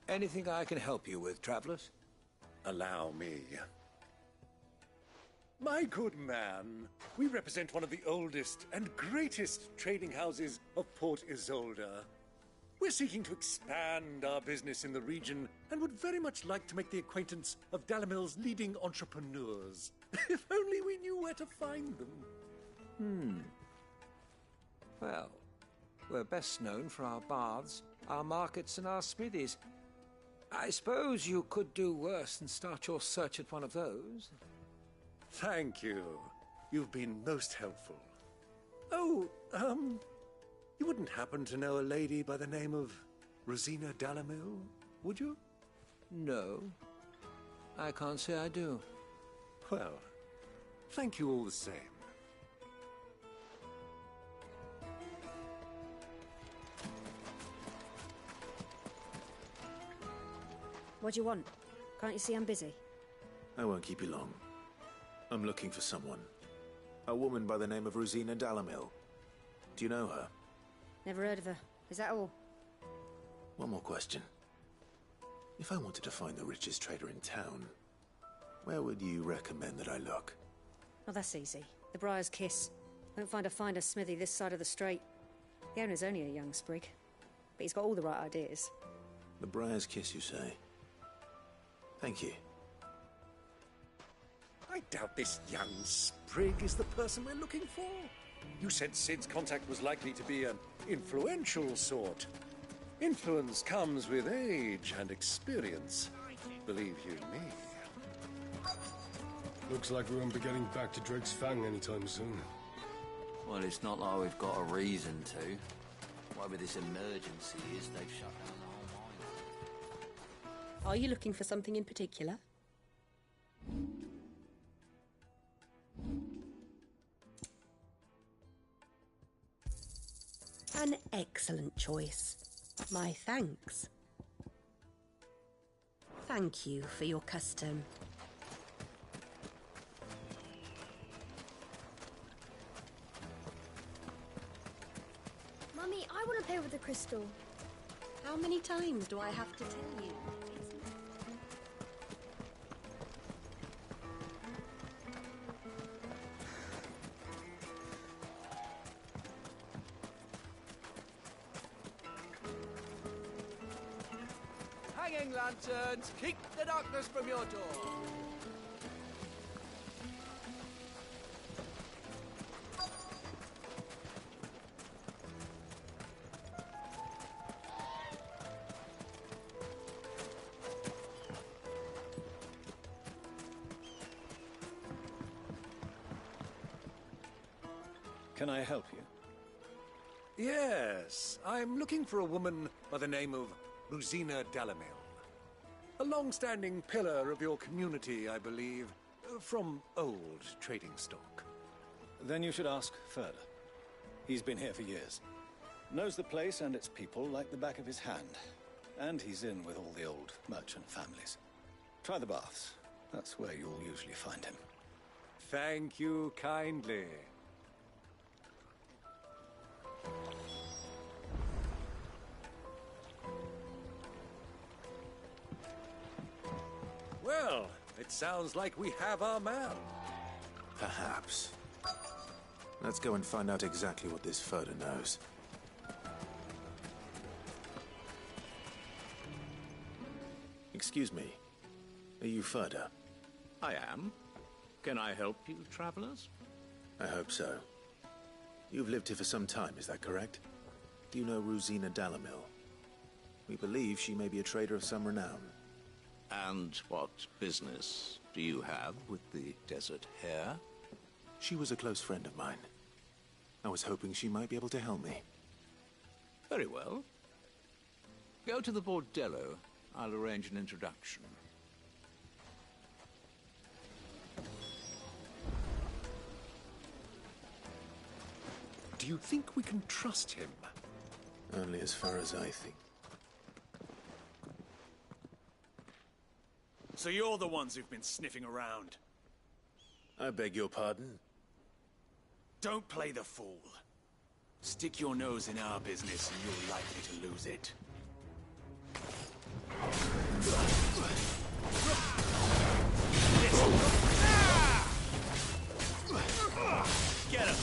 Anything I can help you with, travelers? Allow me. My good man, we represent one of the oldest and greatest trading houses of Port Isolde. We're seeking to expand our business in the region and would very much like to make the acquaintance of Dalamil's leading entrepreneurs. If only we knew where to find them. Well, we're best known for our baths, our markets, and our smithies. I suppose you could do worse than start your search at one of those. Thank you. You've been most helpful. Oh, you wouldn't happen to know a lady by the name of Rosina Dalamil, would you? No, I can't say I do. Well, thank you all the same. What do you want? Can't you see I'm busy? I won't keep you long. I'm looking for someone. A woman by the name of Rosina Dalamil. Do you know her? Never heard of her. Is that all? One more question. If I wanted to find the richest trader in town, where would you recommend that I look? Oh, that's easy. The Briar's Kiss. Won't find a finer smithy this side of the strait. The owner's only a young sprig, but he's got all the right ideas. The Briar's Kiss, you say? Thank you. I doubt this young sprig is the person we're looking for. You said Sid's contact was likely to be an influential sort. Influence comes with age and experience, believe you me. Looks like we won't be getting back to Drake's Fang anytime soon. Well, it's not like we've got a reason to. Whatever this emergency is, they've shut down the whole mine. Are you looking for something in particular? An excellent choice. My thanks. Thank you for your custom. Mummy, I want to play with the crystal. How many times do I have to tell you? Hanging lanterns, keep the darkness from your door. Can I help you? Yes, I'm looking for a woman by the name of Rosina Dalamil. A long-standing pillar of your community, I believe, from old trading stock. Then you should ask further. He's been here for years. Knows the place and its people like the back of his hand. And he's in with all the old merchant families. Try the baths. That's where you'll usually find him. Thank you kindly. Well, it sounds like we have our man. Perhaps. Let's go and find out exactly what this Furder knows. Excuse me. Are you Furder? I am. Can I help you, travelers? I hope so. You've lived here for some time, is that correct? Do you know Rosina Dalamil? We believe she may be a trader of some renown. And what business do you have with the desert hare? She was a close friend of mine. I was hoping she might be able to help me. Very well. Go to the bordello. I'll arrange an introduction. Do you think we can trust him? Only as far as I think. So you're the ones who've been sniffing around. I beg your pardon? Don't play the fool. Stick your nose in our business and you're likely to lose it. Get him!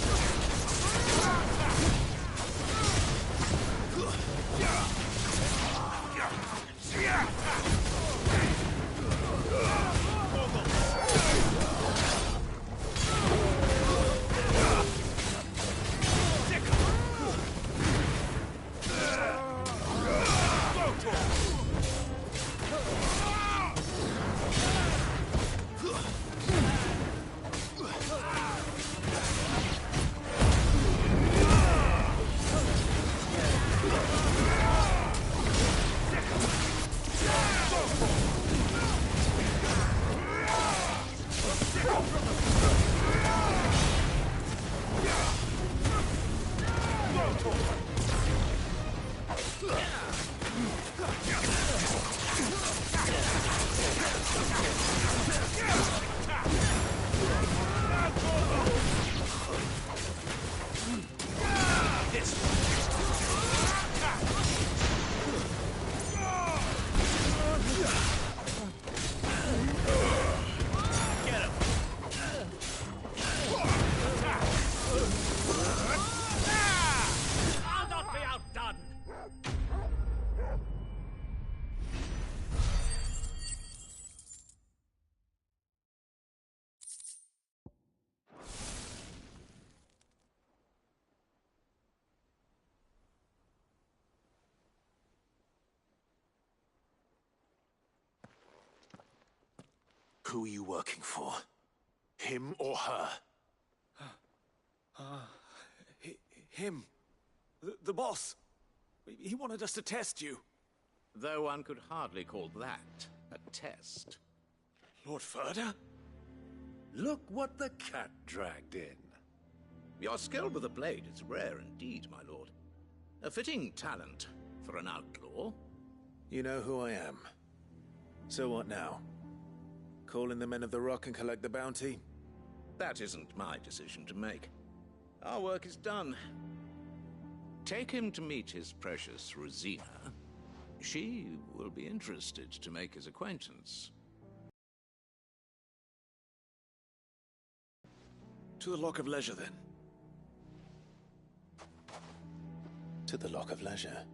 Who are you working for? Him or her? Him. The boss. He wanted us to test you. Though one could hardly call that a test. Lord Ferda? Look what the cat dragged in. Your skill with the blade is rare indeed, my lord. A fitting talent for an outlaw. You know who I am. So what now? Call in the Men of the Rock and collect the bounty? That isn't my decision to make. Our work is done. Take him to meet his precious Rosina. She will be interested to make his acquaintance. To the Lock of Leisure, then. To the Lock of Leisure.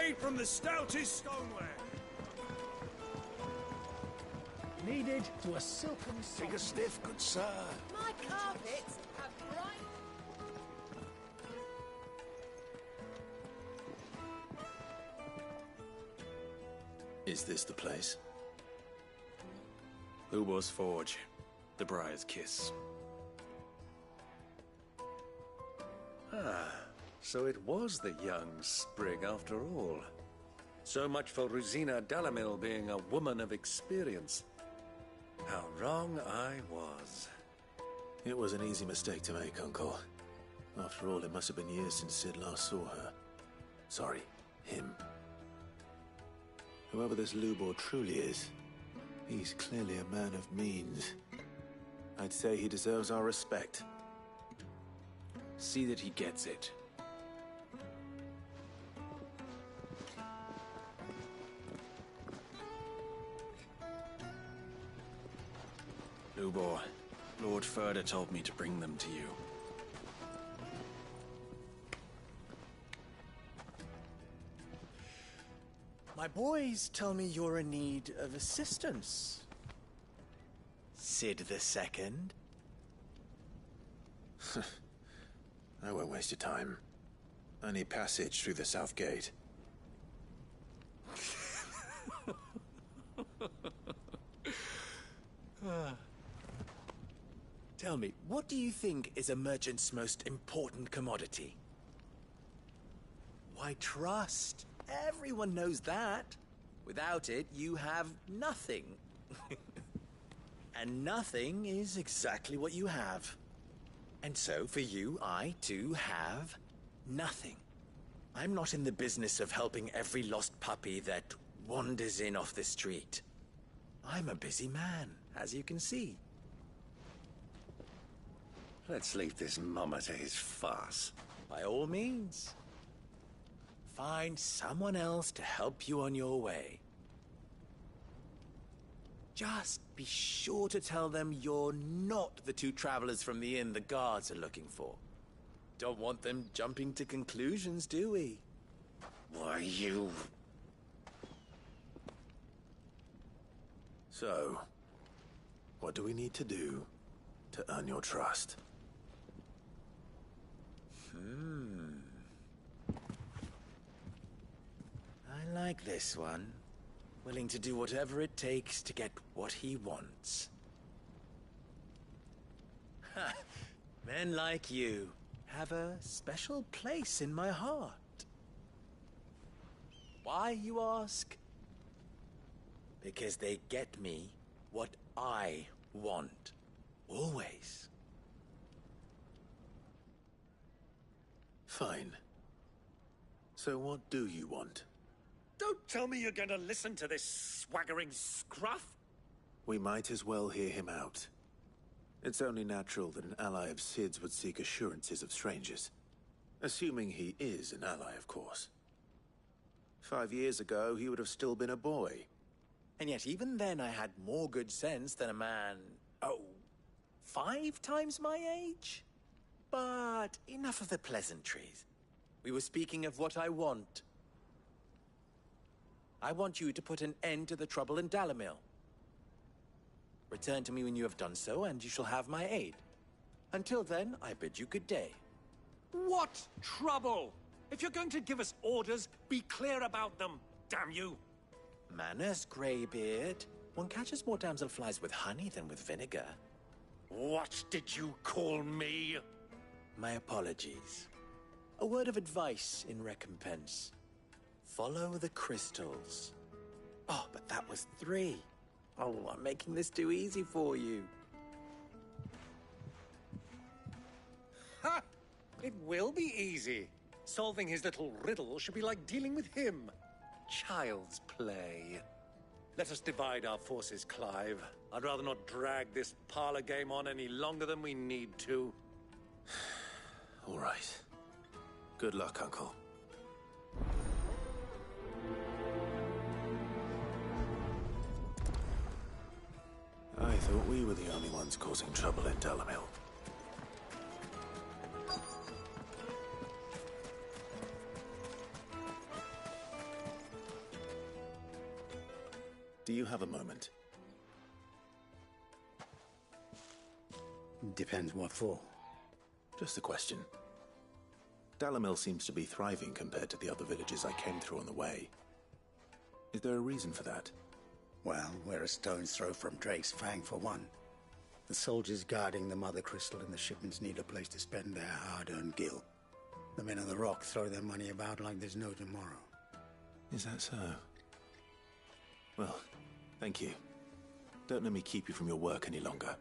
made from the stoutest stoneware. Kneaded to a silken Take a sniff, good sir. My carpets have bright... Is this the place? Lubor's Forge. The Briar's Kiss. Ah, so it was the young sprig after all. So much for Rosina Dalamil being a woman of experience. How wrong I was. It was an easy mistake to make, Uncle. After all, it must have been years since Sid last saw her. Sorry, him. Whoever this Lubor truly is, he's clearly a man of means. I'd say he deserves our respect. See that he gets it. Lubor, Lord Furder told me to bring them to you. My boys tell me you're in need of assistance. Sid the Second? I won't waste your time. I need passage through the south gate. Tell me, what do you think is a merchant's most important commodity? Why, trust. Everyone knows that. Without it, you have nothing. And nothing is exactly what you have. And so, for you, I, too, have nothing. I'm not in the business of helping every lost puppy that wanders in off the street. I'm a busy man, as you can see. Let's leave this mummer to his farce. By all means. Find someone else to help you on your way. Just be sure to tell them you're not the two travelers from the inn the guards are looking for. Don't want them jumping to conclusions, do we? Why, you... So, what do we need to do to earn your trust? I like this one. Willing to do whatever it takes to get what he wants. Ha! Men like you have a special place in my heart. Why, you ask? Because they get me what I want. Always. Fine. So what do you want? Don't tell me you're going to listen to this swaggering scruff! We might as well hear him out. It's only natural that an ally of Sid's would seek assurances of strangers. Assuming he is an ally, of course. 5 years ago, he would have still been a boy. And yet even then I had more good sense than a man, 5 times my age? But enough of the pleasantries. We were speaking of what I want. I want you to put an end to the trouble in Dalamil. Return to me when you have done so, and you shall have my aid. Until then, I bid you good day. What trouble? If you're going to give us orders, be clear about them, damn you! Manners, Greybeard. One catches more damselflies with honey than with vinegar. What did you call me? My apologies. A word of advice in recompense. Follow the crystals. Oh, but that was 3. Oh, I'm making this too easy for you. Ha! It will be easy. Solving his little riddle should be like dealing with him. Child's play. Let us divide our forces, Clive. I'd rather not drag this parlor game on any longer than we need to. All right. Good luck, Uncle. I thought we were the only ones causing trouble in Dalamil. Do you have a moment? Depends what for. Just a question. Dalamil seems to be thriving compared to the other villages I came through on the way. Is there a reason for that? Well, we're a stone's throw from Drake's Fang for one. The soldiers guarding the Mother Crystal and the shipments need a place to spend their hard-earned gil. The men of the Rock throw their money about like there's no tomorrow. Is that so? Well, thank you. Don't let me keep you from your work any longer.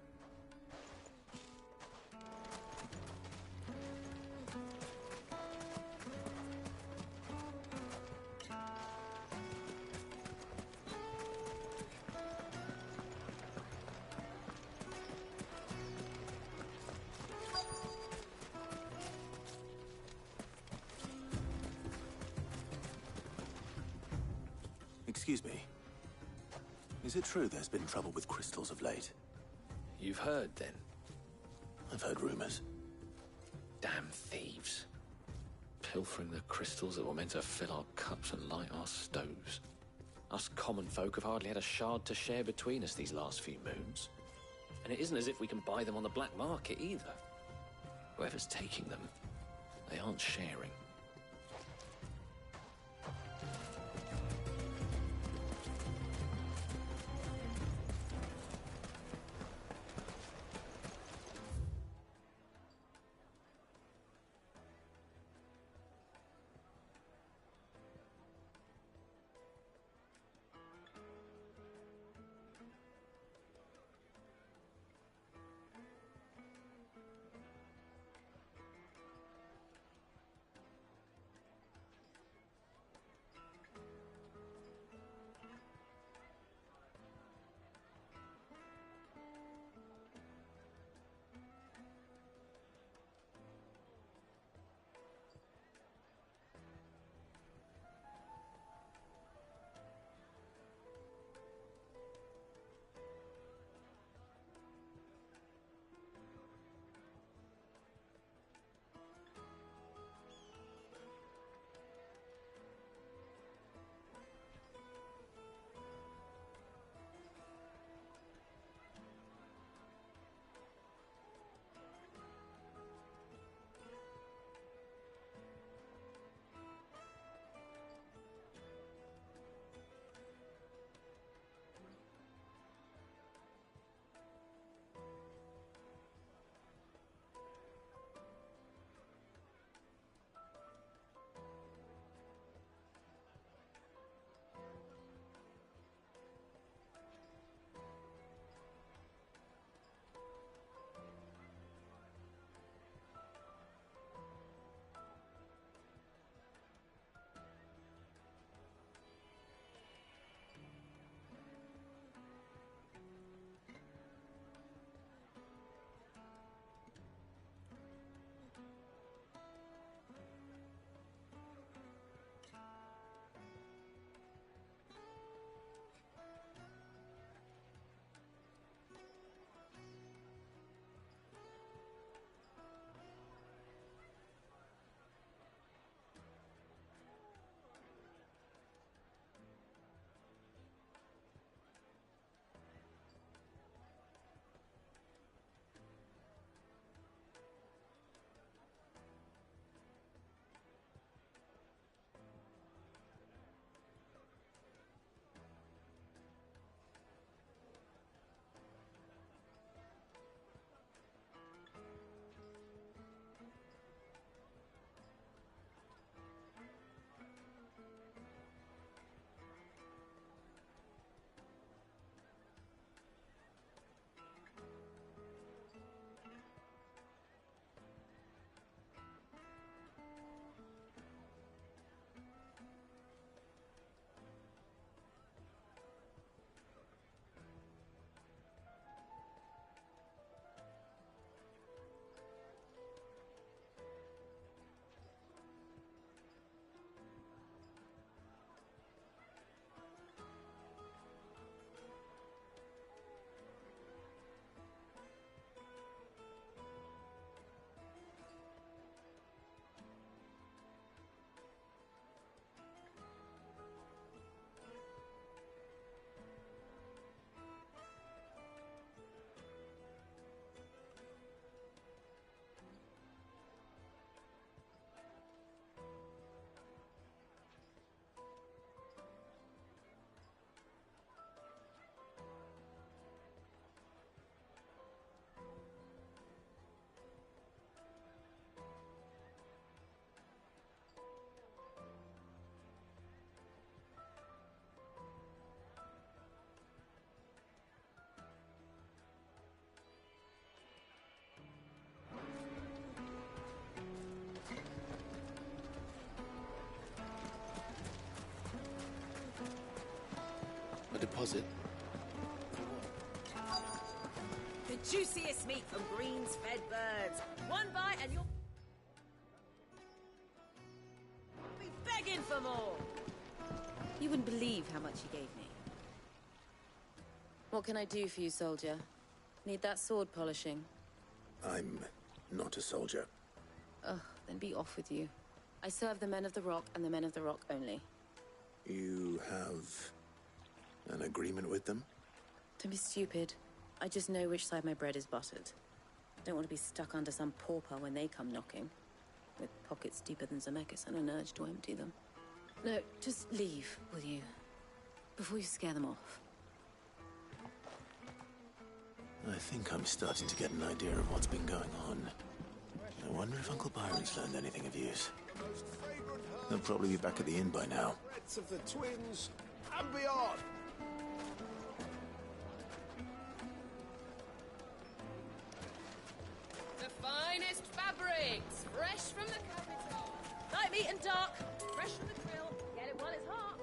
Excuse me. Is it true there's been trouble with crystals of late? You've heard, then? I've heard rumors. Damn thieves. Pilfering the crystals that were meant to fill our cups and light our stoves. Us common folk have hardly had a shard to share between us these last few moons. And it isn't as if we can buy them on the black market, either. Whoever's taking them, they aren't sharing. A deposit? The juiciest meat from greens-fed birds. One bite and you'll be begging for more. You wouldn't believe how much he gave me. What can I do for you, soldier? Need that sword polishing? I'm not a soldier. Ugh, then be off with you. I serve the men of the Rock and the men of the Rock only. You have an agreement with them? Don't be stupid. I just know which side my bread is buttered. Don't want to be stuck under some pauper when they come knocking. With pockets deeper than Zemeckis and an urge to empty them. No, just leave, will you? Before you scare them off. I think I'm starting to get an idea of what's been going on. I wonder if Uncle Byron's learned anything of use. They'll probably be back at the inn by now. Threats of the twins and beyond. The finest fabrics, fresh from the capital. Light meat and dark, fresh from the grill. Get it while it's hot.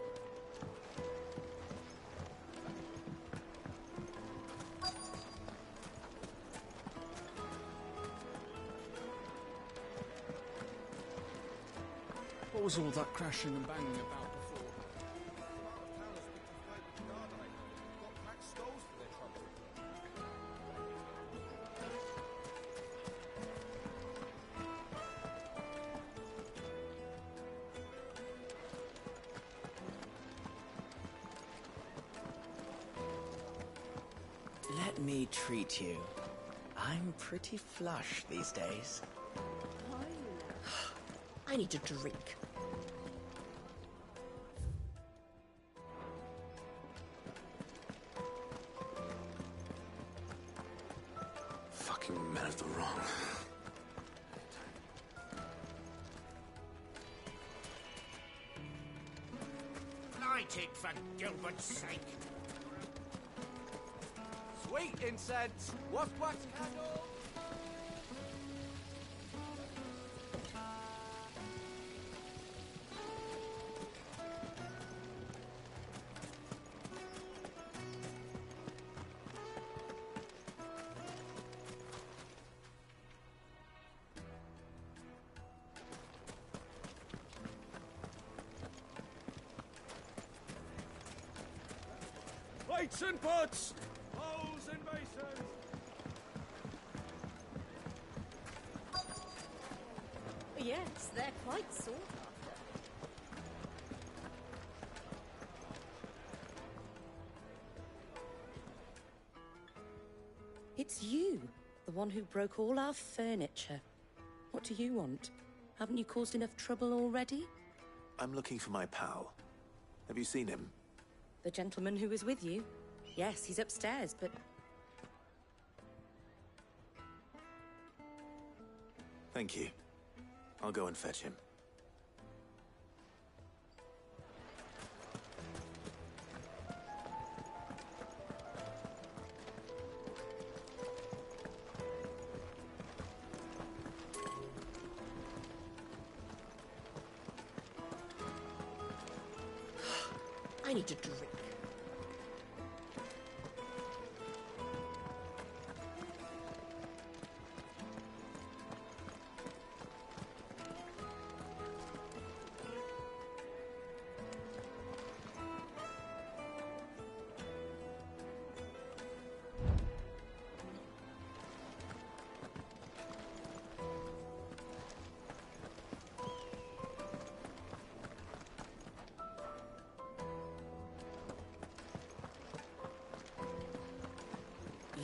What was all that crashing and banging about before? Let me treat you. I'm pretty flush these days. I need a drink. Fucking men of the wrong. Light it for Gilbert's sake. Sweet incense, waft wax candles. Plates and pots! Bowls and basins! Yes, they're quite sought after. It's you, the one who broke all our furniture. What do you want? Haven't you caused enough trouble already? I'm looking for my pal. Have you seen him? The gentleman who was with you? Yes, he's upstairs, but... Thank you. I'll go and fetch him. I need a drink.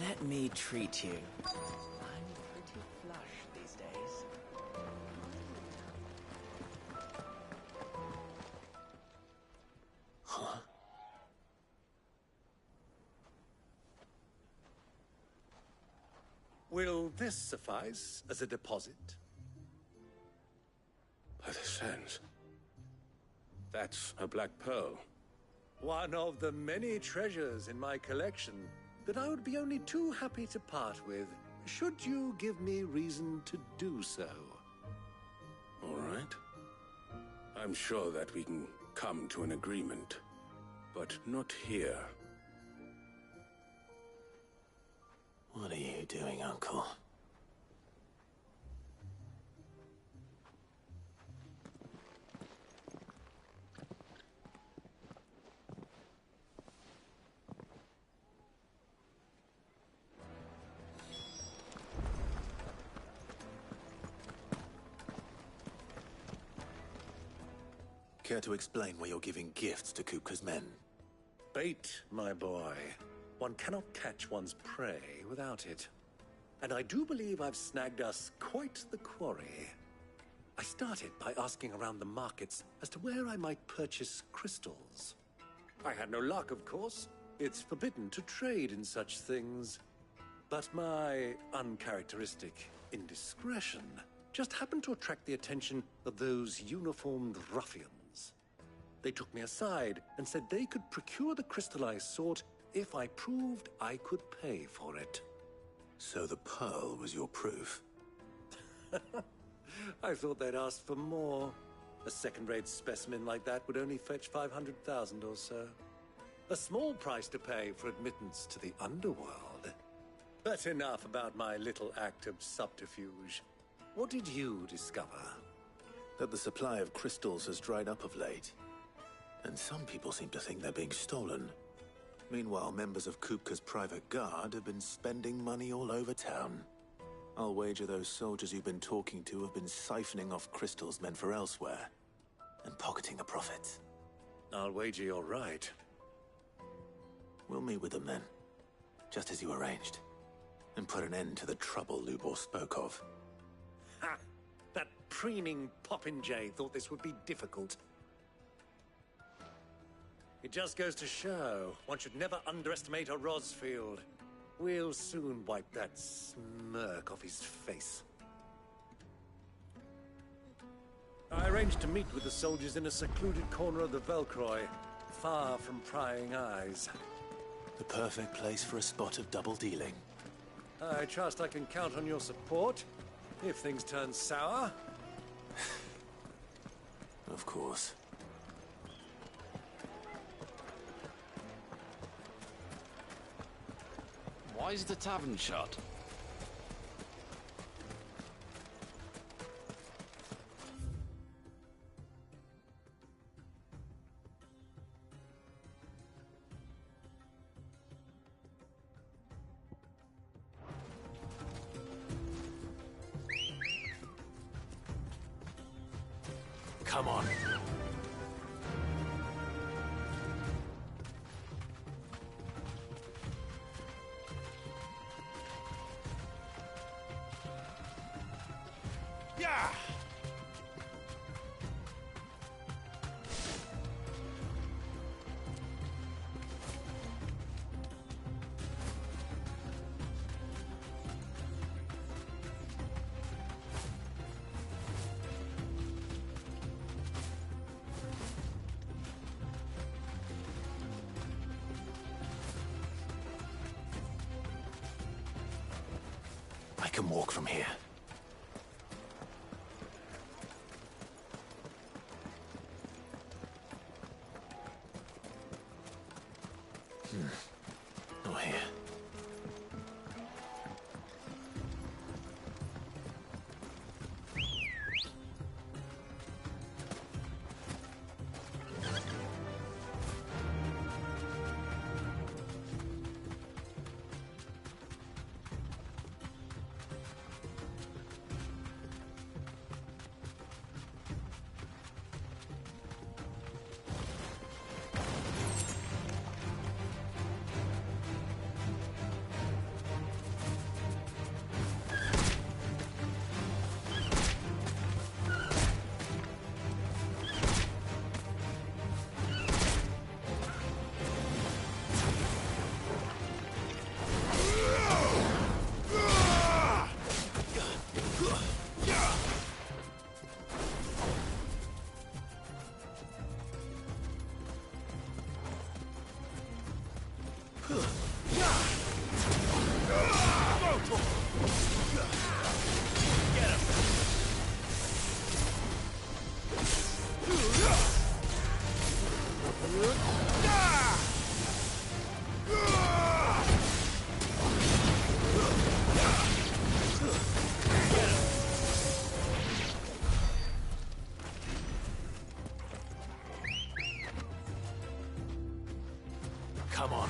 Let me treat you. I'm pretty flush these days. Huh? Will this suffice as a deposit? By the sands. That's a black pearl. One of the many treasures in my collection that I would be only too happy to part with, should you give me reason to do so. All right. I'm sure that we can come to an agreement, but not here. doing, Uncle? Care to explain why you're giving gifts to Kupka's men? Bait, my boy. One cannot catch one's prey without it. And I do believe I've snagged us quite the quarry. I started by asking around the markets as to where I might purchase crystals. I had no luck, of course. It's forbidden to trade in such things. But my uncharacteristic indiscretion just happened to attract the attention of those uniformed ruffians. They took me aside and said they could procure the crystal I sought if I proved I could pay for it. So the pearl was your proof? I thought they'd asked for more. A second-rate specimen like that would only fetch 500,000 or so. A small price to pay for admittance to the underworld. But enough about my little act of subterfuge. What did you discover? That the supply of crystals has dried up of late. And some people seem to think they're being stolen. Meanwhile, members of Kupka's private guard have been spending money all over town. I'll wager those soldiers you've been talking to have been siphoning off crystals meant for elsewhere, and pocketing the profits. I'll wager you're right. We'll meet with them then, just as you arranged, and put an end to the trouble Lubor spoke of. Ha! That preening popinjay thought this would be difficult. It just goes to show, one should never underestimate a Rosfield. We'll soon wipe that smirk off his face. I arranged to meet with the soldiers in a secluded corner of the Velcroy, far from prying eyes. The perfect place for a spot of double dealing. I trust I can count on your support, if things turn sour. Of course. Why is the tavern shut? Come on. Yeah! I can walk from here. Not here. Come on.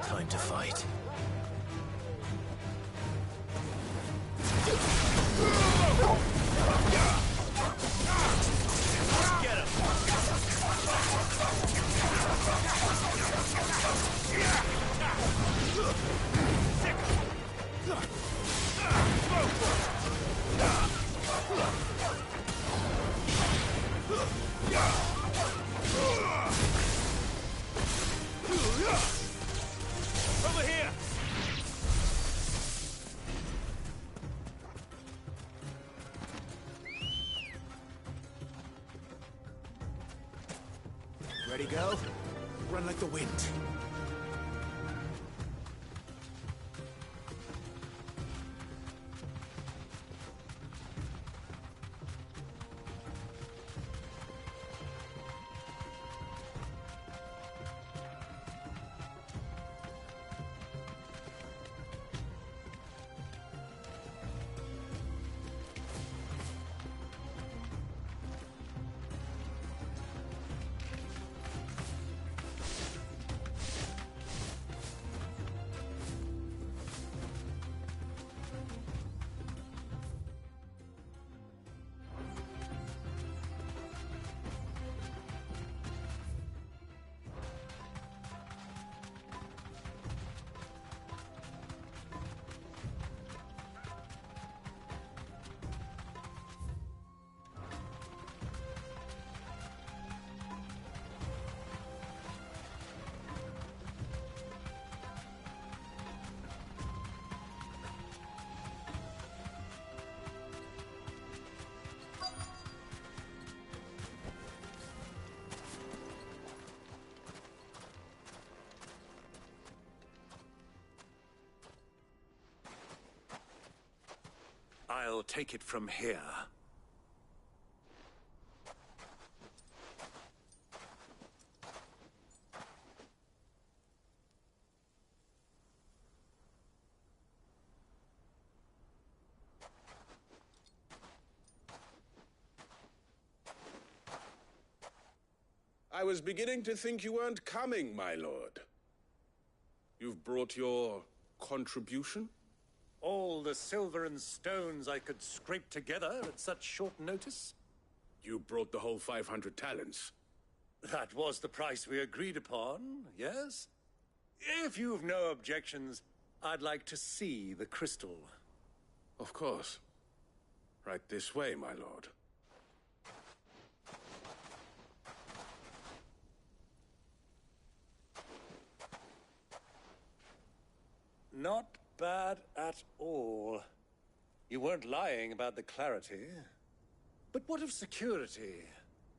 Time to fight. Get him! Over here! Ready, go? Run like the wind. I'll take it from here. I was beginning to think you weren't coming, my lord. You've brought your contribution? All the silver and stones I could scrape together at such short notice? You brought the whole 500 talents. That was the price we agreed upon, yes? If you've no objections, I'd like to see the crystal. Of course. Right this way, my lord. Not bad at all. You weren't lying about the clarity. But what of security?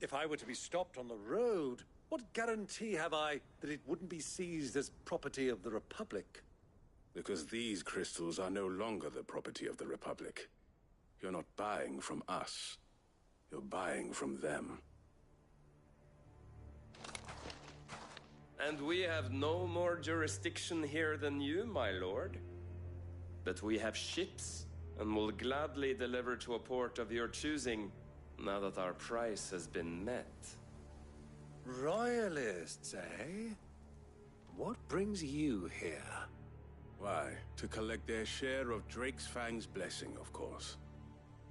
If I were to be stopped on the road, what guarantee have I that it wouldn't be seized as property of the Republic? Because these crystals are no longer the property of the Republic. You're not buying from us. You're buying from them. And we have no more jurisdiction here than you, my lord. But we have ships, and will gladly deliver to a port of your choosing, now that our price has been met. Royalists, eh? What brings you here? Why, to collect their share of Drake's Fang's blessing, of course.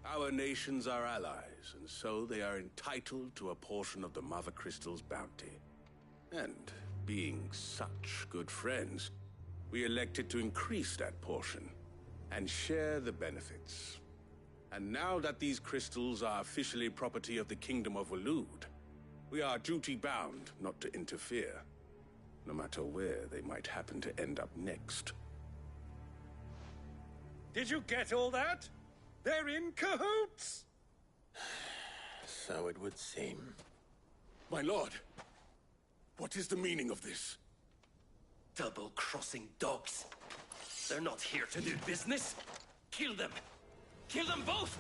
Our nations are allies, and so they are entitled to a portion of the Mother Crystal's bounty. And being such good friends, we elected to increase that portion and share the benefits. And now that these crystals are officially property of the Kingdom of Waloed, we are duty-bound not to interfere, no matter where they might happen to end up next. Did you get all that? They're in cahoots! So it would seem. My lord, what is the meaning of this? Double-crossing dogs. They're not here to do business. Kill them. Kill them both!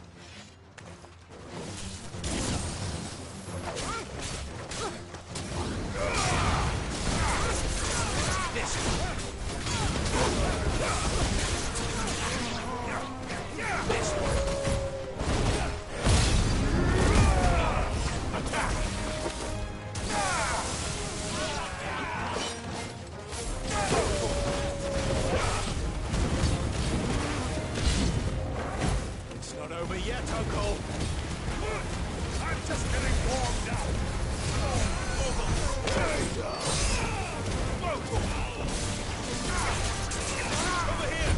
It's not over yet, Uncle. I'm just getting warmed up. Over here.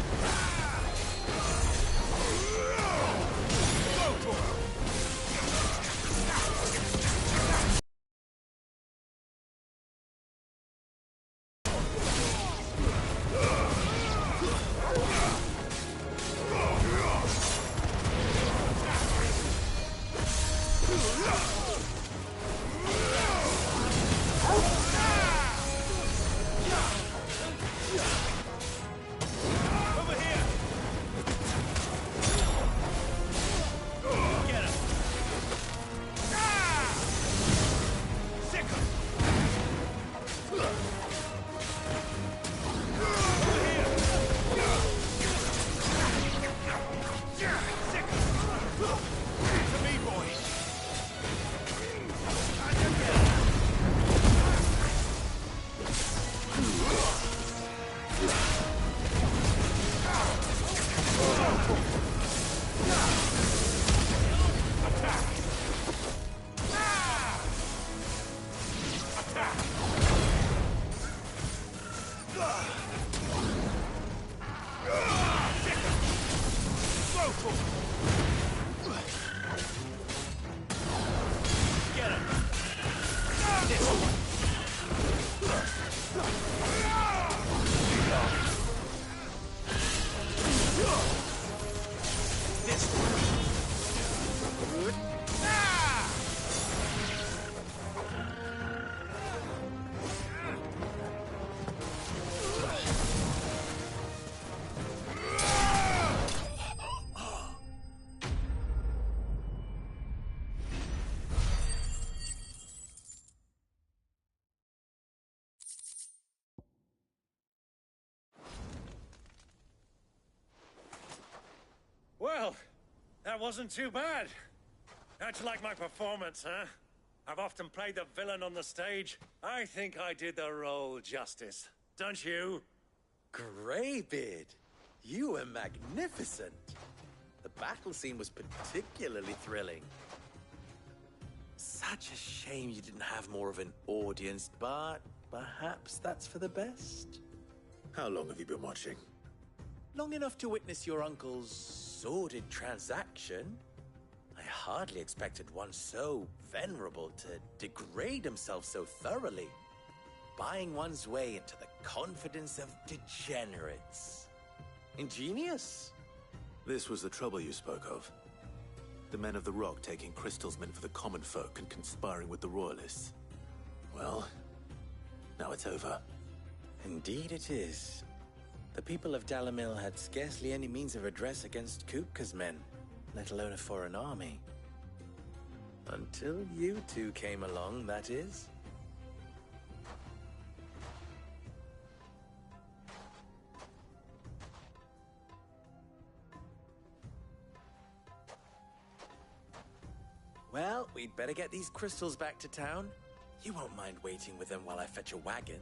Well, that wasn't too bad. How'd you like my performance, huh? I've often played the villain on the stage. I think I did the role justice. Don't you? Greybeard, you were magnificent. The battle scene was particularly thrilling. Such a shame you didn't have more of an audience, but perhaps that's for the best. How long have you been watching? Long enough to witness your uncle's sordid transaction. I hardly expected one so venerable to degrade himself so thoroughly. Buying one's way into the confidence of degenerates. Ingenious. This was the trouble you spoke of. The men of the Rock taking crystals meant for the common folk and conspiring with the Royalists. Well, now it's over. Indeed it is. The people of Dalamil had scarcely any means of redress against Kupka's men, let alone a foreign army. Until you two came along, that is. Well, we'd better get these crystals back to town. You won't mind waiting with them while I fetch a wagon.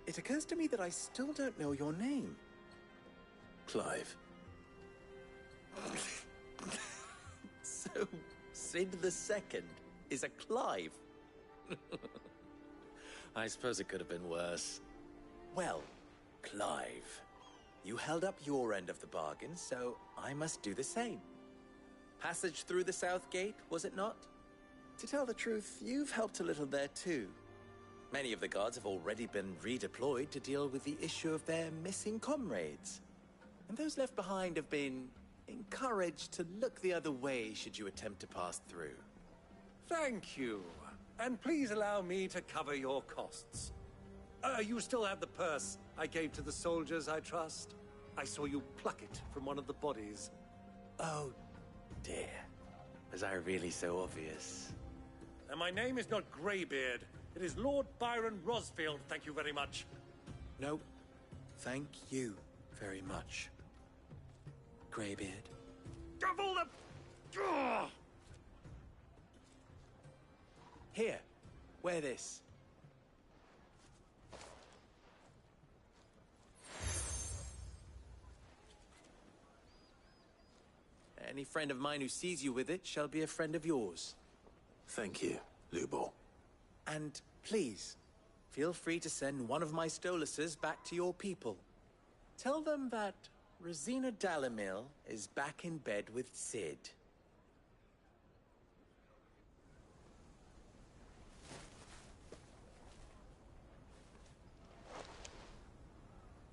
It occurs to me that I still don't know your name. Clive. So, Sid the Second is a Clive? I suppose it could have been worse. Well, Clive, you held up your end of the bargain, so I must do the same. Passage through the South Gate, was it not? To tell the truth, you've helped a little there too. Many of the guards have already been redeployed to deal with the issue of their missing comrades. And those left behind have been encouraged to look the other way should you attempt to pass through. Thank you. And please allow me to cover your costs. You still have the purse I gave to the soldiers, I trust? I saw you pluck it from one of the bodies. Oh, dear. Was I really so obvious? And my name is not Greybeard. It is Lord Byron Rosfield, thank you very much. No, thank you very much, Greybeard. Of all the... Ugh! Here, wear this. Any friend of mine who sees you with it shall be a friend of yours. Thank you, Lubor. And please, feel free to send one of my Stoluses back to your people. Tell them that Rosina Dalamil is back in bed with Sid.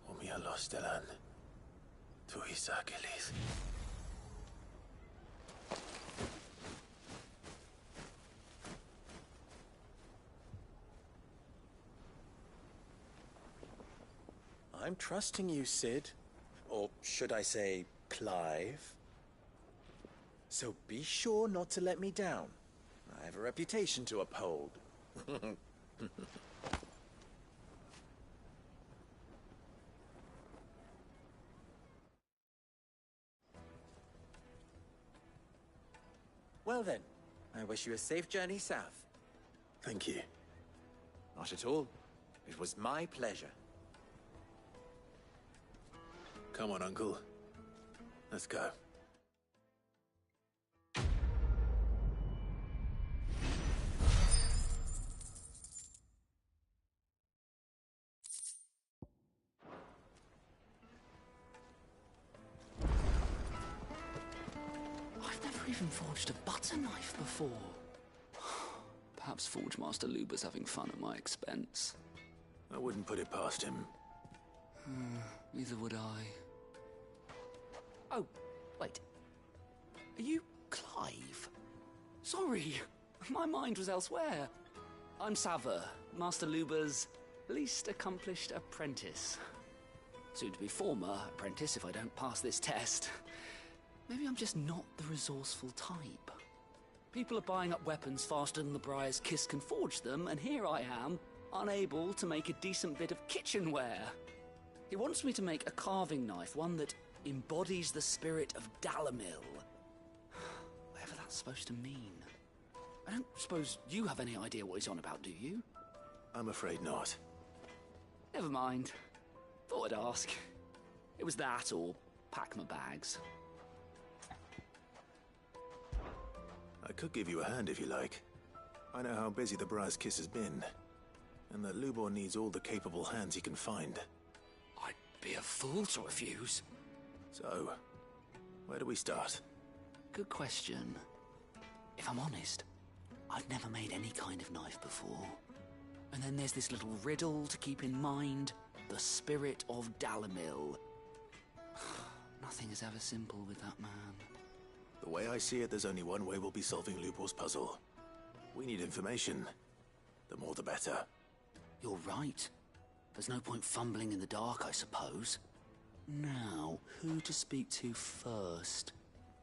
Omia Lostelan. Tuisa Achilles. I'm trusting you, Sid. Or should I say, Clive. So be sure not to let me down. I have a reputation to uphold. Well then, I wish you a safe journey south. Thank you. Not at all. It was my pleasure. Come on, Uncle. Let's go. I've never even forged a butter knife before. Perhaps Forge Master Luber's having fun at my expense. I wouldn't put it past him. Neither would I. Oh, wait. Are you Clive? Sorry, my mind was elsewhere. I'm Sava, Master Luber's least accomplished apprentice. Soon to be former apprentice if I don't pass this test. Maybe I'm just not the resourceful type. People are buying up weapons faster than the Briar's Kiss can forge them, and here I am, unable to make a decent bit of kitchenware. He wants me to make a carving knife, one that embodies the spirit of Dalamil. Whatever that's supposed to mean. I don't suppose you have any idea what he's on about, do you? I'm afraid not. Never mind. Thought I'd ask. It was that or pack my bags. I could give you a hand if you like. I know how busy the Briar's Kiss has been, and that Lubor needs all the capable hands he can find. I'd be a fool to refuse. So, where do we start? Good question. If I'm honest, I've never made any kind of knife before. And then there's this little riddle to keep in mind. The spirit of Dalamil. Nothing is ever simple with that man. The way I see it, there's only one way we'll be solving Lubor's puzzle. We need information. The more the better. You're right. There's no point fumbling in the dark, I suppose. Now, who to speak to first?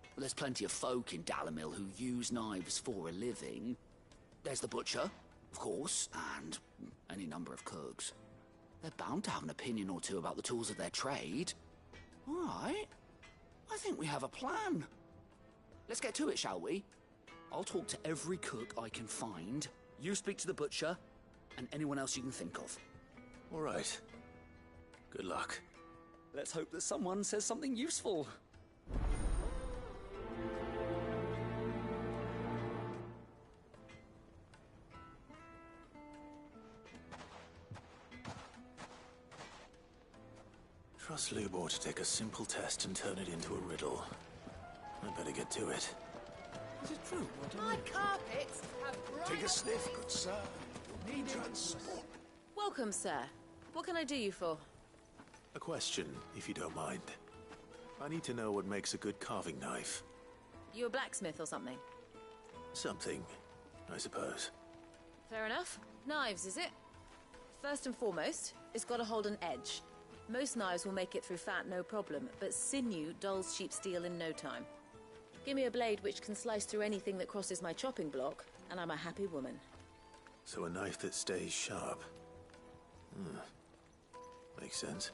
Well, there's plenty of folk in Dalamil who use knives for a living. There's the butcher, of course, and any number of cooks. They're bound to have an opinion or two about the tools of their trade. All right. I think we have a plan. Let's get to it, shall we? I'll talk to every cook I can find. You speak to the butcher, and anyone else you can think of. All right. Good luck. Let's hope that someone says something useful. Trust Lubor to take a simple test and turn it into a riddle. I'd better get to it. Is it true? My carpets have Take a sniff, good sir. Need transport. Welcome, sir. What can I do you for? A question, if you don't mind. I need to know what makes a good carving knife. You a blacksmith or something? Something, I suppose. Fair enough. Knives, is it? First and foremost, it's got to hold an edge. Most knives will make it through fat, no problem, but sinew dulls cheap steel in no time. Give me a blade which can slice through anything that crosses my chopping block, and I'm a happy woman. So a knife that stays sharp. Makes sense.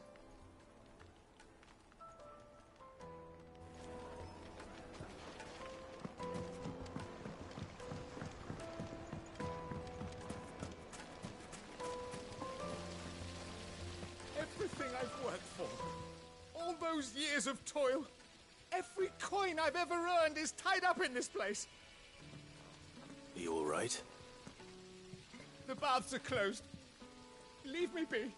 Everything I've worked for, all those years of toil, every coin I've ever earned is tied up in this place. Are you all right? The baths are closed. Leave me be.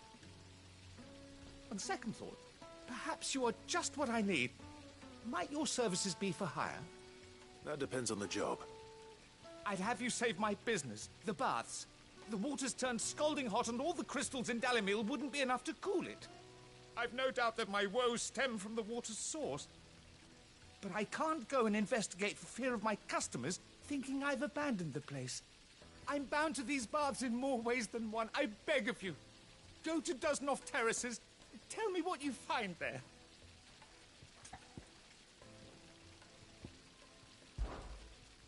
On second thought, perhaps you are just what I need. Might your services be for hire? That depends on the job. I'd have you save my business, the baths. The water's turned scalding hot and all the crystals in Dalimil wouldn't be enough to cool it. I've no doubt that my woes stem from the water's source. But I can't go and investigate for fear of my customers thinking I've abandoned the place. I'm bound to these baths in more ways than one. I beg of you. Go to Dusnoff Terraces. Tell me what you find there.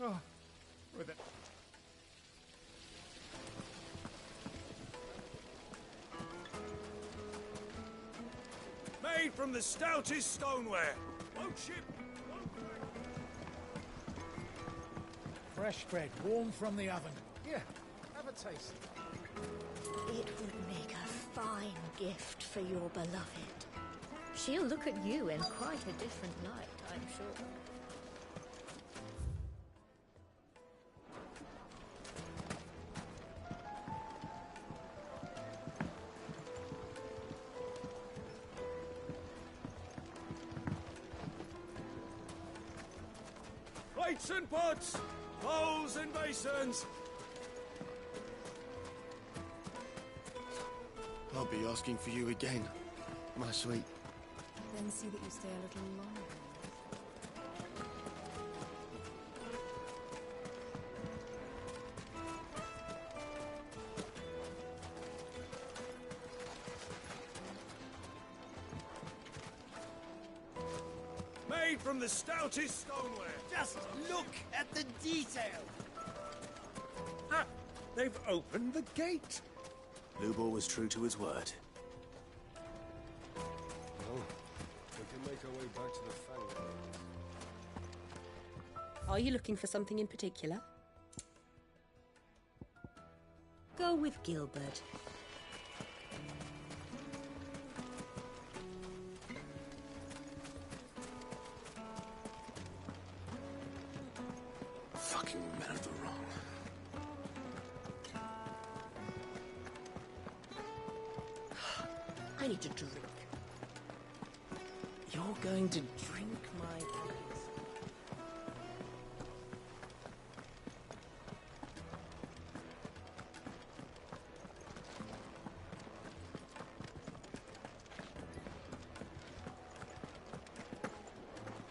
Oh, with it. Made from the stoutest stoneware. Won't ship. Fresh bread, warm from the oven. Here, have a taste. It would make a fine gift for your beloved. She'll look at you in quite a different light, I'm sure. Plates and pots, bowls and basins. I'll be asking for you again, my sweet. Then see that you stay a little longer. Made from the stoutest stoneware. Just look at the detail. Ah, they've opened the gate. Lubor was true to his word. Oh, we can make our way back to the Fang. Are you looking for something in particular? Go with Gilbert. Fucking men of the wrong. I need to drink. You're going to drink my praise.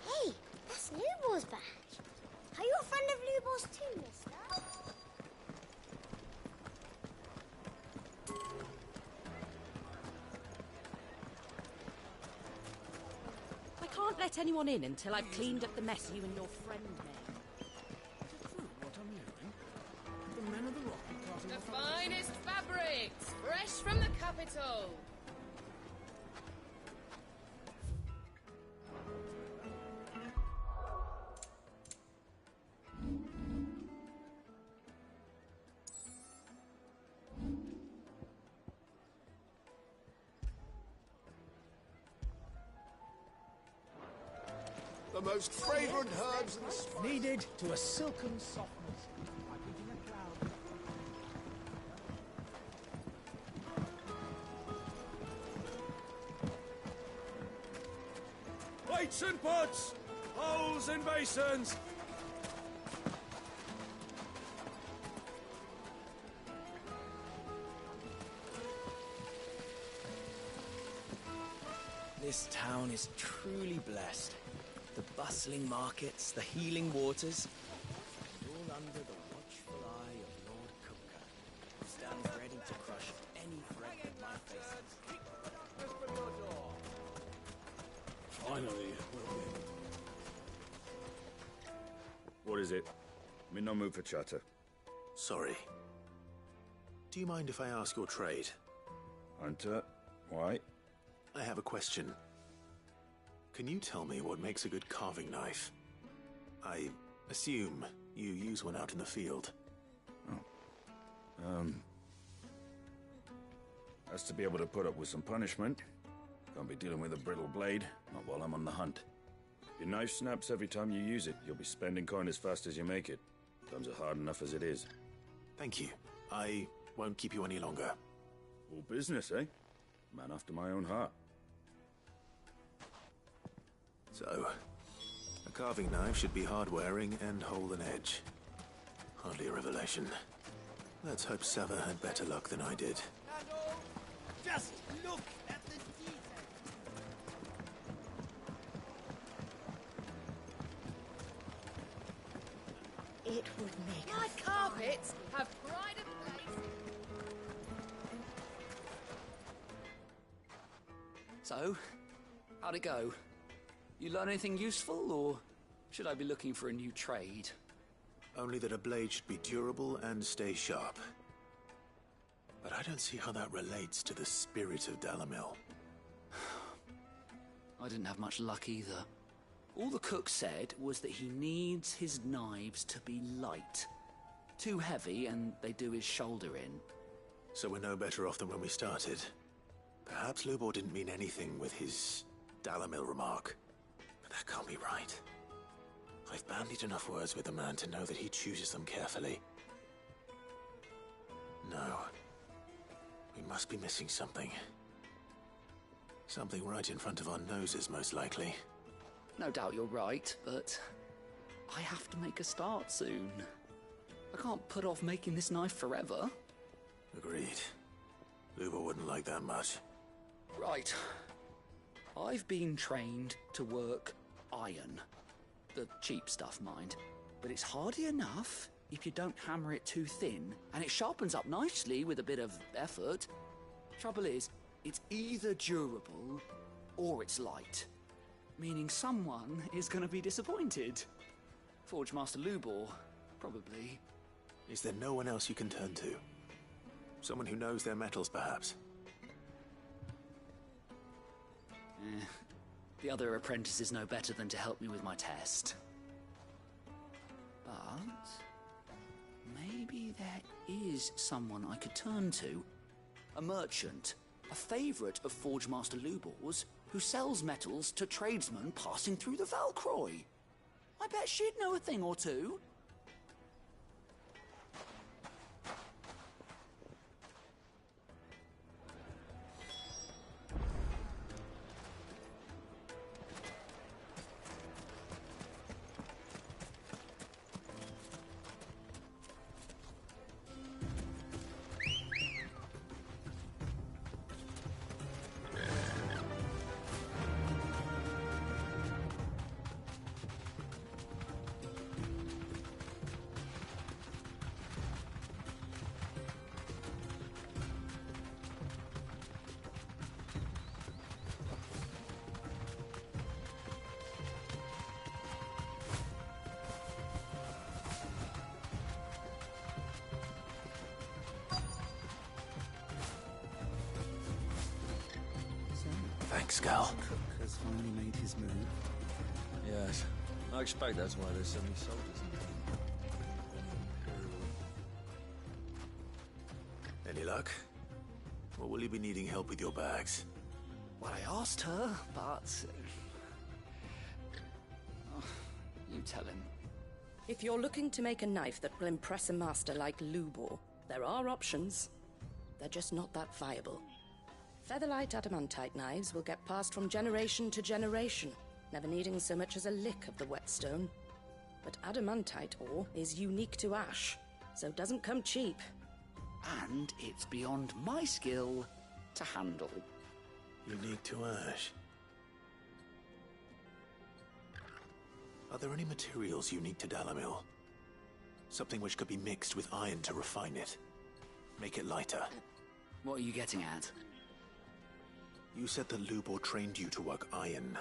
Hey, that's Lubor's badge. Are you a friend of Lubor's too, mister? I can't let anyone in until I've cleaned up the mess you and your friend made. What I'm hearing? The men of the rock are carting The off our- finest fabrics, fresh from the capital. The most fragrant herbs and spices. Needed to a silken softness. Like eating a cloud. Plates and pots, bowls and basins. This town is truly blessed. The bustling markets, the healing waters, and all under the watchful eye of Lord Cooker, who stands ready to crush any threat that might face us. Finally, what is it? I'm in no mood for chatter. Sorry. Do you mind if I ask your trade? Hunter, why? I have a question. Can you tell me what makes a good carving knife? I assume you use one out in the field. Has to be able to put up with some punishment. Can't be dealing with a brittle blade, not while I'm on the hunt. Your knife snaps every time you use it. You'll be spending coin as fast as you make it. Times are hard enough as it is. Thank you. I won't keep you any longer. All business, eh? Man after my own heart. So, a carving knife should be hard-wearing and hold an edge. Hardly a revelation. Let's hope Sava had better luck than I did. Just look at the detail. It would make My carpets have pride of place. So, how'd it go? You learn anything useful, or should I be looking for a new trade? Only that a blade should be durable and stay sharp. But I don't see how that relates to the spirit of Dalamil. I didn't have much luck either. All the cook said was that he needs his knives to be light. Too heavy and they do his shoulder in. So we're no better off than when we started. Perhaps Lubor didn't mean anything with his Dalamil remark. But that can't be right. I've bandied enough words with the man to know that he chooses them carefully. No. We must be missing something. Something right in front of our noses, most likely. No doubt you're right, but I have to make a start soon. I can't put off making this knife forever. Agreed. Lubor wouldn't like that much. Right. I've been trained to work iron. The cheap stuff, mind. But it's hardy enough if you don't hammer it too thin, and it sharpens up nicely with a bit of effort. Trouble is, it's either durable or it's light. Meaning someone is going to be disappointed. Forge Master Lubor, probably. Is there no one else you can turn to? Someone who knows their metals, perhaps? The other apprentices know better than to help me with my test. But maybe there is someone I could turn to. A merchant, a favourite of Forge Master Lubor's, who sells metals to tradesmen passing through the Valcroy. I bet she'd know a thing or two. Thanks, Gal. Cook has finally made his move. Yes. I expect that's why there's so many soldiers in town. Any luck? Or will you be needing help with your bags? Well, I asked her, but... Oh, you tell him. If you're looking to make a knife that will impress a master like Lubor, there are options. They're just not that viable. Featherlight adamantite knives will get passed from generation to generation, never needing so much as a lick of the whetstone. But adamantite ore is unique to ash, so it doesn't come cheap. And it's beyond my skill to handle. Unique to ash? Are there any materials unique to Dalamil? Something which could be mixed with iron to refine it. Make it lighter. What are you getting at? You said that Lubor trained you to work iron.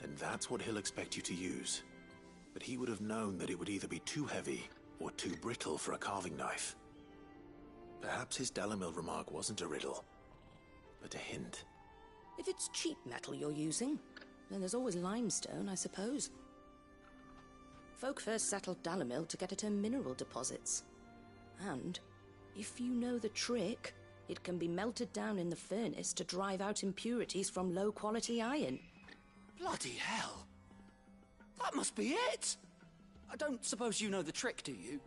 Then that's what he'll expect you to use. But he would have known that it would either be too heavy or too brittle for a carving knife. Perhaps his Dalamil remark wasn't a riddle, but a hint. If it's cheap metal you're using, then there's always limestone, I suppose. Folk first settled Dalamil to get at her mineral deposits. And, if you know the trick, it can be melted down in the furnace to drive out impurities from low-quality iron. Bloody hell! That must be it! I don't suppose you know the trick, do you?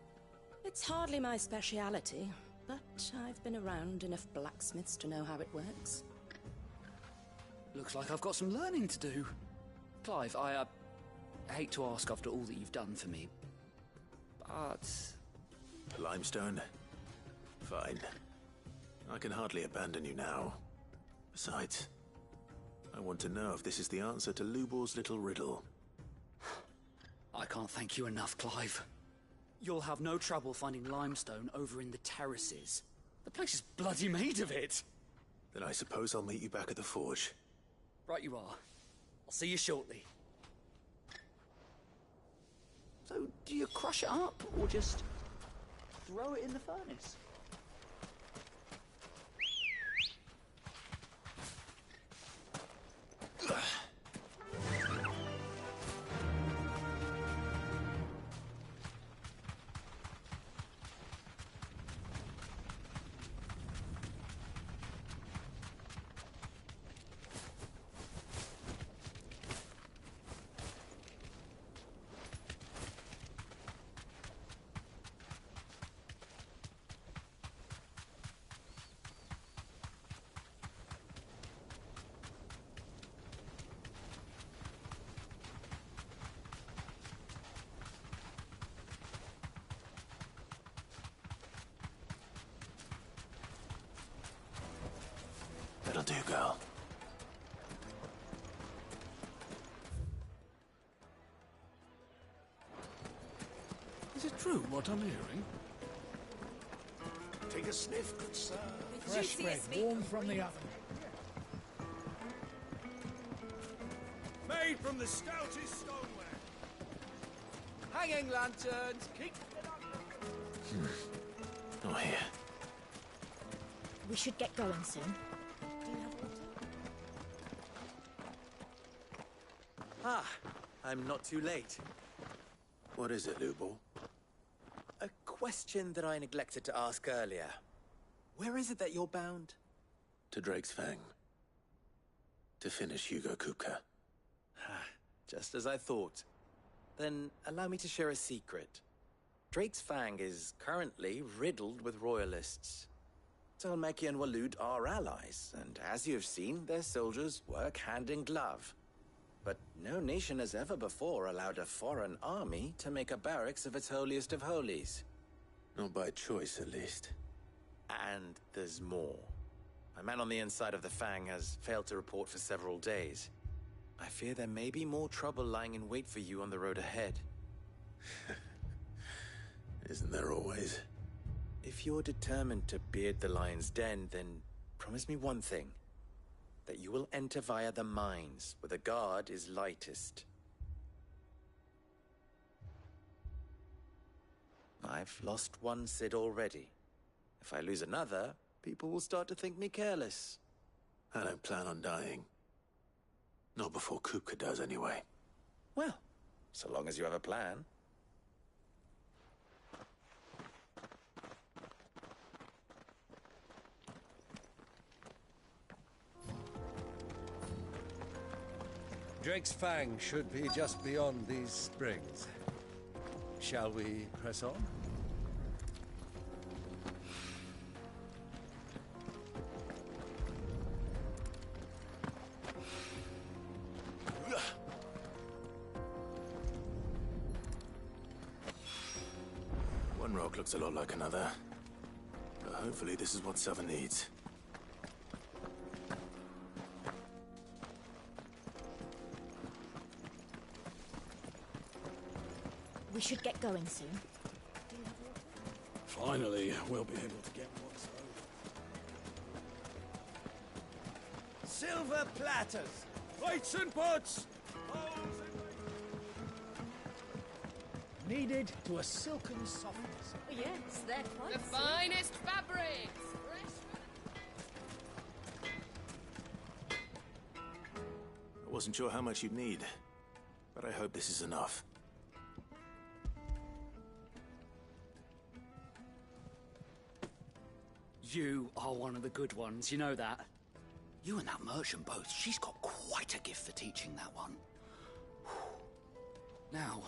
It's hardly my speciality, but I've been around enough blacksmiths to know how it works. Looks like I've got some learning to do. Clive, I hate to ask after all that you've done for me, but... Limestone? Fine. I can hardly abandon you now. Besides, I want to know if this is the answer to Lubor's little riddle. I can't thank you enough, Clive. You'll have no trouble finding limestone over in the terraces. The place is bloody made of it. Then I suppose I'll meet you back at the forge. Right you are. I'll see you shortly. So, do you crush it up, or just throw it in the furnace? That'll do, girl. Is it true what I'm hearing? Take a sniff, good sir. The Fresh bread, juiciest meat warm on from the oven. Made from the stoutest stoneware. Hanging lanterns, keep it up. Not here. We should get going soon. Do you have water? Ah, I'm not too late. What is it, Lubor? A question that I neglected to ask earlier. Where is it that you're bound? To Drake's Fang. To finish Hugo Kupka. Just as I thought. Then allow me to share a secret. Drake's Fang is currently riddled with royalists. Tolmeki and Walud are allies, and as you've seen, their soldiers work hand in glove. But no nation has ever before allowed a foreign army to make a barracks of its holiest of holies. Not by choice, at least. And there's more. A man on the inside of the Fang has failed to report for several days. I fear there may be more trouble lying in wait for you on the road ahead. Isn't there always? If you're determined to beard the lion's den, then promise me one thing. That you will enter via the mines, where the guard is lightest. I've lost one Cid already. If I lose another, people will start to think me careless. I don't plan on dying. Not before Kupka does, anyway. Well, so long as you have a plan. Drake's Fang should be just beyond these springs. Shall we press on? One rock looks a lot like another. But hopefully this is what Southern needs. We should get going soon. Finally, we'll be able to get what's owed. Silver platters! Plates and pots! Kneaded to a silken softness. Yes, they're quite The finest fabrics! Fresh I wasn't sure how much you'd need, but I hope this is enough. You are one of the good ones, you know that. You and that merchant both, she's got quite a gift for teaching that one. Now,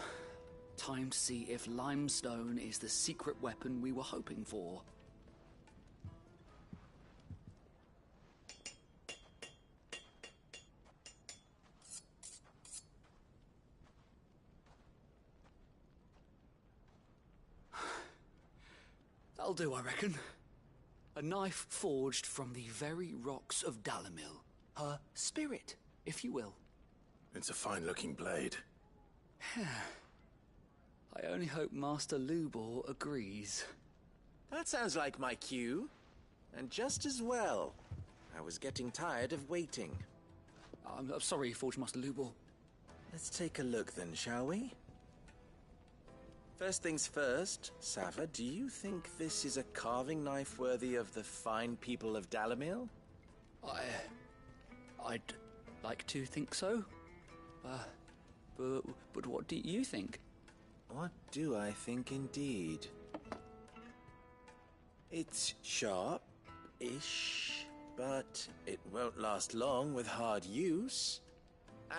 time to see if limestone is the secret weapon we were hoping for. That'll do, I reckon. A knife forged from the very rocks of Dalimil. Her spirit, if you will. It's a fine-looking blade. I only hope Master Lubor agrees. That sounds like my cue. And just as well. I was getting tired of waiting. I'm sorry, Forge Master Lubor. Let's take a look then, shall we? First things first, Sava, do you think this is a carving knife worthy of the fine people of Dalimil? I'd like to think so. But what do you think? What do I think indeed? It's sharp-ish, but it won't last long with hard use.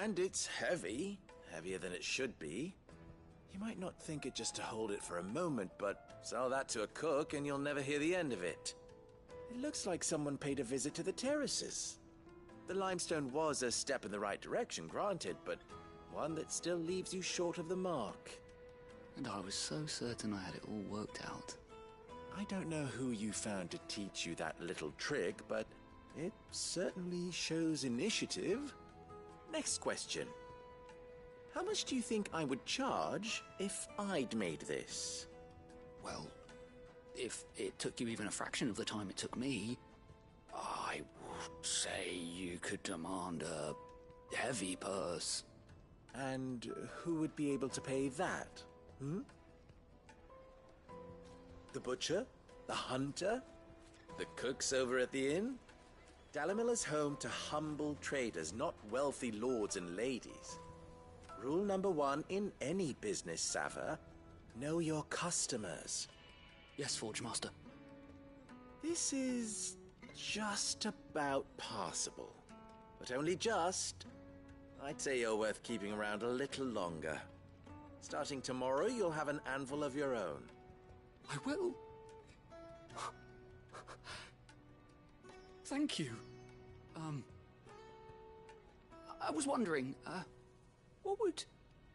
And it's heavy, heavier than it should be. You might not think it just to hold it for a moment, but sell that to a cook and you'll never hear the end of it. It looks like someone paid a visit to the terraces. The limestone was a step in the right direction, granted, but one that still leaves you short of the mark. And I was so certain I had it all worked out. I don't know who you found to teach you that little trick, but it certainly shows initiative. Next question. How much do you think I would charge if I'd made this? Well, if it took you even a fraction of the time it took me, I would say you could demand a heavy purse. And who would be able to pay that? The butcher? The hunter? The cooks over at the inn? Dalimil is home to humble traders, not wealthy lords and ladies. Rule number 1 in any business, Sava, know your customers. Yes, Forge Master. This is just about passable. But only just. I'd say you're worth keeping around a little longer. Starting tomorrow, you'll have an anvil of your own. I will. Thank you. I was wondering, what would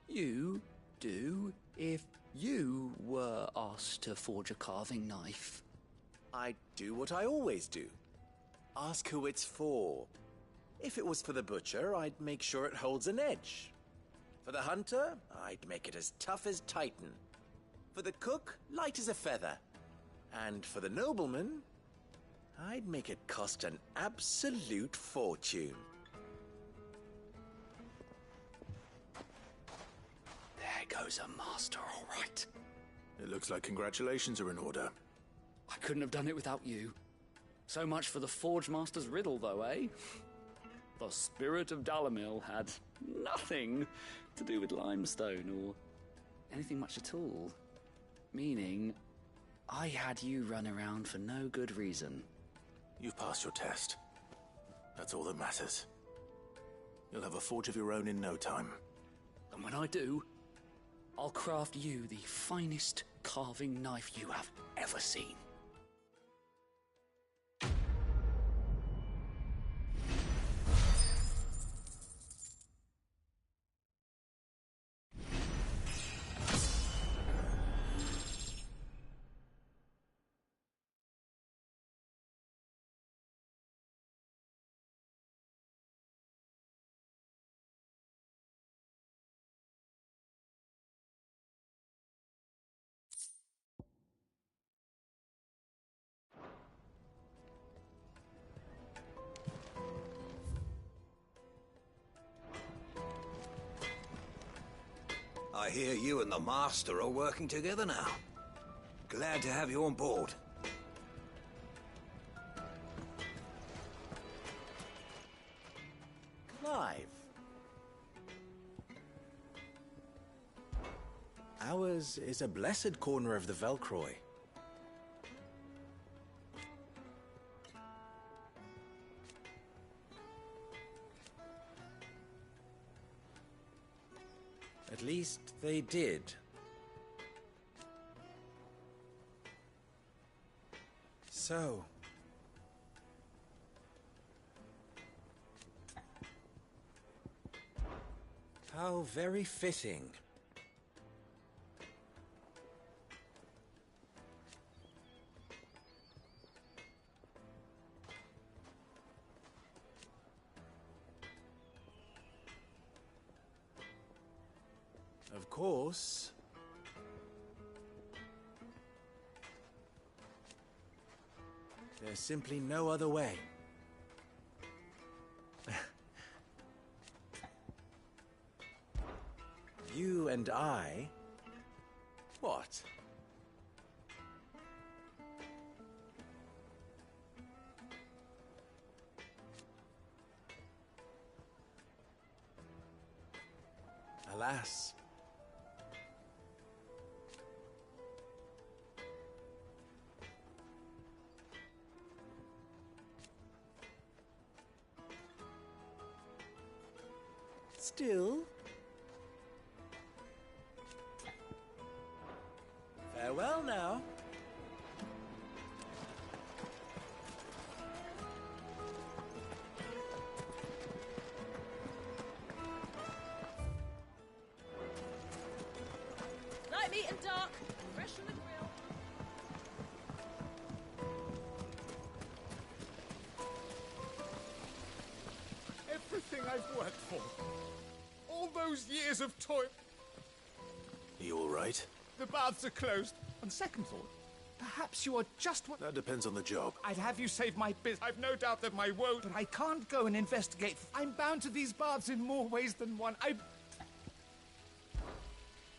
you do if you were asked to forge a carving knife? I'd do what I always do. Ask who it's for. If it was for the butcher, I'd make sure it holds an edge. For the hunter, I'd make it as tough as Titan. For the cook, light as a feather. And for the nobleman, I'd make it cost an absolute fortune. There goes a master, all right. It looks like congratulations are in order. I couldn't have done it without you. So much for the Forge Master's riddle, though, eh? The spirit of Dalimil had nothing to do with limestone or anything much at all. Meaning, I had you run around for no good reason. You've passed your test. That's all that matters. You'll have a forge of your own in no time. And when I do, I'll craft you the finest carving knife you have ever seen. I hear you and the Master are working together now. Glad to have you on board. Clive. Ours is a blessed corner of the Velcroy. At least they did. So... how very fitting. Of course, there's simply no other way. You and I... What? Alas. Still... farewell now. Light, meat and dark. Fresh from the grill. Everything I've worked for. All those years of toil. You all right? The baths are closed. On second thought, perhaps you are just what... That depends on the job. I'd have you save my business. I've no doubt that my woe... But I can't go and investigate. I'm bound to these baths in more ways than one.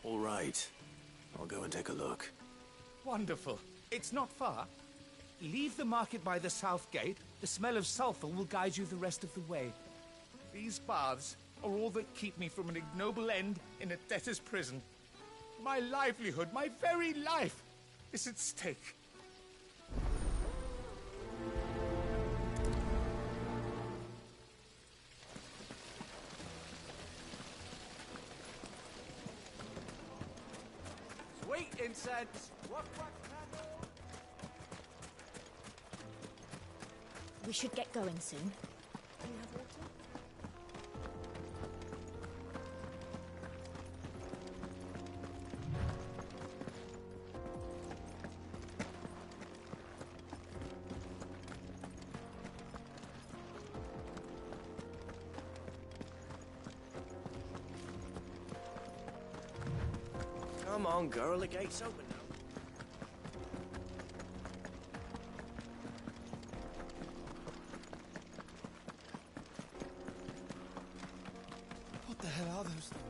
All right. I'll go and take a look. Wonderful. It's not far. Leave the market by the south gate. The smell of sulfur will guide you the rest of the way. These baths are all that keep me from an ignoble end in a debtor's prison. My livelihood, my very life, is at stake. Sweet incense. What candle? We should get going soon. Do you have water? Come on, girl, the gate's open now. What the hell are those things?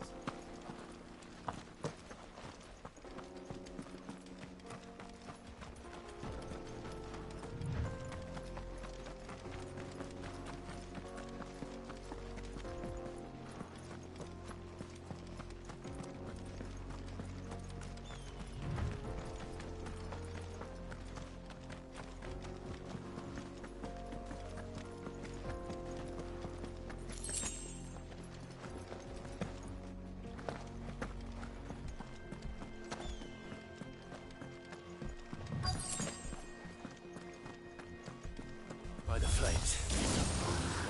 By the flames.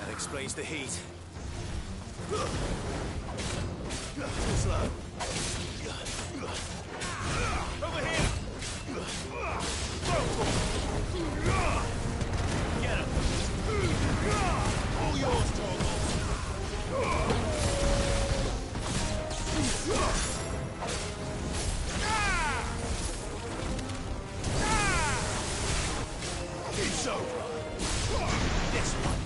That explains the heat. Too slow. Over here! Get him! All yours, It's over! This one!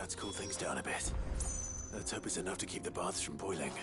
Let's cool things down a bit. Let's hope it's enough to keep the baths from boiling.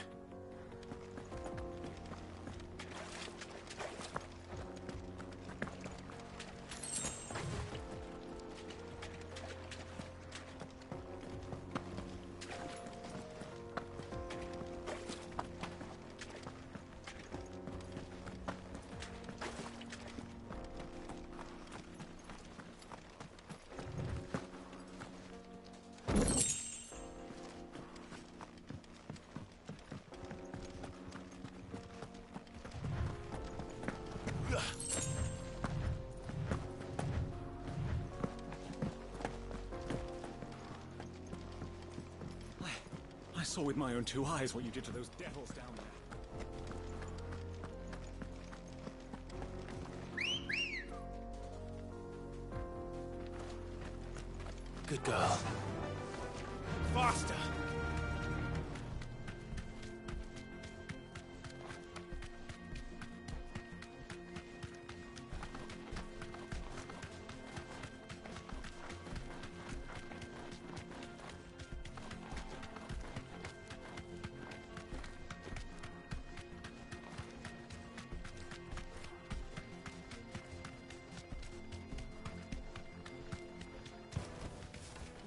I saw with my own two eyes what you did to those devils down there. Good girl. Faster!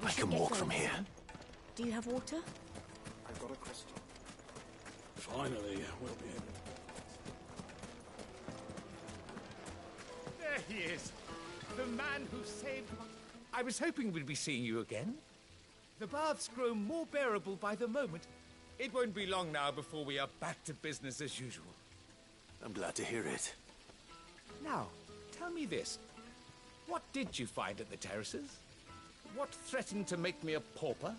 I can walk from here. Do you have water? I've got a crystal. Finally, we'll be able to... There he is. The man who saved my... I was hoping we'd be seeing you again. The baths grow more bearable by the moment. It won't be long now before we are back to business as usual. I'm glad to hear it. Now, tell me this. What did you find at the terraces? What threatened to make me a pauper?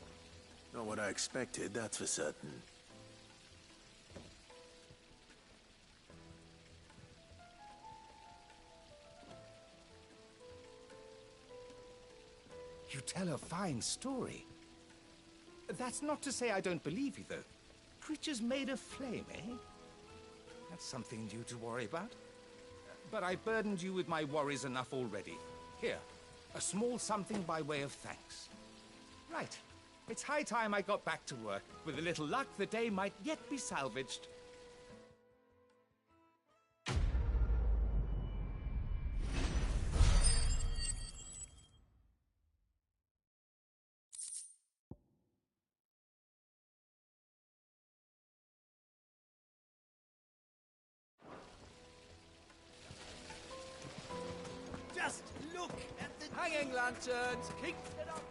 Not what I expected, that's for certain. You tell a fine story. That's not to say I don't believe you, though. Creatures made of flame, eh? That's something new to worry about. But I burdened you with my worries enough already. Here, a small something by way of thanks. Right. It's high time I got back to work. With a little luck, the day might yet be salvaged. Just look at the hanging lanterns. Keep it up.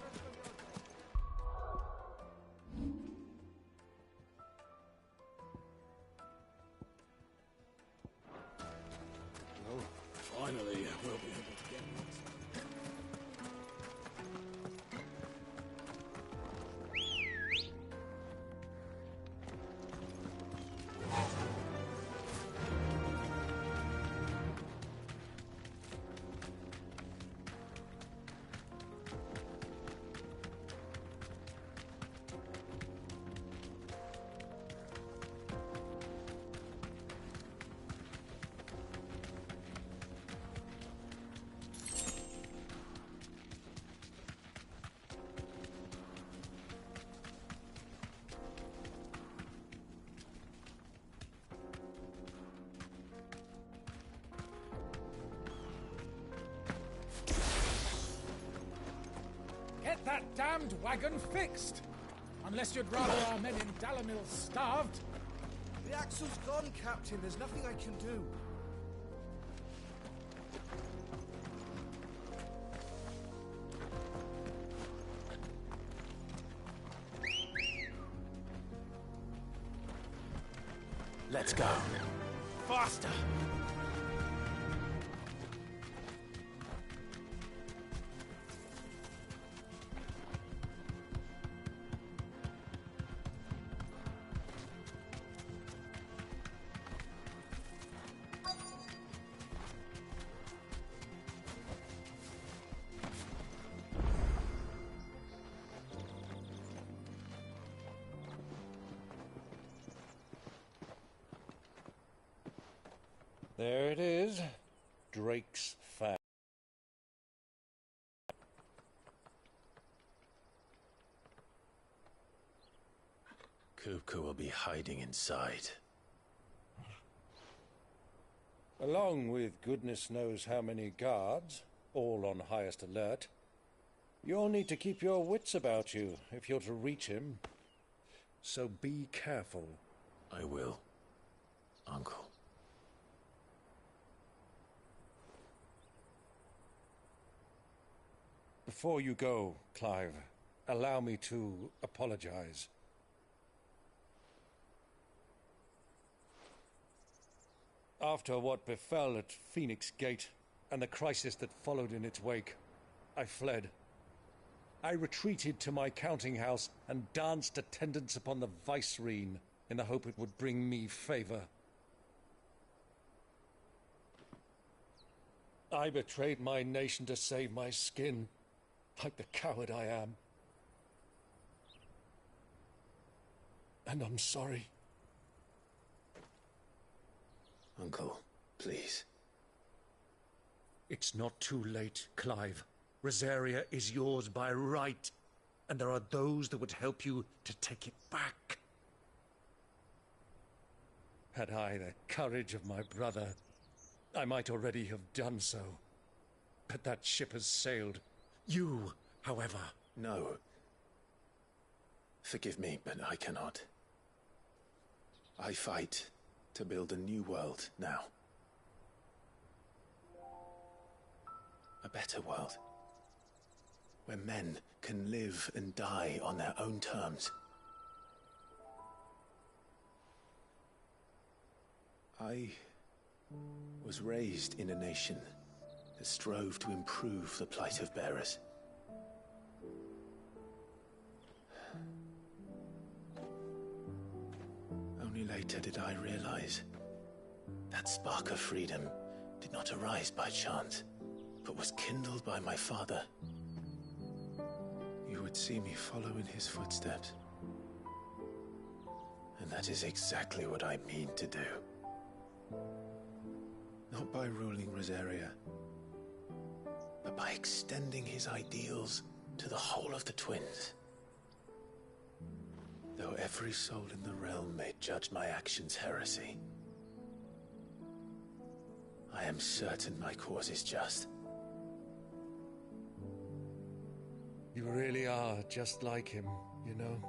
Well, finally, we'll be able to get this. Get that damned wagon fixed! Unless you'd rather our men in Dalamil starved. The axle's gone, Captain. There's nothing I can do. Let's go. Faster! There it is. Drake's Fang. Kupka will be hiding inside. Along with goodness knows how many guards, all on highest alert. You'll need to keep your wits about you if you're to reach him. So be careful. I will, Uncle. Before you go, Clive, allow me to apologize. After what befell at Phoenix Gate and the crisis that followed in its wake, I fled. I retreated to my counting house and danced attendance upon the vicereine in the hope it would bring me favor. I betrayed my nation to save my skin, like the coward I am. And I'm sorry. Uncle, please. It's not too late, Clive. Rosaria is yours by right, and there are those that would help you to take it back. Had I the courage of my brother, I might already have done so. But that ship has sailed. You, however... No. Forgive me, but I cannot. I fight to build a new world now. A better world. Where men can live and die on their own terms. I was raised in a nation that strove to improve the plight of bearers. Only later did I realize that spark of freedom did not arise by chance, but was kindled by my father. You would see me follow in his footsteps. And that is exactly what I mean to do. Not by ruling Rosaria, but by extending his ideals to the whole of the twins. Though every soul in the realm may judge my actions heresy, I am certain my cause is just. You really are just like him, you know?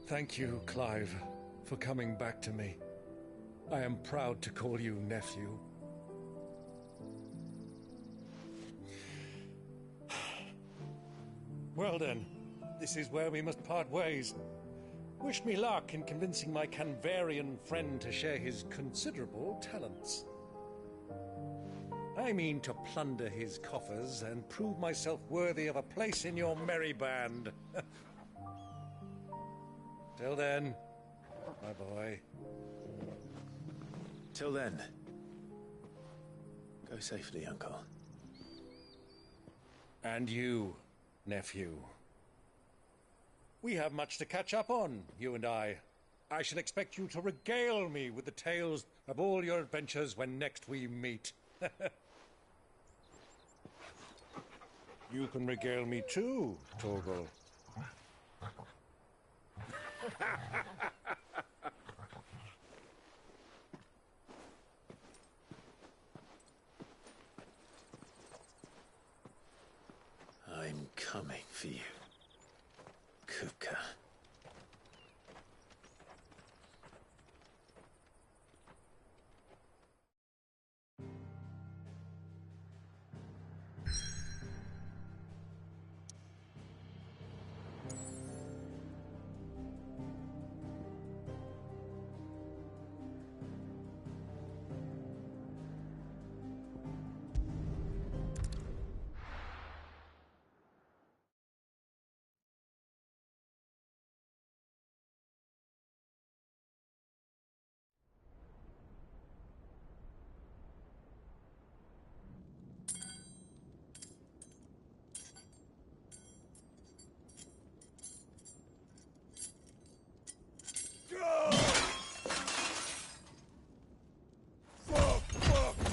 Thank you, Clive, for coming back to me. I am proud to call you nephew. Well then, this is where we must part ways. Wish me luck in convincing my Canvarian friend to share his considerable talents. I mean to plunder his coffers and prove myself worthy of a place in your merry band. Till then, my boy. Till then, go safely, Uncle. And you, nephew. We have much to catch up on, you and I. I shall expect you to regale me with the tales of all your adventures when next we meet. You can regale me too, Torgal. I'm coming for you. Kupka.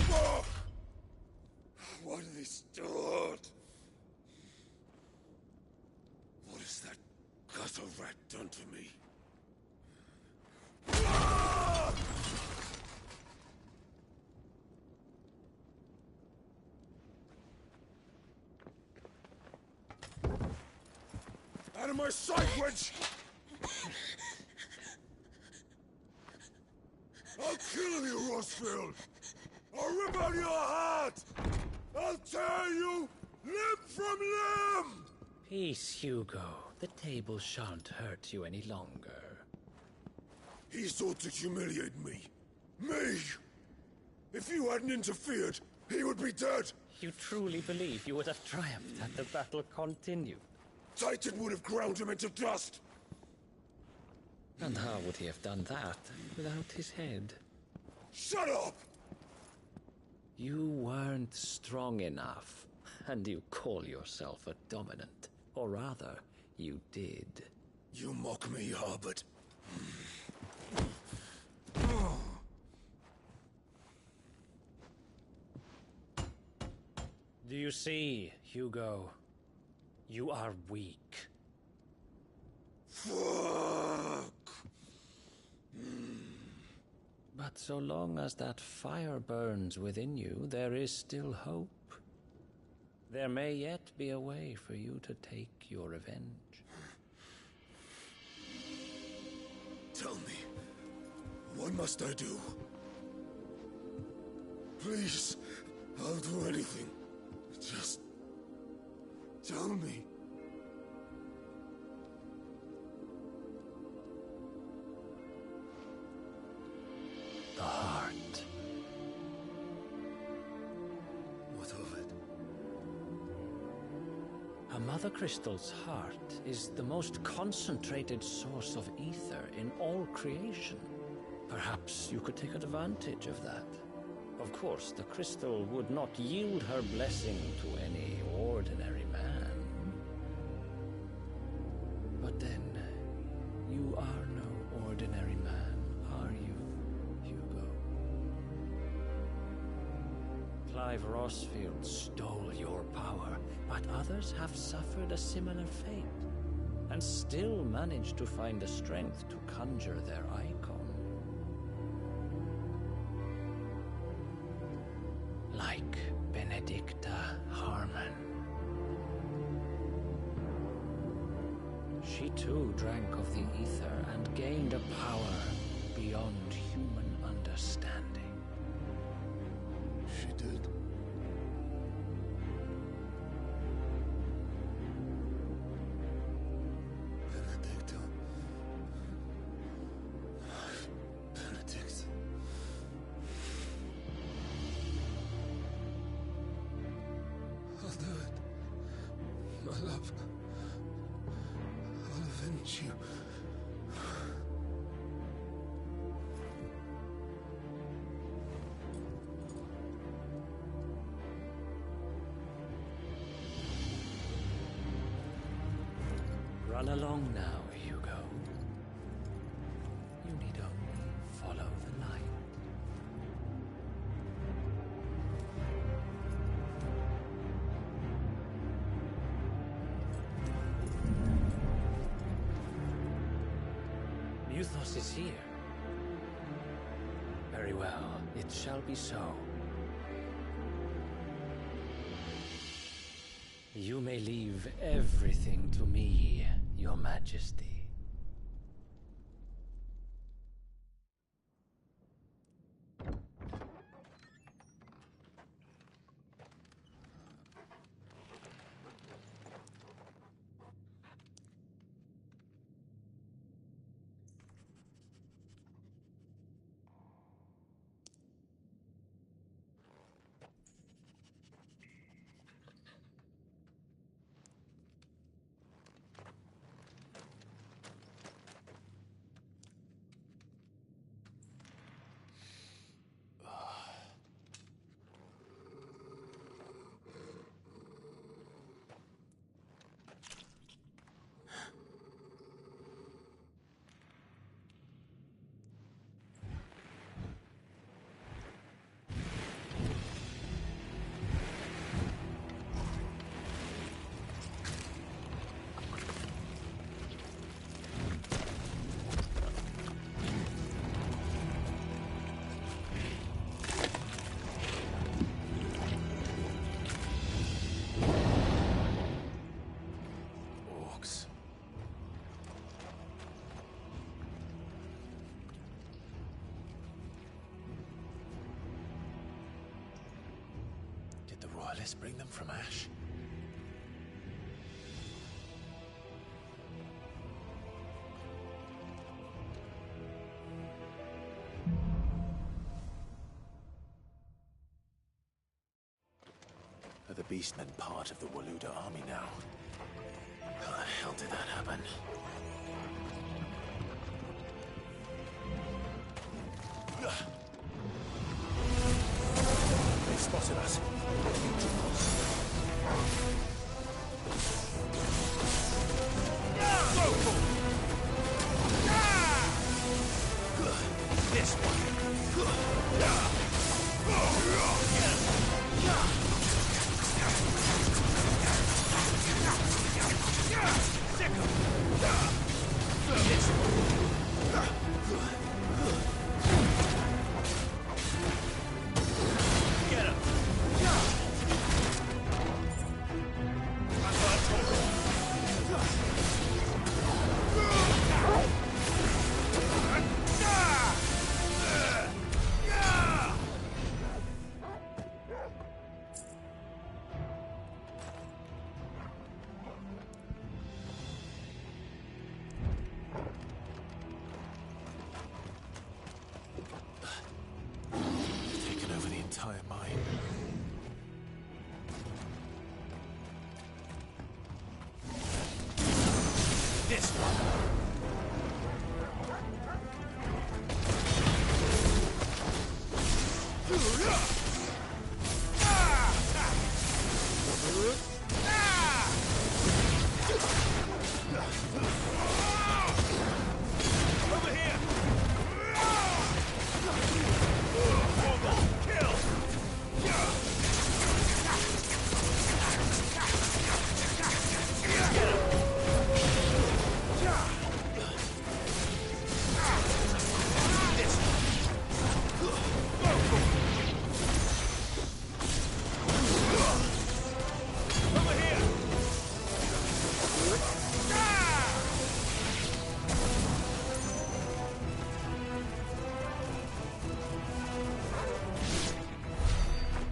Fuck! Why do they start? What has that gutter rat done to me? Out of my sight, wench! I'll kill you, Rosfield! I'll rip out your heart! I'll tear you limb from limb! Peace, Hugo. The table shan't hurt you any longer. He sought to humiliate me. Me! If you hadn't interfered, he would be dead! You truly believe you would have triumphed had the battle continued? Titan would have ground him into dust! And how would he have done that without his head? Shut up! You weren't strong enough, and you call yourself a dominant. Or rather, you did. You mock me, Harbert. Do you see, Hugo? You are weak. Fuck! But so long as that fire burns within you, there is still hope. There may yet be a way for you to take your revenge. Tell me, what must I do? Please, I'll do anything. Just tell me. The heart. What of it? A Mother Crystal's heart is the most concentrated source of ether in all creation. Perhaps you could take advantage of that. Of course, the crystal would not yield her blessing to any ordinary man. But then, you are no ordinary man, are you, Hugo? Clive Rosfield stole your power, but others have suffered a similar fate, and still managed to find the strength to conjure their icon. Like Benedicta Harmon. She too drank of the ether and gained a power beyond human understanding. She did. Benedicta. Benedict. I'll do it. My love. I'll avenge you. Run along now, Hugo. You need only follow the light. Muthos is here. Very well, it shall be so. You may leave everything to me, your Majesty. Let's bring them from Ash. Are the Beastmen part of the Waluda army now? How the hell did that happen? They spotted us. This one.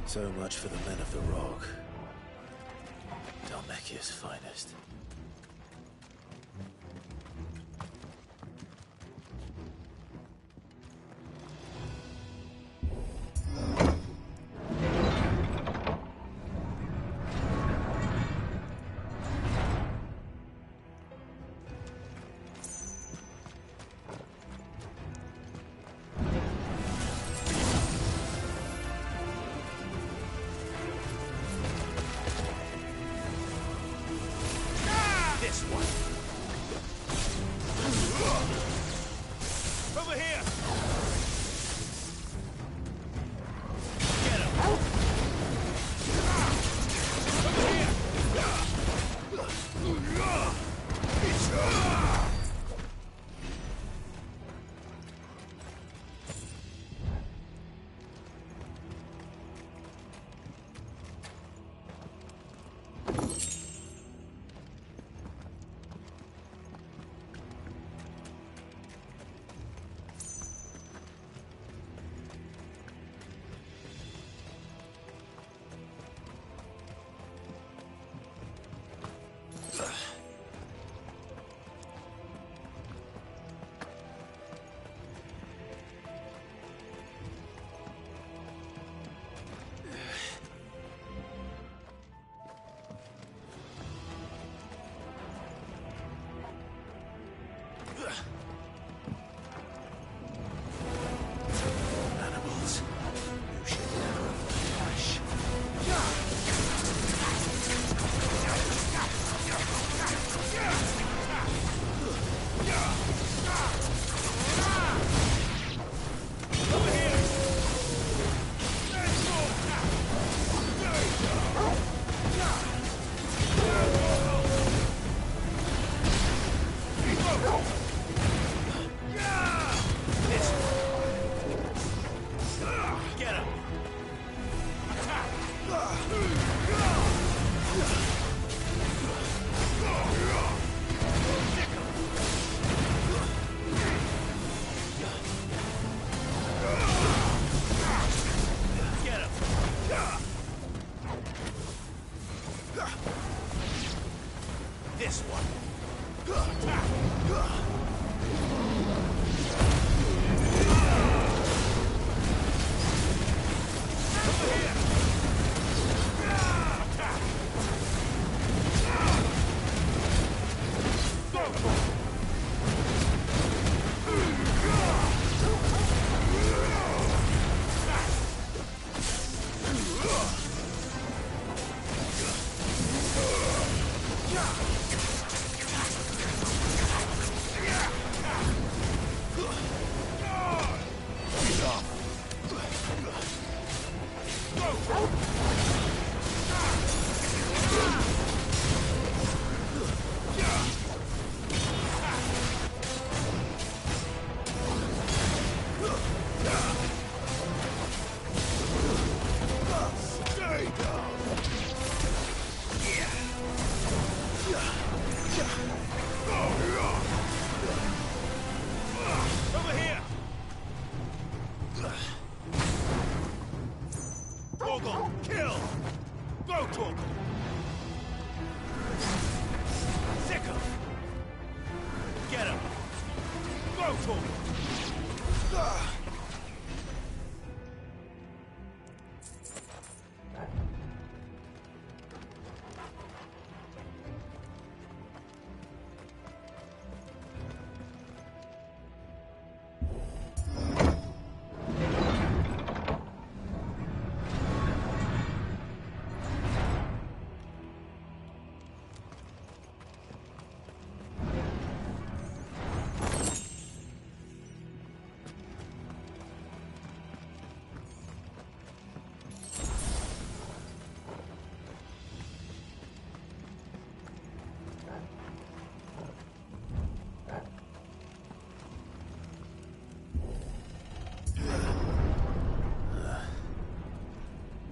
So much for the men of the Rock. Dalmekia's finest.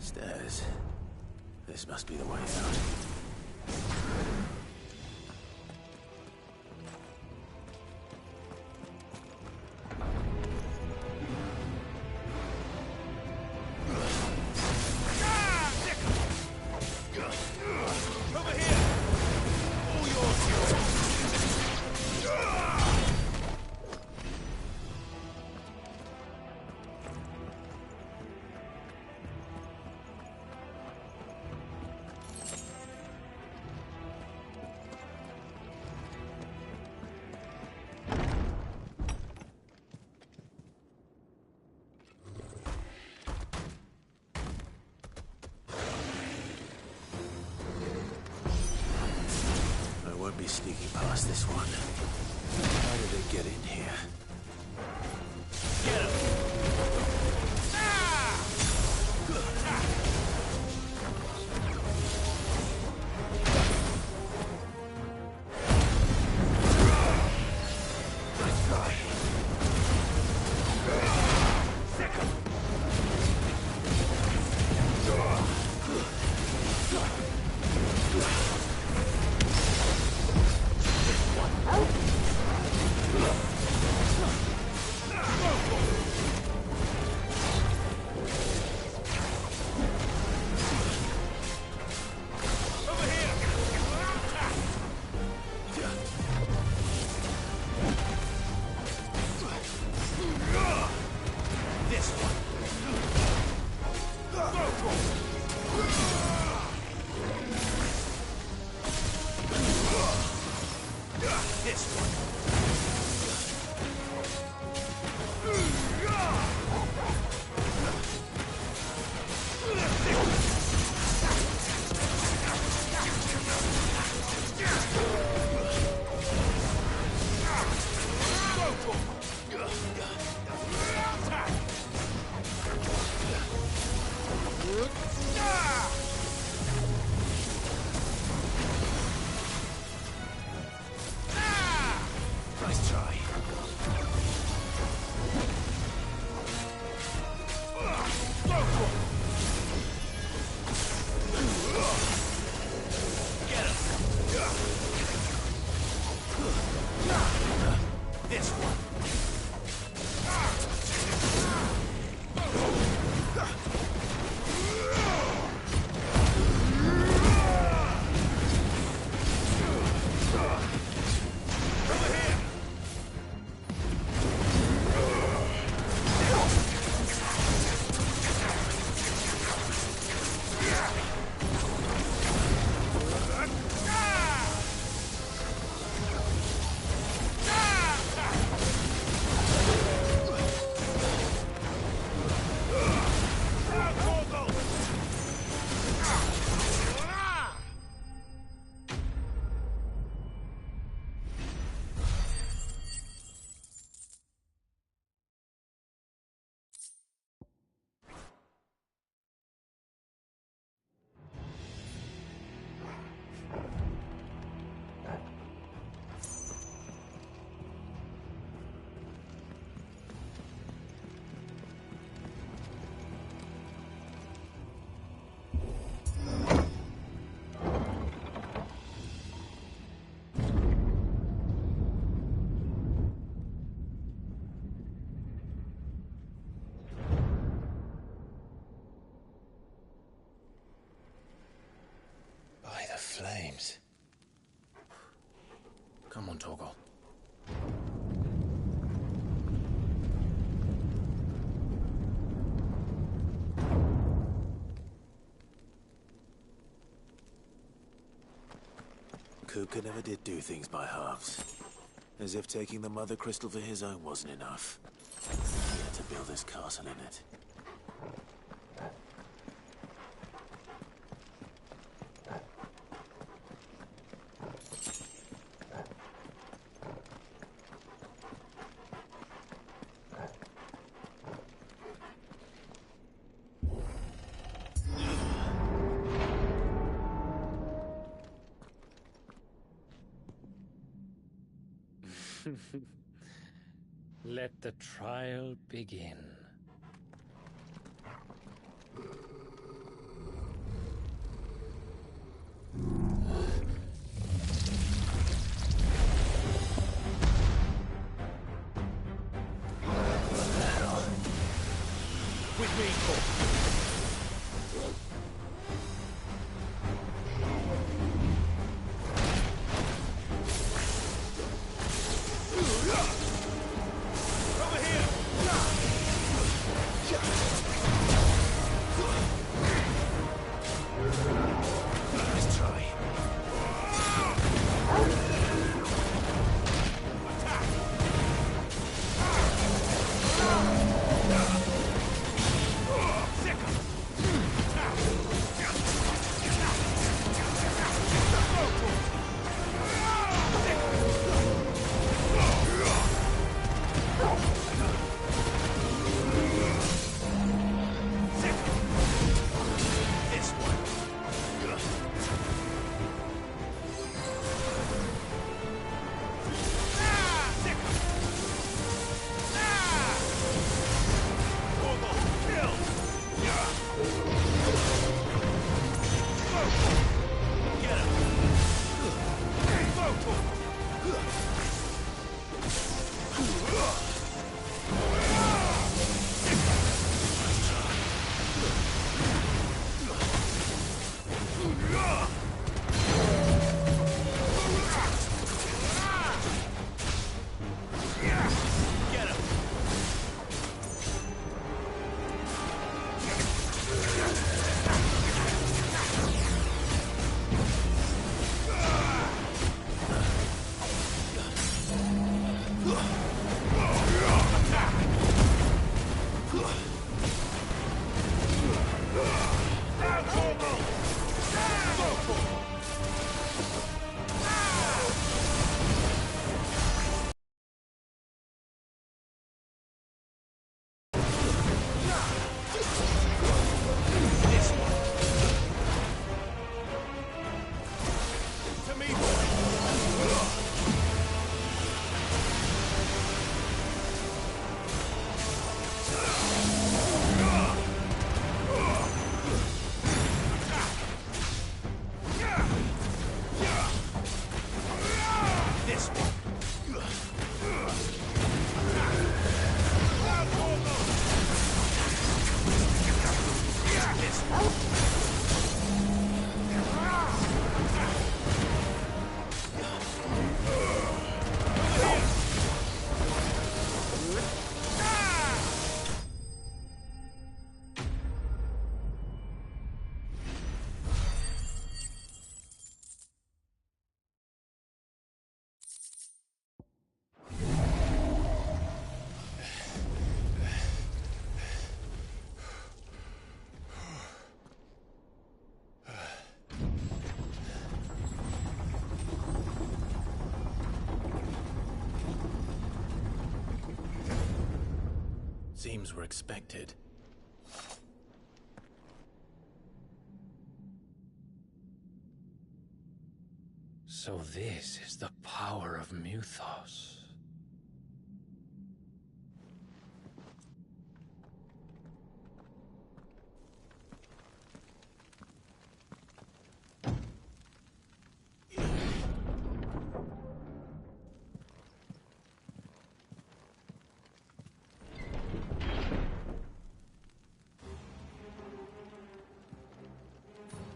Stairs. This must be the way out. Be sneaking past this one. How did it get in here? Get him! on, Torgal. Kupka never did do things by halves. As if taking the Mother Crystal for his own wasn't enough. He had to build his castle in it. Let the trial begin. With me, Seems we're expected. So this is the power of Mythos.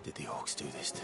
Did the orcs do this too?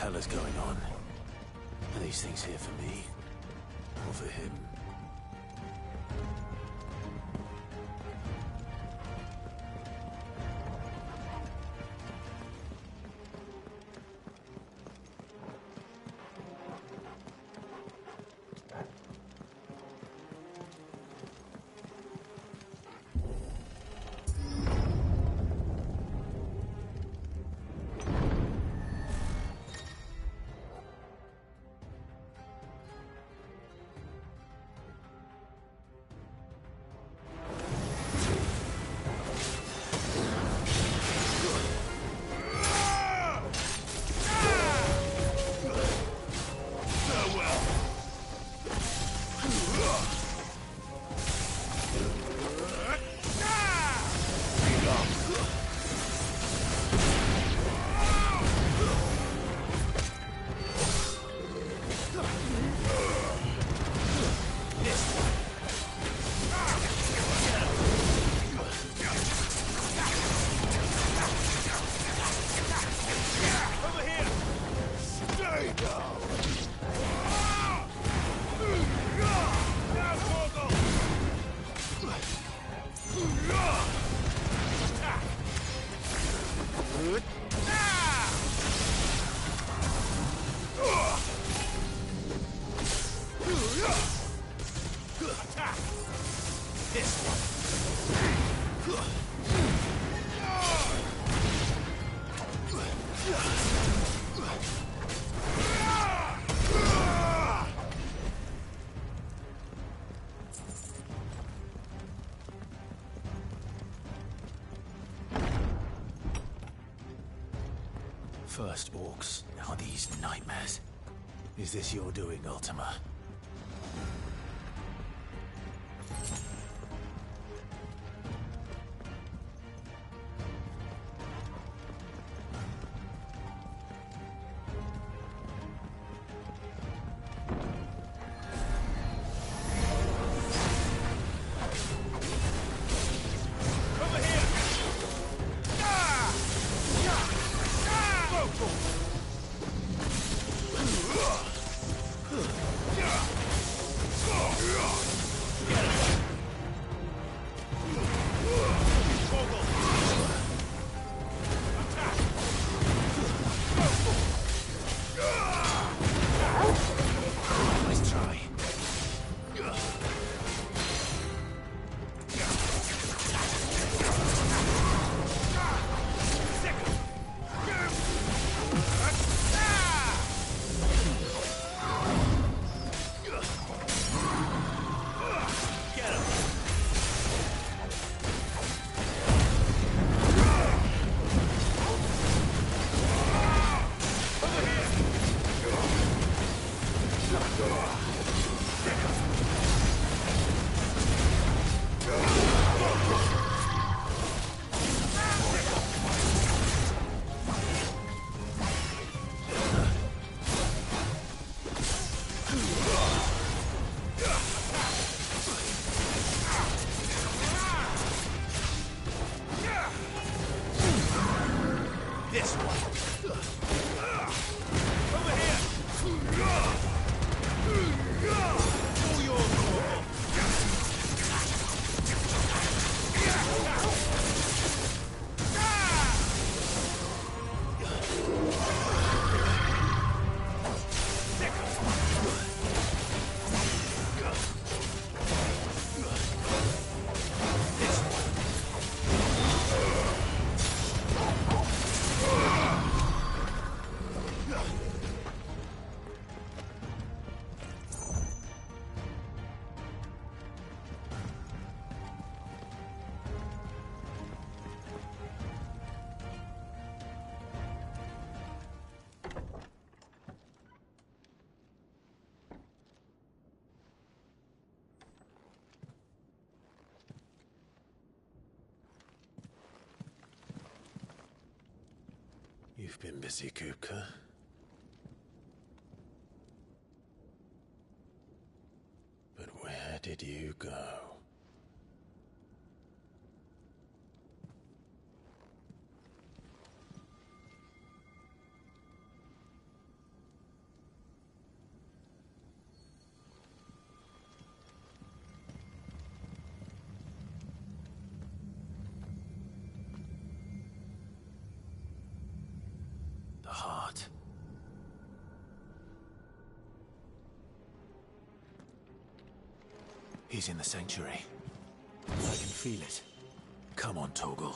hell is going on? Are these things here for me? Or for him? First orcs, now these nightmares. Is this your doing, Ultima? You've been busy, Kupka. But where did you go? heart. He's in the sanctuary. I can feel it. Come on, Torgal.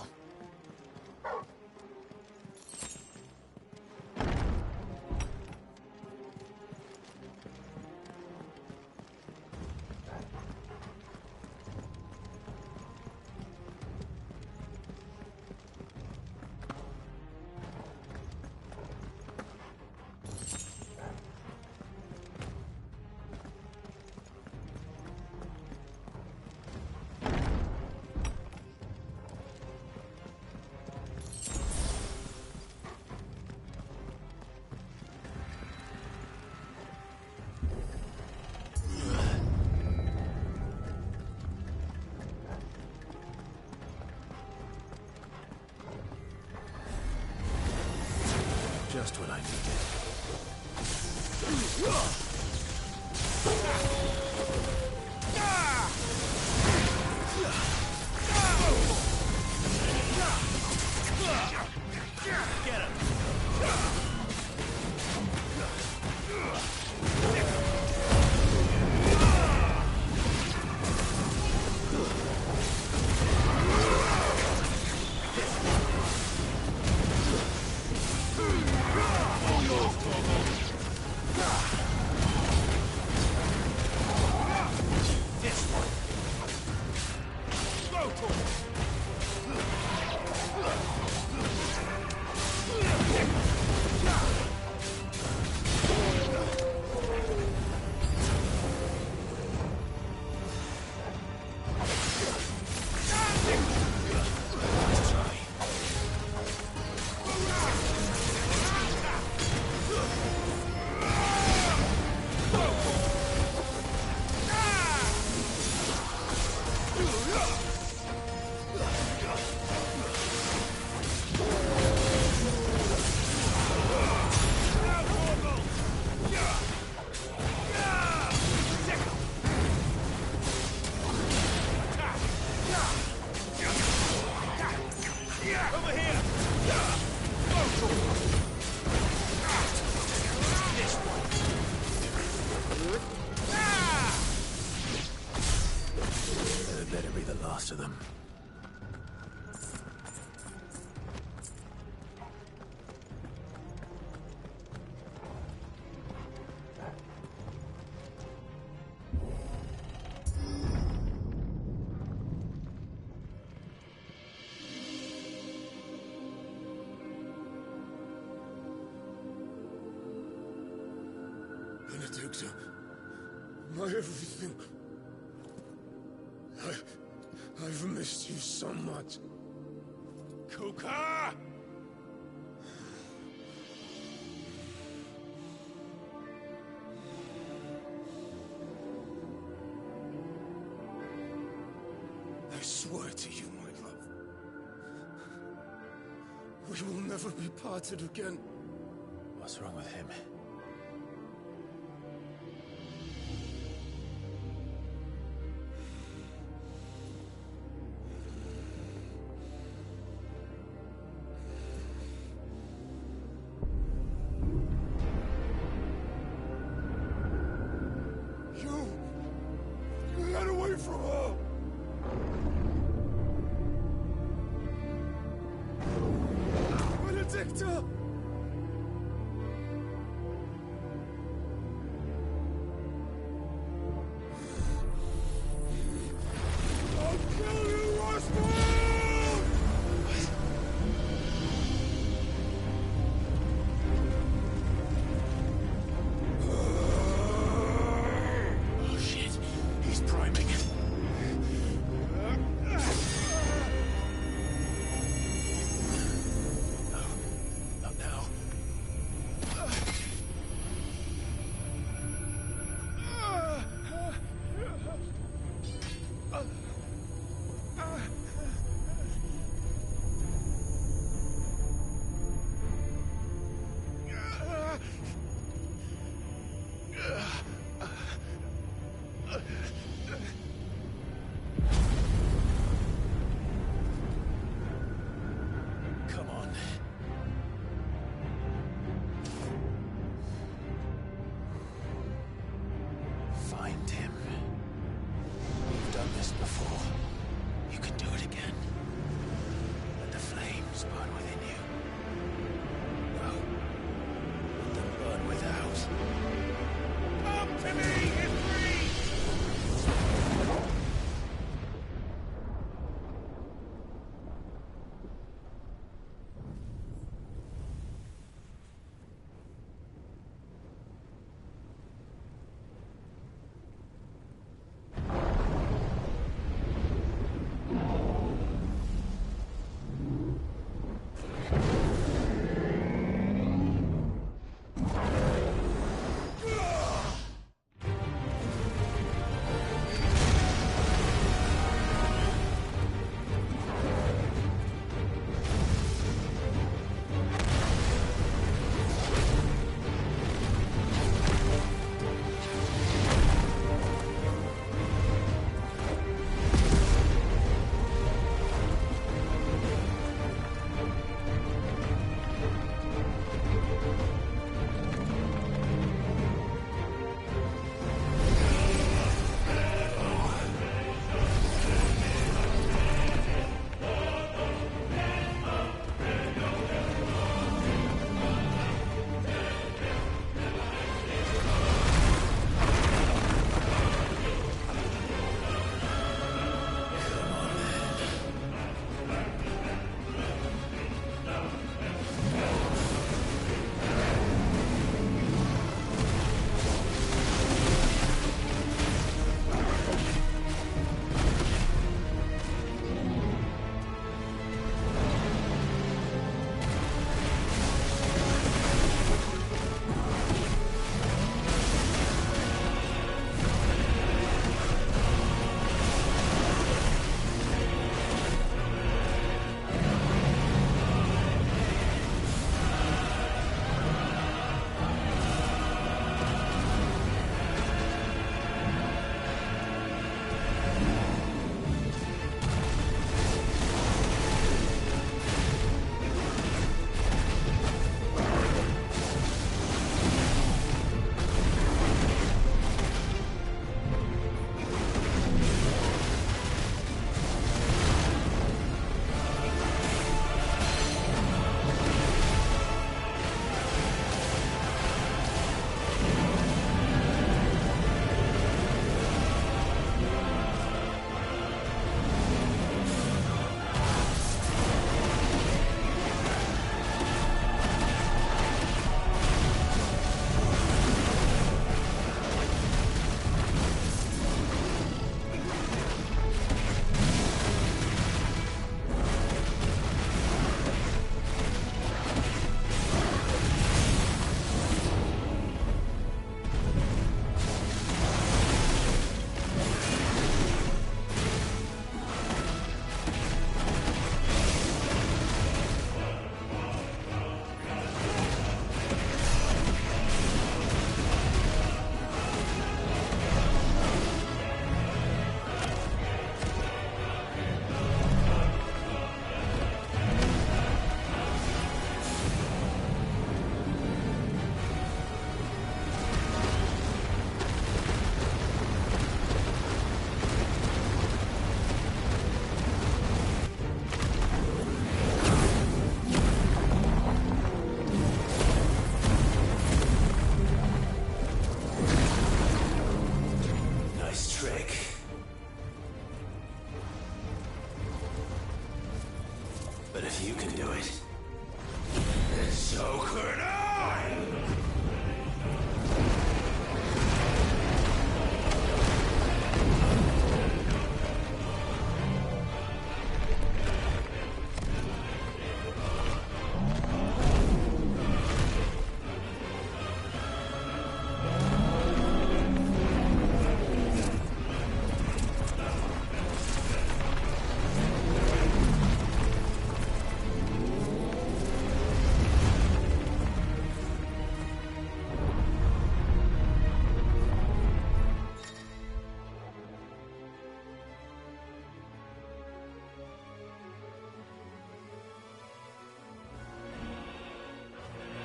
Just what I needed. Get him! Better be the last of them. Benedicta, my everything. I've missed you so much. Kuka! I swear to you, my love, we will never be parted again. What's wrong with him? Get away from her! Benedicta! Tim. You've done this before. You can do it again. Let the flames burn within you. No. Let them burn without. Come to me, Ifrit!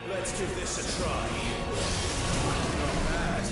Let's give this a try. Not bad.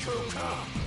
Kuka!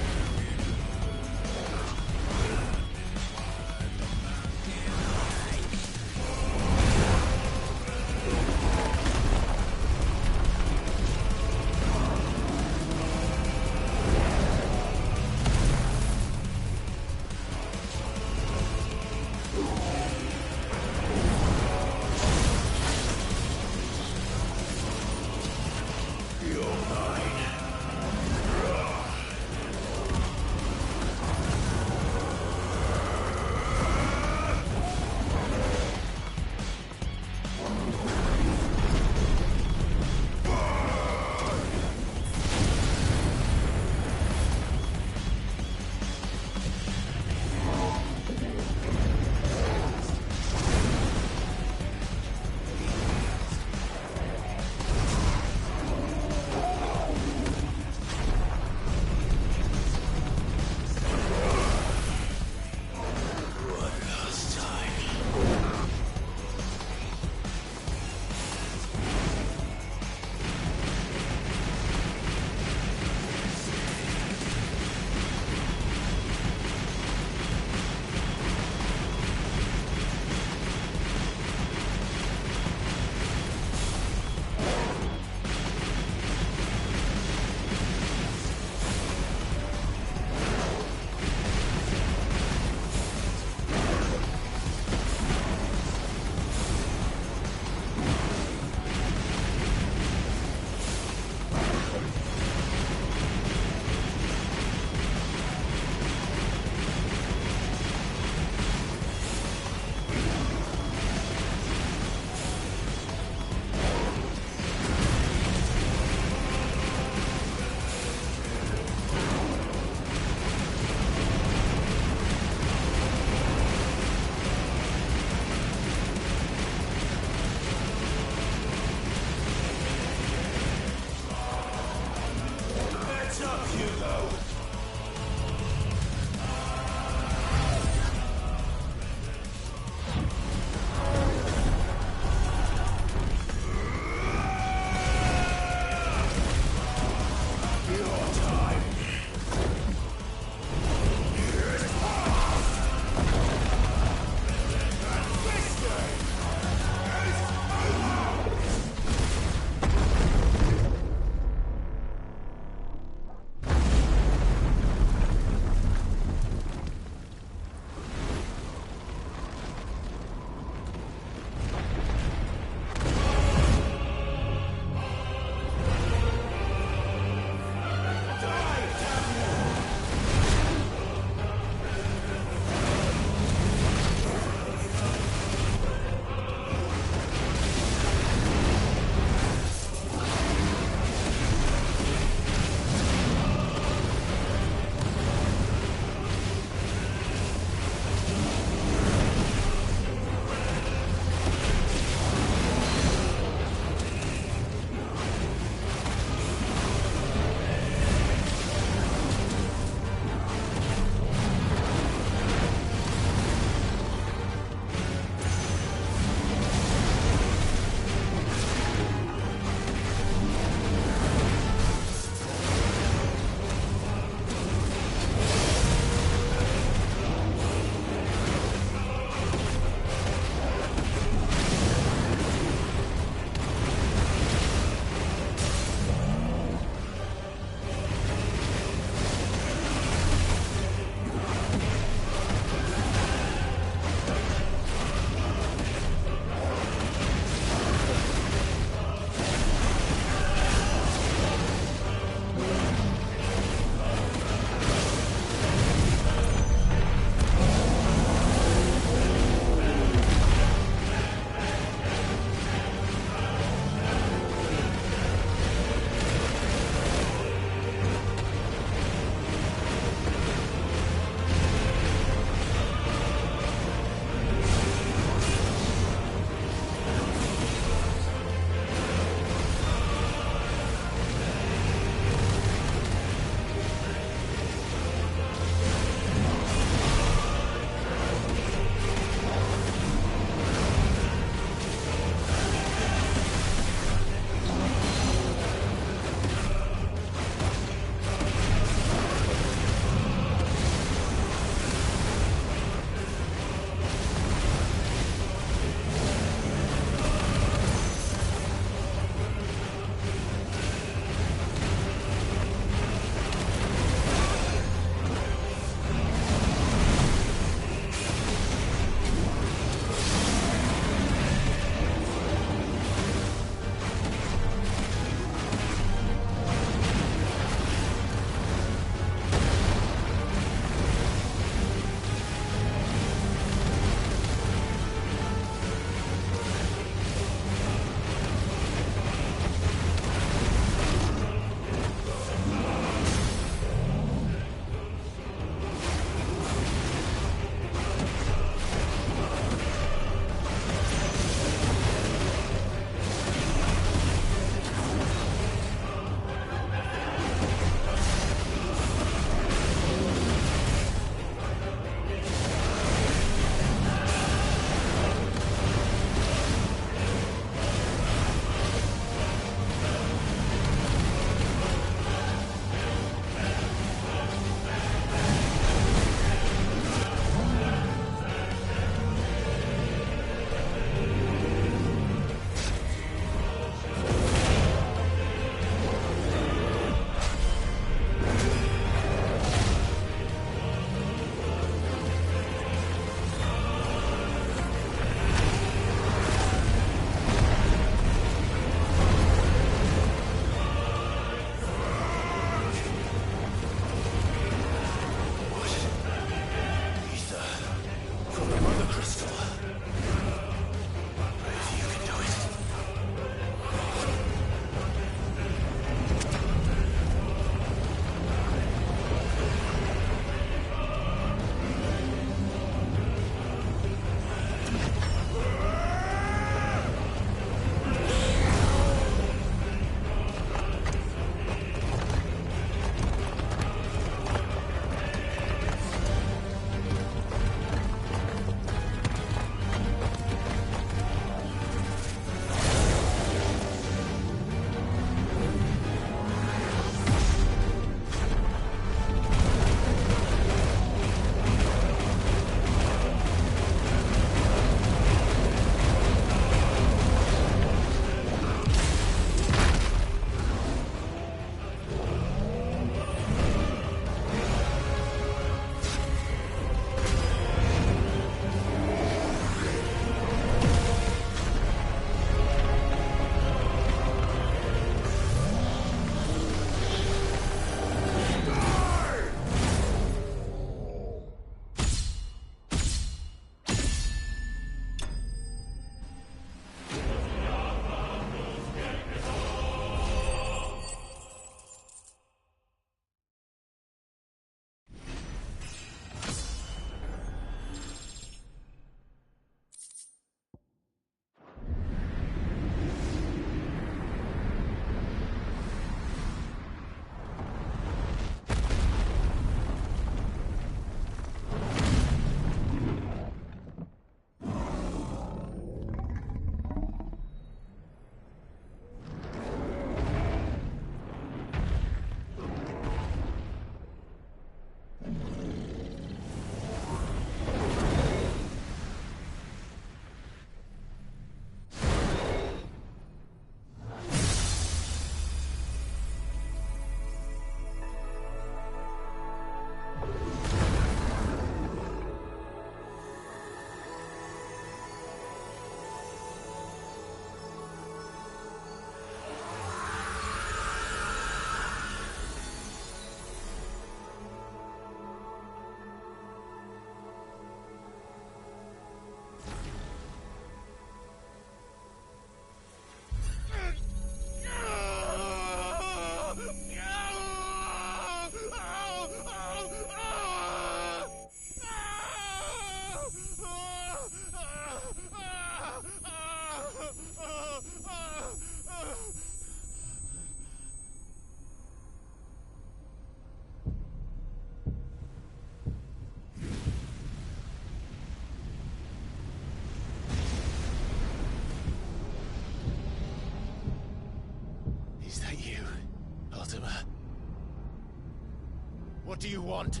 What do you want?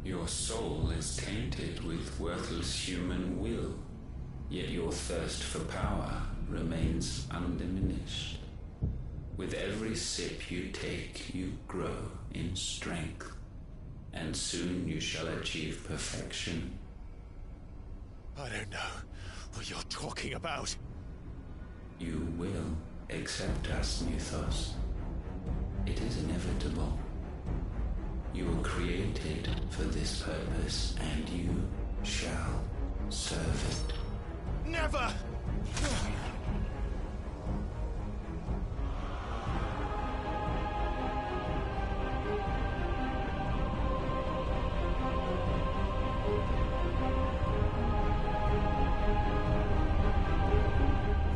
Your soul is tainted with worthless human will, yet your thirst for power remains undiminished. With every sip you take, you grow in strength, and soon you shall achieve perfection. I don't know what you're talking about. You will accept us, Mythos. It is inevitable. You were created for this purpose, and you shall serve it. Never!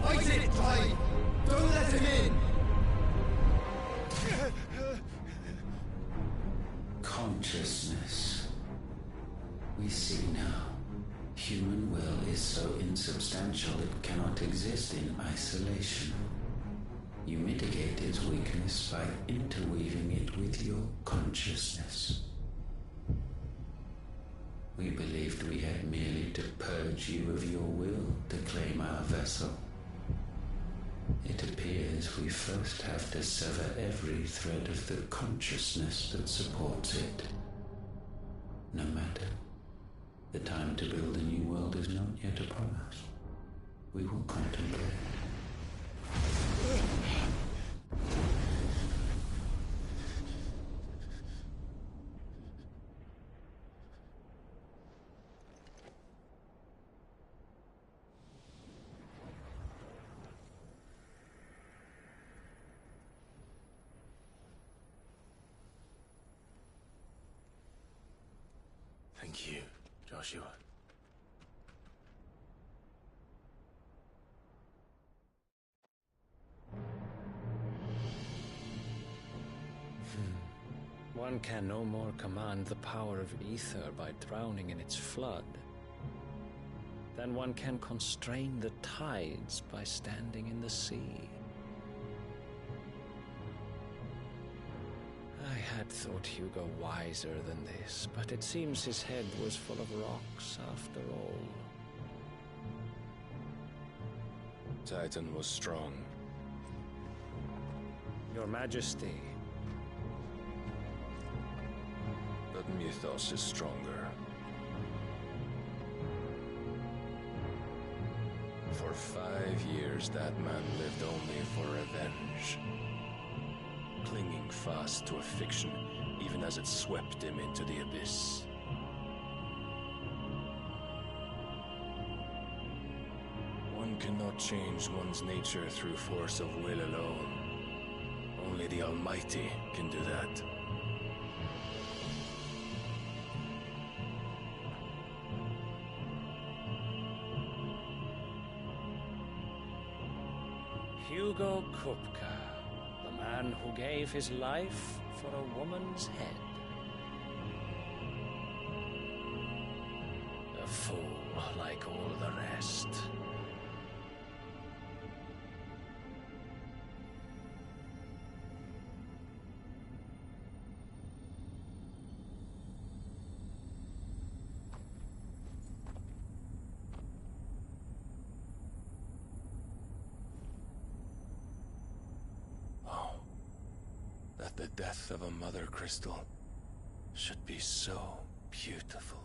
Fight it, Clive! Don't let him in! Consciousness. We see now. Human will is so insubstantial it cannot exist in isolation. You mitigate its weakness by interweaving it with your consciousness. We believed we had merely to purge you of your will to claim our vessel. It appears we first have to sever every thread of the consciousness that supports it. No matter. The time to build a new world is not yet upon us. We will contemplate. Thank you, Joshua. One can no more command the power of ether by drowning in its flood than one can constrain the tides by standing in the sea. I had thought Hugo wiser than this, but it seems his head was full of rocks after all. Titan was strong. Your Majesty. But Mythos is stronger. For 5 years, that man lived only for revenge. Clinging fast to a fiction, even as it swept him into the abyss. One cannot change one's nature through force of will alone. Only the Almighty can do that. Hugo Kupka, the man who gave his life for a woman's head. A fool like all the rest. That the death of a mother crystal should be so beautiful.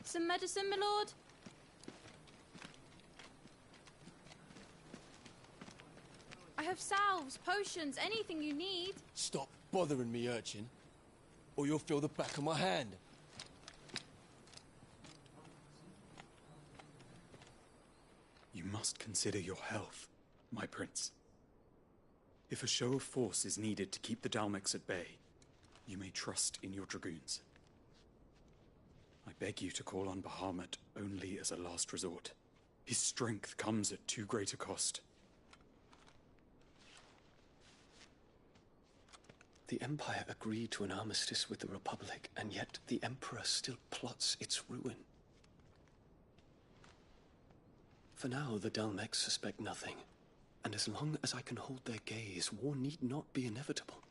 Some medicine, my lord? I have salves, potions, anything you need. Stop bothering me, urchin, or you'll feel the back of my hand. You must consider your health, my prince. If a show of force is needed to keep the Dalmex at bay, you may trust in your dragoons. I beg you to call on Bahamut only as a last resort. His strength comes at too great a cost. The Empire agreed to an armistice with the Republic, and yet the Emperor still plots its ruin. For now, the Dalmex suspect nothing, and as long as I can hold their gaze, war need not be inevitable.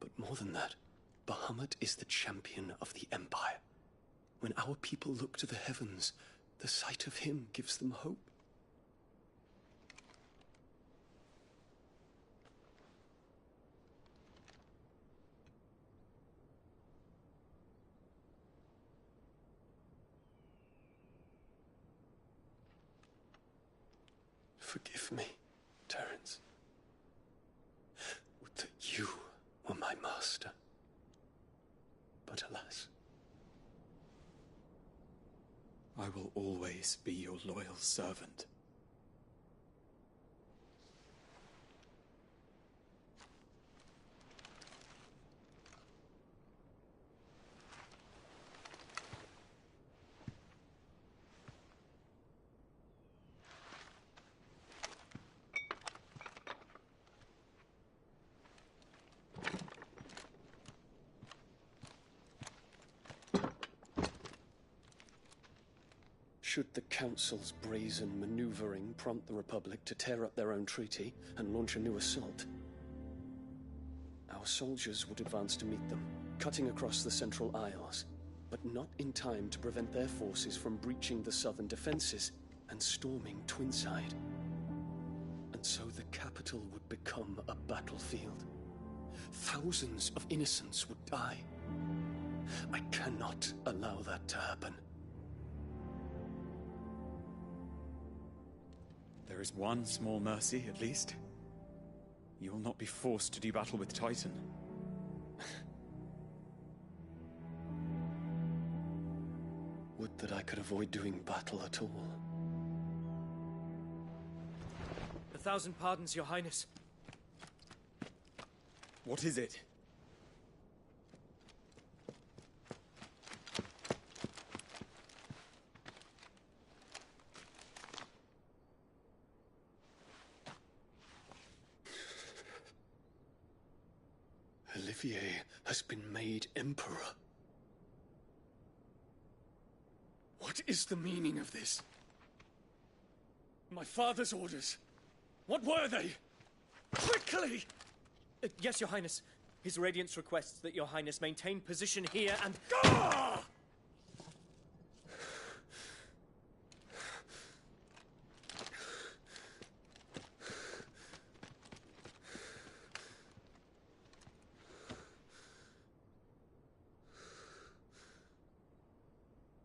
But more than that, Bahamut is the champion of the Empire. When our people look to the heavens, the sight of him gives them hope. Forgive me, Terence. Would that you were my master. But alas. I will always be your loyal servant. Should the Council's brazen maneuvering prompt the Republic to tear up their own treaty and launch a new assault, our soldiers would advance to meet them, cutting across the Central Isles, but not in time to prevent their forces from breaching the southern defenses and storming Twinside. And so the capital would become a battlefield. Thousands of innocents would die. I cannot allow that to happen. There is one small mercy, at least. You will not be forced to do battle with Titan. Would that I could avoid doing battle at all. 1,000 pardons, Your Highness. What is it? Olivier has been made Emperor. What is the meaning of this? My father's orders. What were they? Quickly! Yes, Your Highness. His Radiance requests that Your Highness maintain position here and... Gah!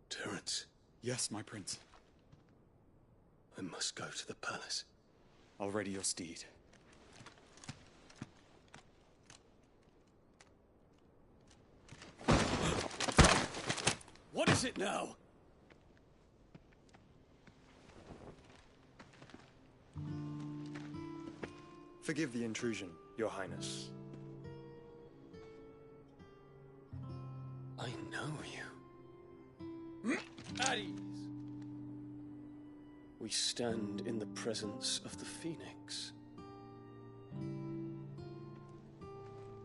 Terence. Yes, my prince. I must go to the palace. I'll ready your steed. What is it now? Forgive the intrusion, Your Highness. I know you. At ease. We stand in the presence of the Phoenix.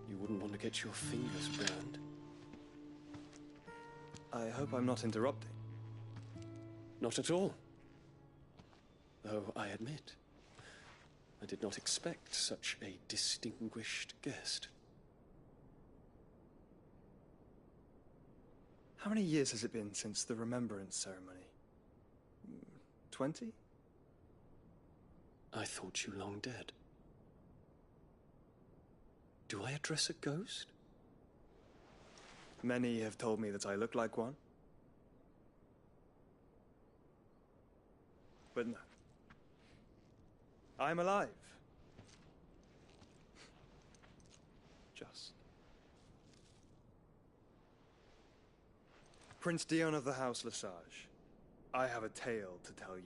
You wouldn't want to get your fingers burned. I hope I'm not interrupting. Not at all. Though I admit, I did not expect such a distinguished guest. How many years has it been since the Remembrance ceremony? 20? I thought you long dead. Do I address a ghost? Many have told me that I look like one. But no. I'm alive. Just. Prince Dion of the House Lesage, I have a tale to tell you.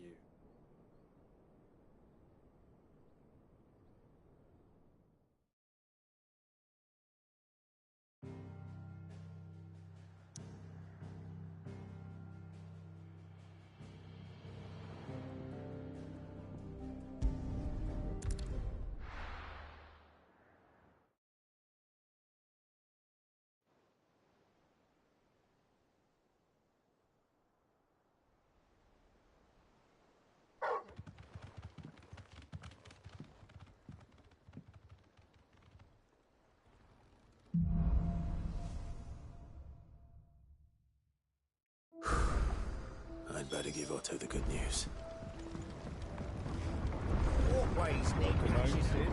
to give Otto the good news. Always negotiated.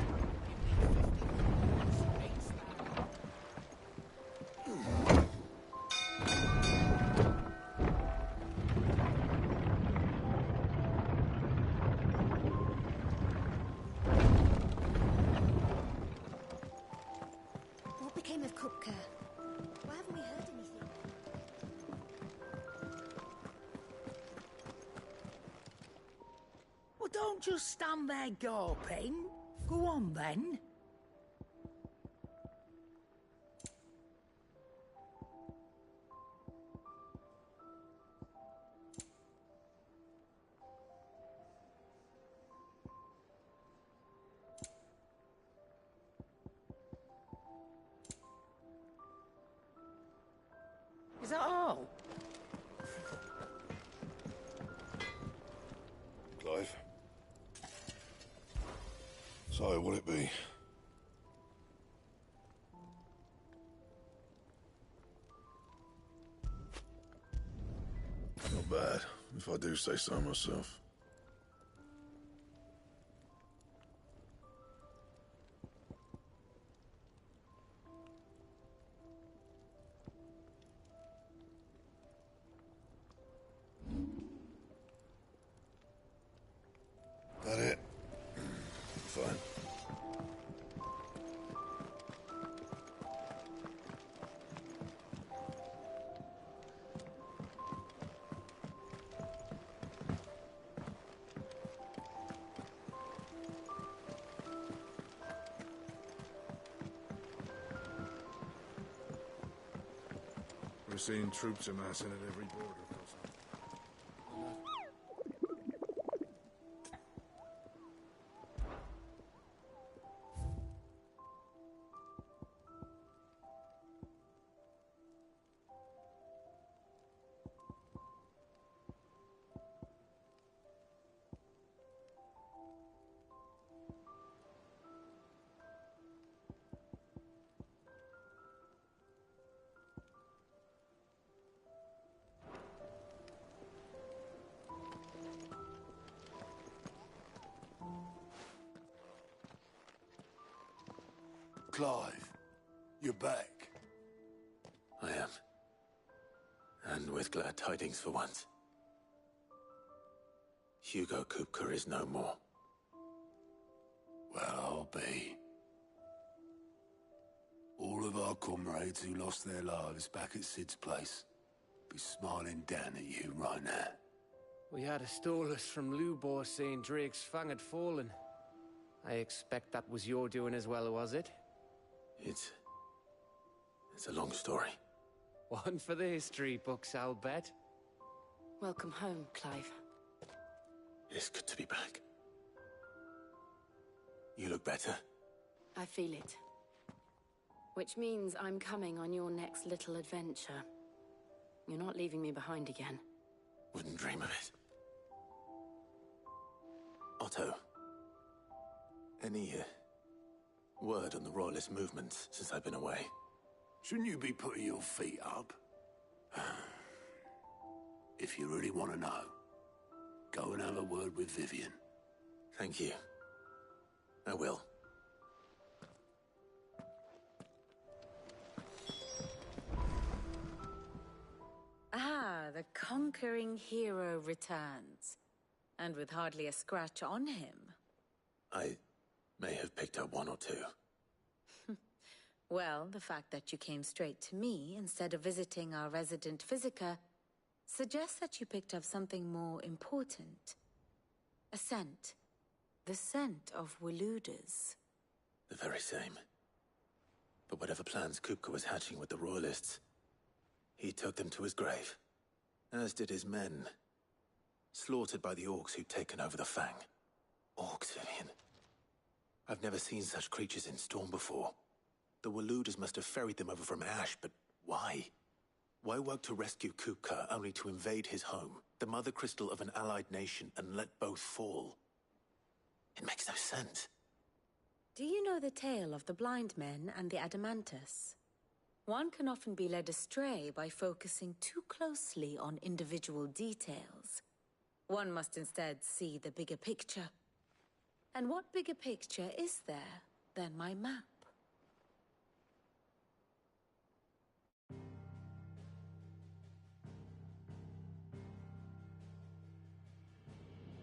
What became of Kupka? Why haven't we heard anything? Well, don't just stand there gawping. Go on, then. Is that all? Clive? So, what'll it be? Not bad, if I do say so myself. That it? Fine. We're seeing troops amassing at every border crossing. Clive, you're back. I am. And with glad tidings for once. Hugo Kupka is no more. Well, I'll be. All of our comrades who lost their lives back at Sid's place be smiling down at you right now. We had a stolus from Lubor saying Drake's fang had fallen. I expect that was your doing as well, was it? It's a long story. One for the history books, I'll bet. Welcome home, Clive. It's good to be back. You look better. I feel it. Which means I'm coming on your next little adventure. You're not leaving me behind again. Wouldn't dream of it. Otto. Any word on the Royalist movement since I've been away? Shouldn't you be putting your feet up? If you really want to know, go and have a word with Vivian. Thank you. I will. Ah, the conquering hero returns. And with hardly a scratch on him. I may have picked up one or two. Well, the fact that you came straight to me instead of visiting our resident physiker suggests that you picked up something more important. A scent. The scent of Waludas. The very same. But whatever plans Kupka was hatching with the Royalists, he took them to his grave. As did his men. Slaughtered by the orcs who'd taken over the Fang. Orcs, Vivian. I've never seen such creatures in Storm before. The Waludas must have ferried them over from Ash, but why? Why work to rescue Kupka only to invade his home, the mother crystal of an allied nation, and let both fall? It makes no sense. Do you know the tale of the blind men and the Adamantus? One can often be led astray by focusing too closely on individual details. One must instead see the bigger picture. And what bigger picture is there than my map?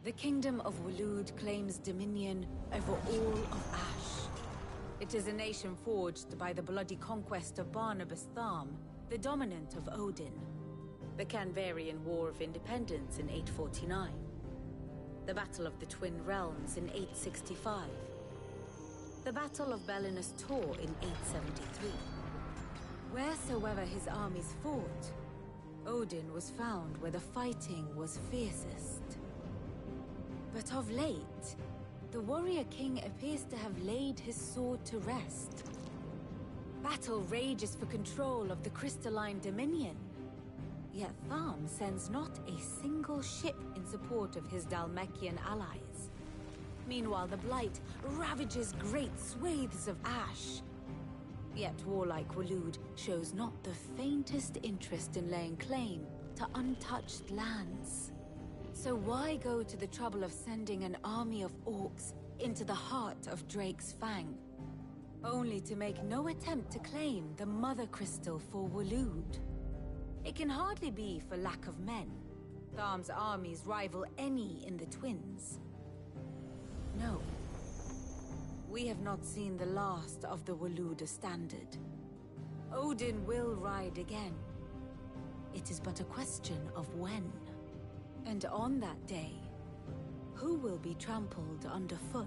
The Kingdom of Waloed claims dominion over all of Ash. It is a nation forged by the bloody conquest of Barnabas Tharm, the dominant of Odin. The Canvarian War of Independence in 849. The Battle of the Twin Realms in 865. The Battle of Belinus Tor in 873. Wheresoever his armies fought, Odin was found where the fighting was fiercest. But of late, the warrior king appears to have laid his sword to rest. Battle rages for control of the crystalline dominion. Yet Tharm sends not a single ship in support of his Dhalmekian allies. Meanwhile, the Blight ravages great swathes of Ash. Yet warlike Waloed shows not the faintest interest in laying claim to untouched lands. So why go to the trouble of sending an army of orcs into the heart of Drake's Fang, only to make no attempt to claim the Mother Crystal for Waloed? It can hardly be for lack of men. Tharm's armies rival any in the Twins. No. We have not seen the last of the Waloed standard. Odin will ride again. It is but a question of when. And on that day, who will be trampled underfoot?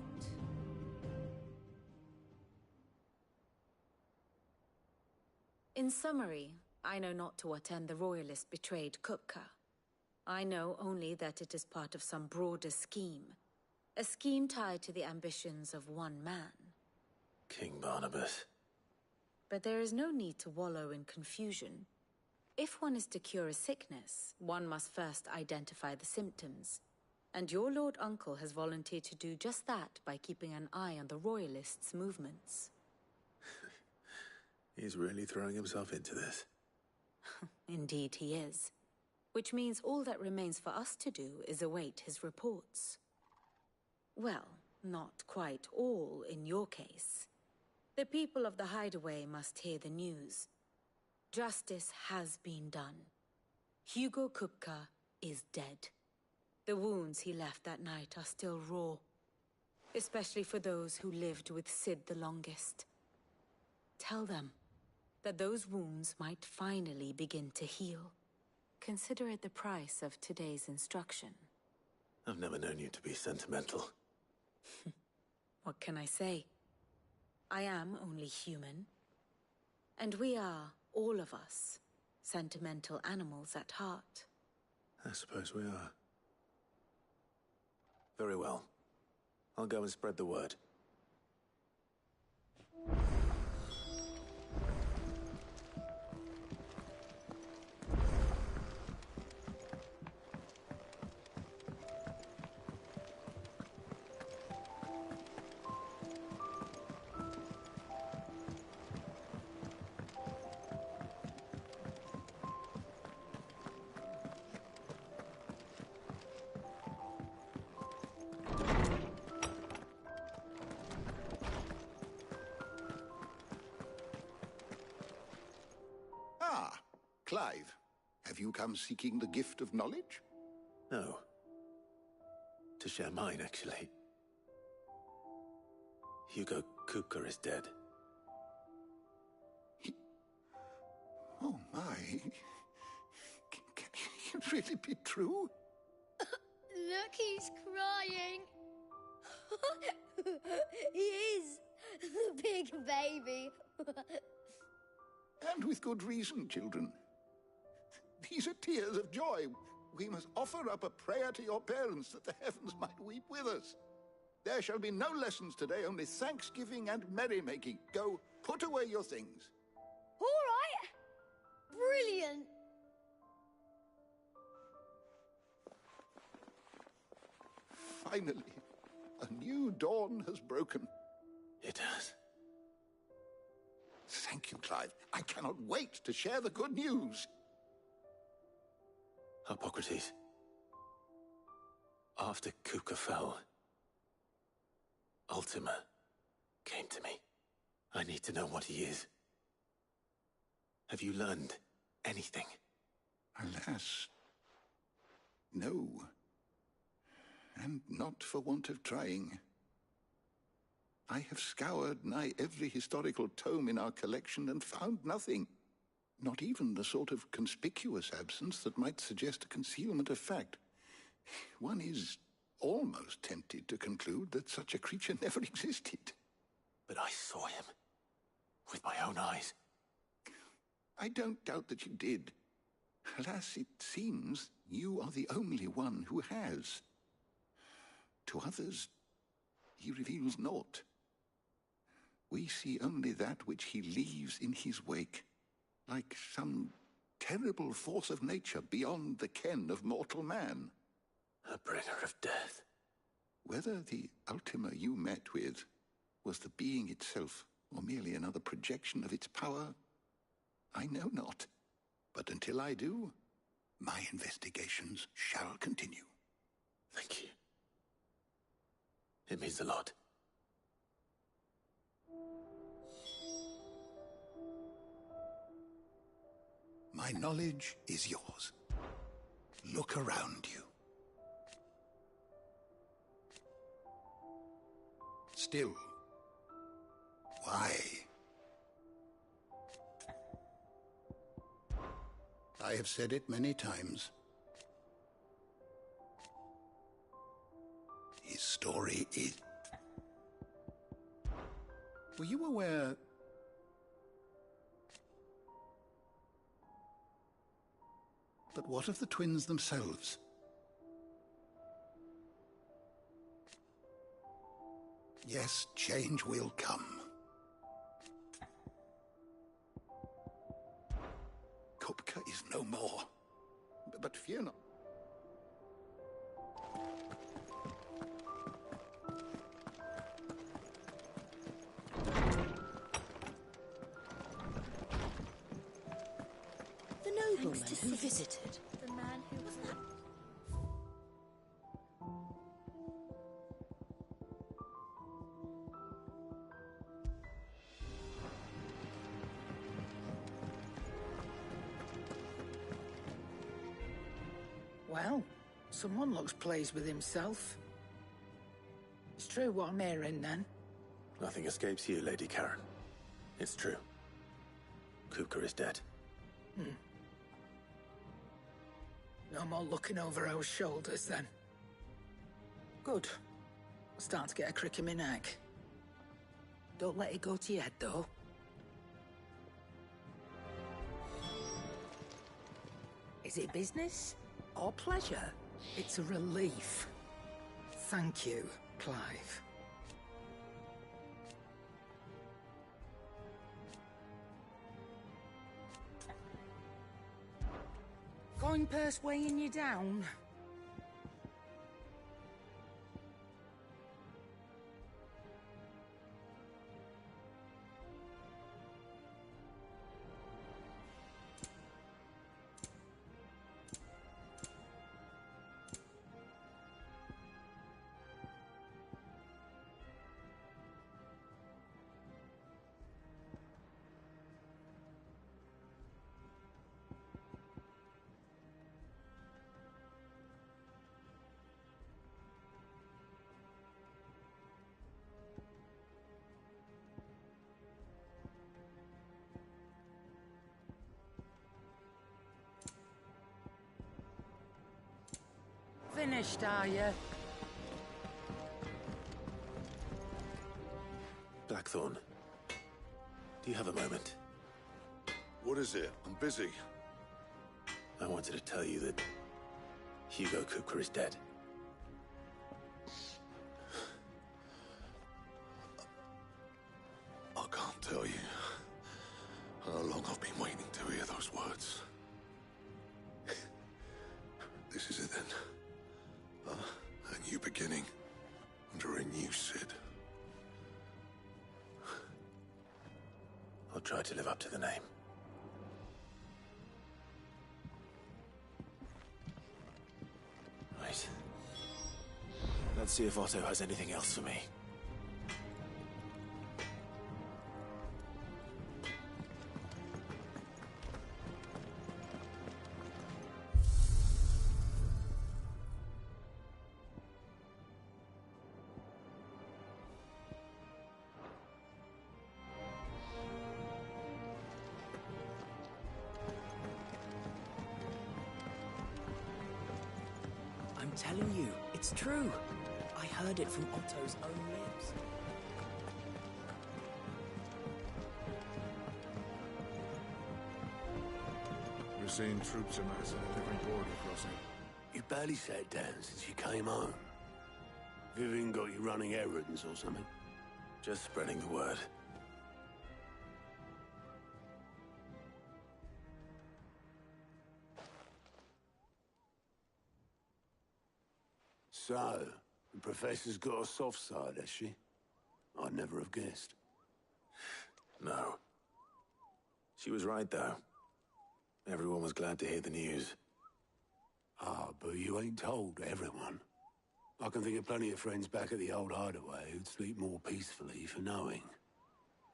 In summary, I know not to what end the Royalist betrayed Kupka. I know only that it is part of some broader scheme. A scheme tied to the ambitions of one man. King Barnabas. But there is no need to wallow in confusion. If one is to cure a sickness, one must first identify the symptoms. And your Lord Uncle has volunteered to do just that by keeping an eye on the Royalists' movements. He's really throwing himself into this. Indeed he is. Which means all that remains for us to do is await his reports. Well, not quite all in your case. The people of the Hideaway must hear the news. Justice has been done. Hugo Kupka is dead. The wounds he left that night are still raw, especially for those who lived with Sid the longest. Tell them that those wounds might finally begin to heal. Consider it the price of today's instruction. I've never known you to be sentimental. What can I say? I am only human. And we are, all of us, sentimental animals at heart. I suppose we are. Very well. I'll go and spread the word. Clive, have you come seeking the gift of knowledge? No. To share mine, actually. Hugo Kupka is dead. Oh my. Can it really be true? Look, he's crying. He is. The big baby. And with good reason, children. These are tears of joy. We must offer up a prayer to your parents that the heavens might weep with us. There shall be no lessons today, only thanksgiving and merrymaking. Go, put away your things. All right. Brilliant. Finally, a new dawn has broken. It has. Thank you, Clive. I cannot wait to share the good news. Hippocrates. After Kuka fell, Ultima came to me. I need to know what he is. Have you learned anything? Alas, no. And not for want of trying. I have scoured nigh every historical tome in our collection and found nothing. Not even the sort of conspicuous absence that might suggest a concealment of fact. One is almost tempted to conclude that such a creature never existed. But I saw him. With my own eyes. I don't doubt that you did. Alas, it seems you are the only one who has. To others, he reveals naught. We see only that which he leaves in his wake, like some terrible force of nature beyond the ken of mortal man. A bringer of death. Whether the Ultima you met with was the being itself, or merely another projection of its power, I know not. But until I do, my investigations shall continue. Thank you. It means a lot. My knowledge is yours. Look around you. Still, why? I have said it many times. His story is... Were you aware... But what of the twins themselves? Yes, change will come. Kupka is no more. But fear not. The nobleman who visited. The man who was that. Well, someone looks pleased with himself. It's true what I'm hearing, then. Nothing escapes you, Lady Karen. It's true. Kuka is dead. No more looking over our shoulders, then. Good. I'm starting to get a crick in my neck. Don't let it go to your head, though. Is it business or pleasure? It's a relief. Thank you, Clive. Coin purse weighing you down? Finished, are you? Blackthorn, do you have a moment? What is it? I'm busy. I wanted to tell you that Hugo Kuka is dead. I can't tell you how long I've been waiting to hear those words. This is it then. A new beginning under a new Cid. I'll try to live up to the name. Right. Let's see if Otto has anything else for me. I'm telling you, it's true. I heard it from Otto's own lips. We're seeing troops amassing at every border crossing. You barely sat down since you came home. Vivian got you running errands or something? Just spreading the word. So, the Professor's got a soft side, has she? I'd never have guessed. No. She was right, though. Everyone was glad to hear the news. Ah, but you ain't told everyone. I can think of plenty of friends back at the old hideaway who'd sleep more peacefully for knowing.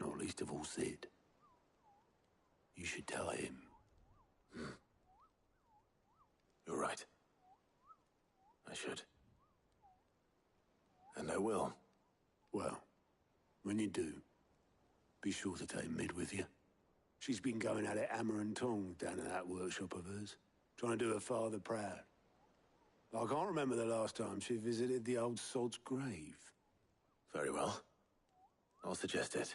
Not least of all Sid. You should tell him. You're right. I should. And I will. Well, when you do, be sure to take Mid with you. She's been going at it hammer and tongs down in that workshop of hers, trying to do her father proud. I can't remember the last time she visited the old sod's grave. Very well. I'll suggest it.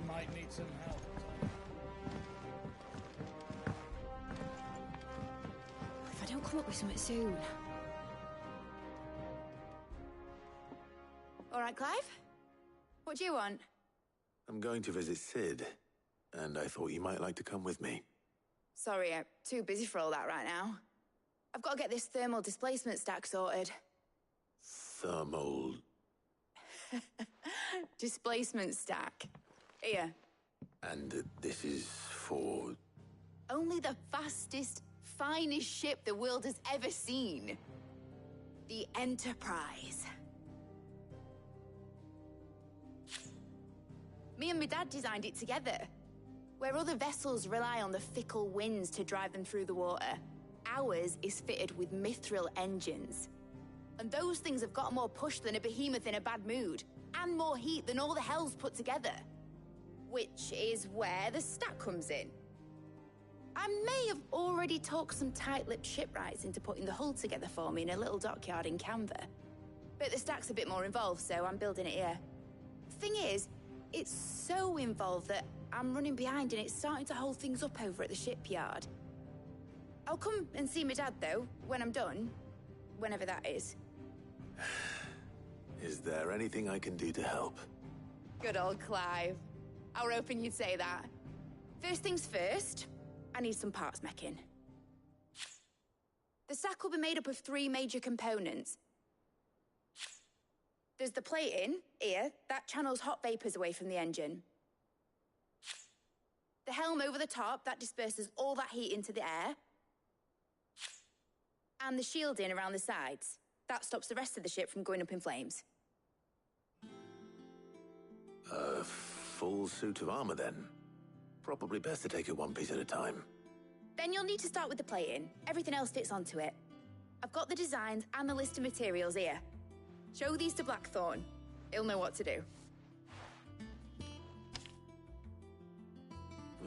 Might need some help. If I don't come up with something soon. All right, Clive? What do you want? I'm going to visit Sid, and I thought you might like to come with me. Sorry, I'm too busy for all that right now. I've got to get this thermal displacement stack sorted. Thermal... Displacement stack. Here. And this is for... Only the fastest, finest ship the world has ever seen. The Enterprise. Me and my dad designed it together. Where other vessels rely on the fickle winds to drive them through the water, ours is fitted with mithril engines. And those things have got more push than a behemoth in a bad mood, and more heat than all the hells put together. Which is where the stack comes in. I may have already talked some tight-lipped shipwrights into putting the hull together for me in a little dockyard in Canva. But the stack's a bit more involved, so I'm building it here. Thing is, it's so involved that I'm running behind and it's starting to hold things up over at the shipyard. I'll come and see my dad, though, when I'm done. Whenever that is. Is there anything I can do to help? Good old Clive. I were hoping you'd say that. First things first, I need some parts meching. The stack will be made up of 3 major components. There's the plating, here, that channels hot vapors away from the engine. The helm over the top, that disperses all that heat into the air. And the shielding around the sides. That stops the rest of the ship from going up in flames. Full suit of armor, then. Probably best to take it one piece at a time. Then you'll need to start with the plating. Everything else fits onto it. I've got the designs and the list of materials here. Show these to Blackthorn. He'll know what to do.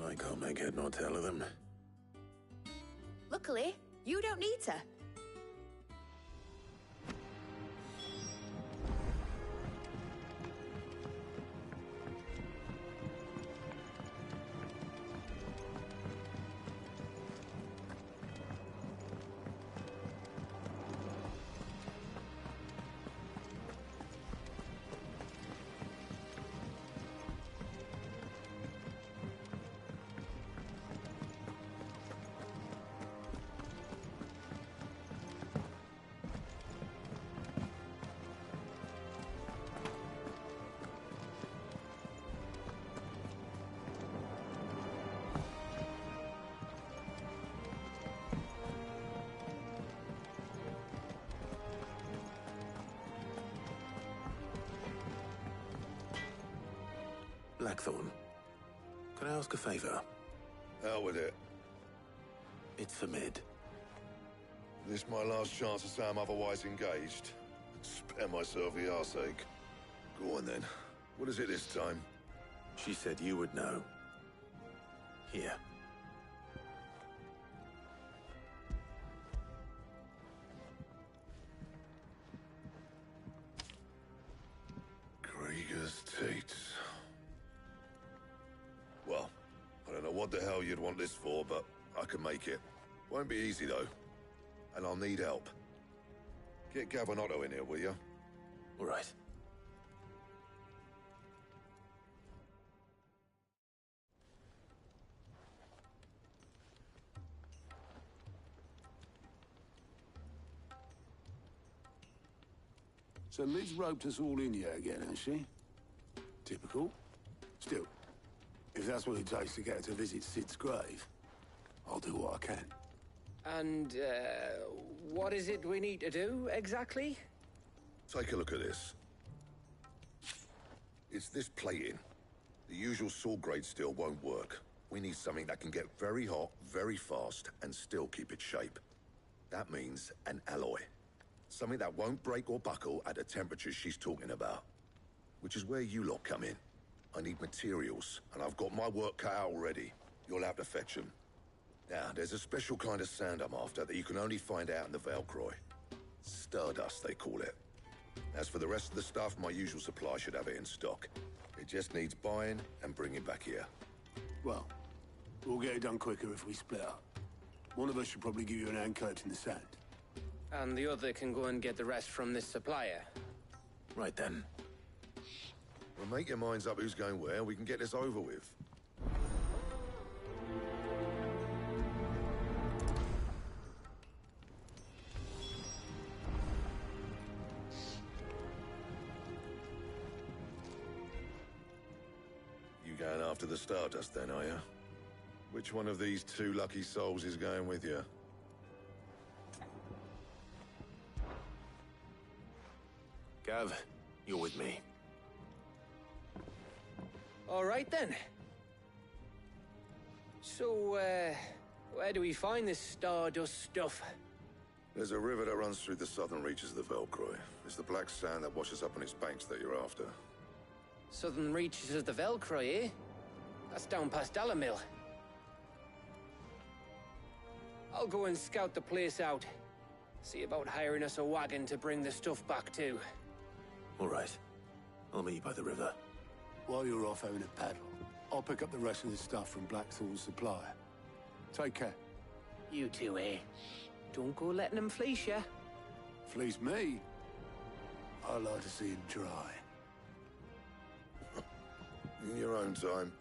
I can't make head nor tail of them. Luckily, you don't need to. Blackthorn, can I ask a favor? Out with it. It's for Mid. This my last chance to say I'm otherwise engaged. Spare myself the arseache. Go on then. What is it this time? She said you would know. Here. Krieger's Tates. Well, I don't know what the hell you'd want this for, but I can make it. Won't be easy, though. And I'll need help. Get Gav and Otto in here, will you? All right. So Mid's roped us all in here again, has she? Typical. Still, if that's what it takes to get her to visit Sid's grave, I'll do what I can. And, what is it we need to do, exactly? Take a look at this. It's this plating. The usual sword grade steel won't work. We need something that can get very hot, very fast, and still keep its shape. That means an alloy. Something that won't break or buckle at the temperatures she's talking about. Which is where you lot come in. I need materials, and I've got my work cut out already. You'll have to fetch them. Now, there's a special kind of sand I'm after that you can only find out in the Valcroy. Stardust, they call it. As for the rest of the stuff, my usual supply should have it in stock. It just needs buying and bringing back here. Well, we'll get it done quicker if we split up. One of us should probably give you an hand collecting the sand. And the other can go and get the rest from this supplier. Right then. Well, make your minds up who's going where, we can get this over with. You going after the Stardust then, are you? Which one of these two lucky souls is going with you? Gav, you're with me. All right, then. So, where do we find this Stardust stuff? There's a river that runs through the southern reaches of the Valcroy. It's the black sand that washes up on its banks that you're after. Southern reaches of the Valcroy, eh? That's down past Dalamil. I'll go and scout the place out. See about hiring us a wagon to bring the stuff back to. All right. I'll meet you by the river. While you're off having a paddle, I'll pick up the rest of the stuff from Blackthorn's supplier. Take care. You two, eh? Don't go letting them fleece ya. Fleece me? I like to see him try. In your own time.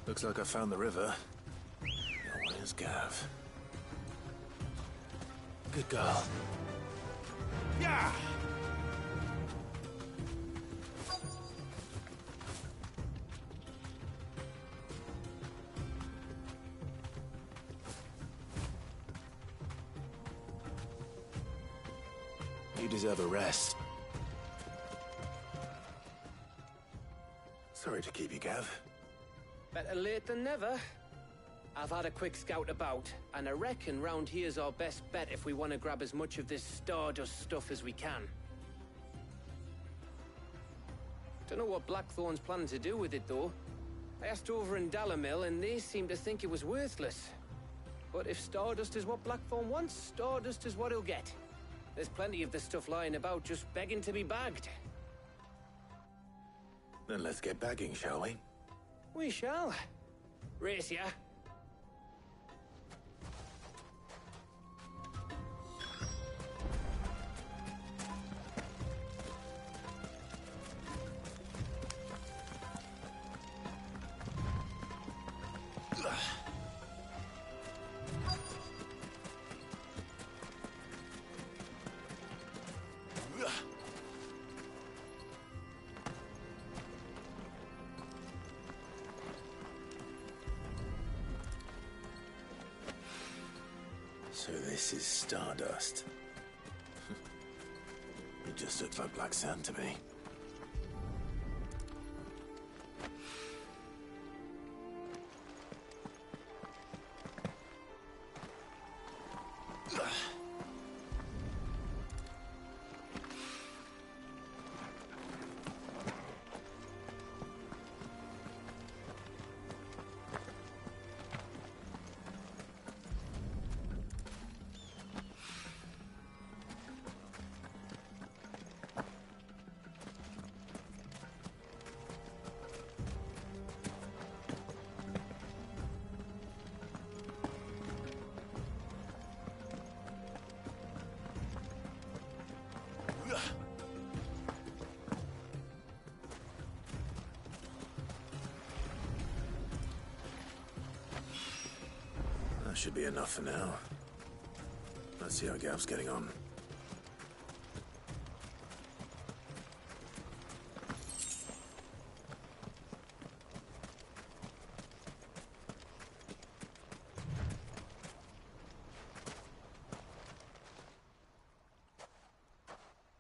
Looks like I found the river. Now where's Gav? Good girl. Yeah! You deserve a rest. Sorry to keep you, Gav. Better late than never. I've had a quick scout about, and I reckon round here's our best bet if we want to grab as much of this Stardust stuff as we can. Don't know what Blackthorn's planning to do with it, though. I asked over in Dalamil, and they seem to think it was worthless. But if Stardust is what Blackthorn wants, Stardust is what he'll get. There's plenty of this stuff lying about, just begging to be bagged. Then let's get bagging, shall we? We shall. Race ya. So this is Stardust. It just looks like black sand to me. That should be enough for now. Let's see how Gav's getting on.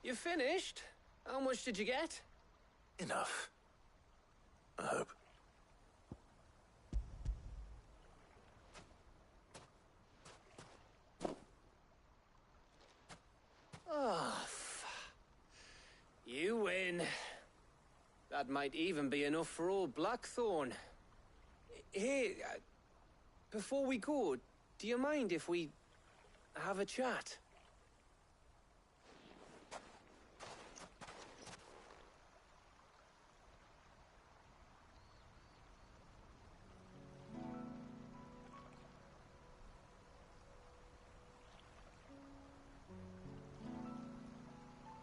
You finished? How much did you get? Enough. I hope. Oh, you win. That might even be enough for old Blackthorn. Hey, before we go, do you mind if we have a chat?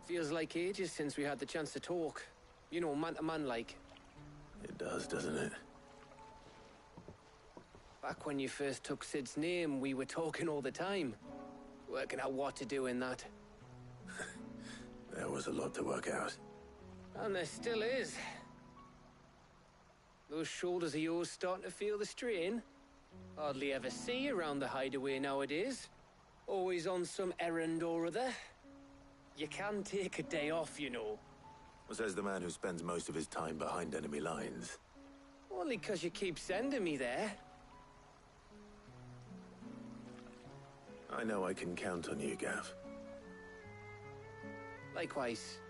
Feels like ages since we had the chance to talk. You know, man to man like. It does, doesn't it? Back when you first took Sid's name, we were talking all the time. Working out what to do in that. There was a lot to work out. And there still is. Those shoulders of yours starting to feel the strain. Hardly ever see you around the hideaway nowadays. Always on some errand or other. You can take a day off, you know. Says the man who spends most of his time behind enemy lines. Only 'cause you keep sending me there. I know I can count on you, Gav. Likewise.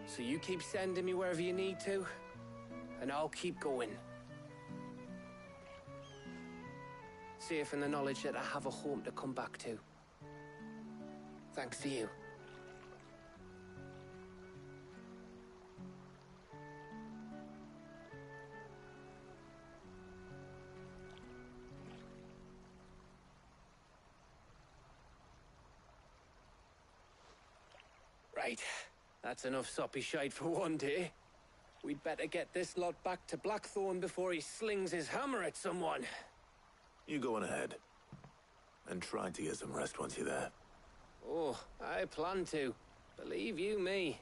So you keep sending me wherever you need to, and I'll keep going. Safe in the knowledge that I have a home to come back to. Thanks to you. Right. That's enough soppy shite for one day. We'd better get this lot back to Blackthorn before he slings his hammer at someone. You go on ahead. And try to get some rest once you're there. Oh, I plan to. Believe you me.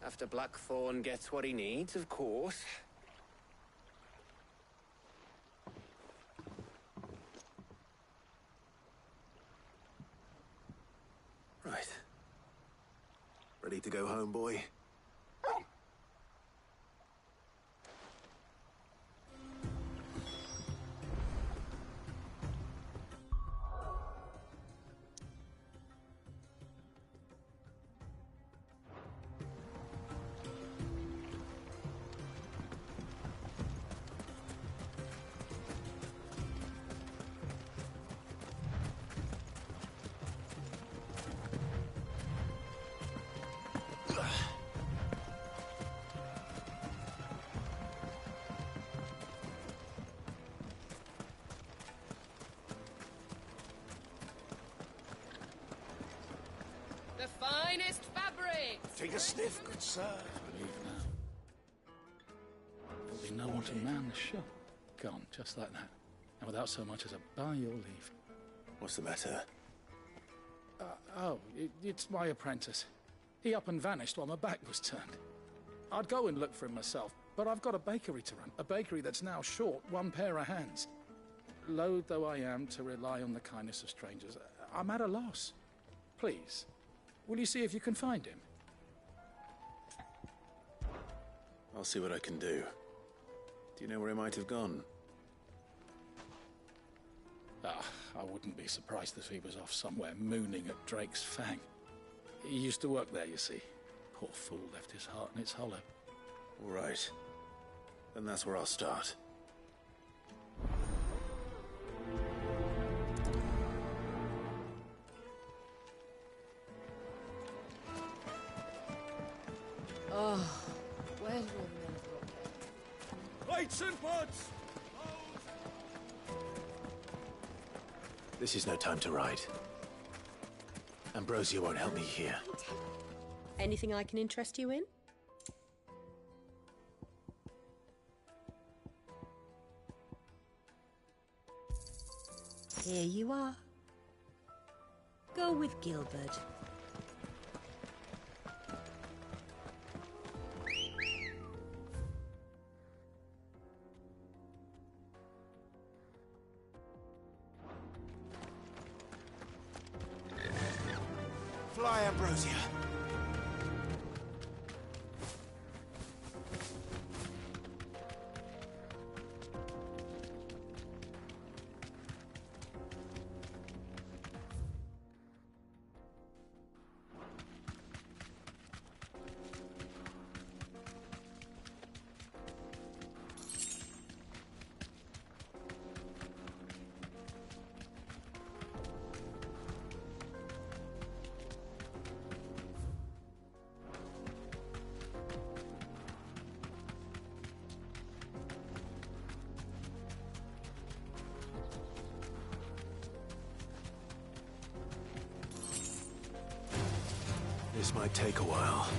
After Blackthorn gets what he needs, of course. Right. Ready to go home, boy? Take a sniff, good sir. I leave now. There'll be no one to man the shop. Gone, just like that. And without so much as a by your leave. What's the matter? It's my apprentice. He up and vanished while my back was turned. I'd go and look for him myself, but I've got a bakery to run. A bakery that's now short one pair of hands. Loath though I am to rely on the kindness of strangers, I'm at a loss. Please, will you see if you can find him? I'll see what I can do. Do you know where he might have gone? I wouldn't be surprised if he was off somewhere mooning at Drake's Fang. He used to work there, you see. Poor fool left his heart in its hollow. All right. Then that's where I'll start. Oh, where did all the men go? Plates and pots! This is no time to ride. Ambrosia won't help me here. Anything I can interest you in? Here you are. Go with Gilbert. Fly, Ambrosia. This might take a while.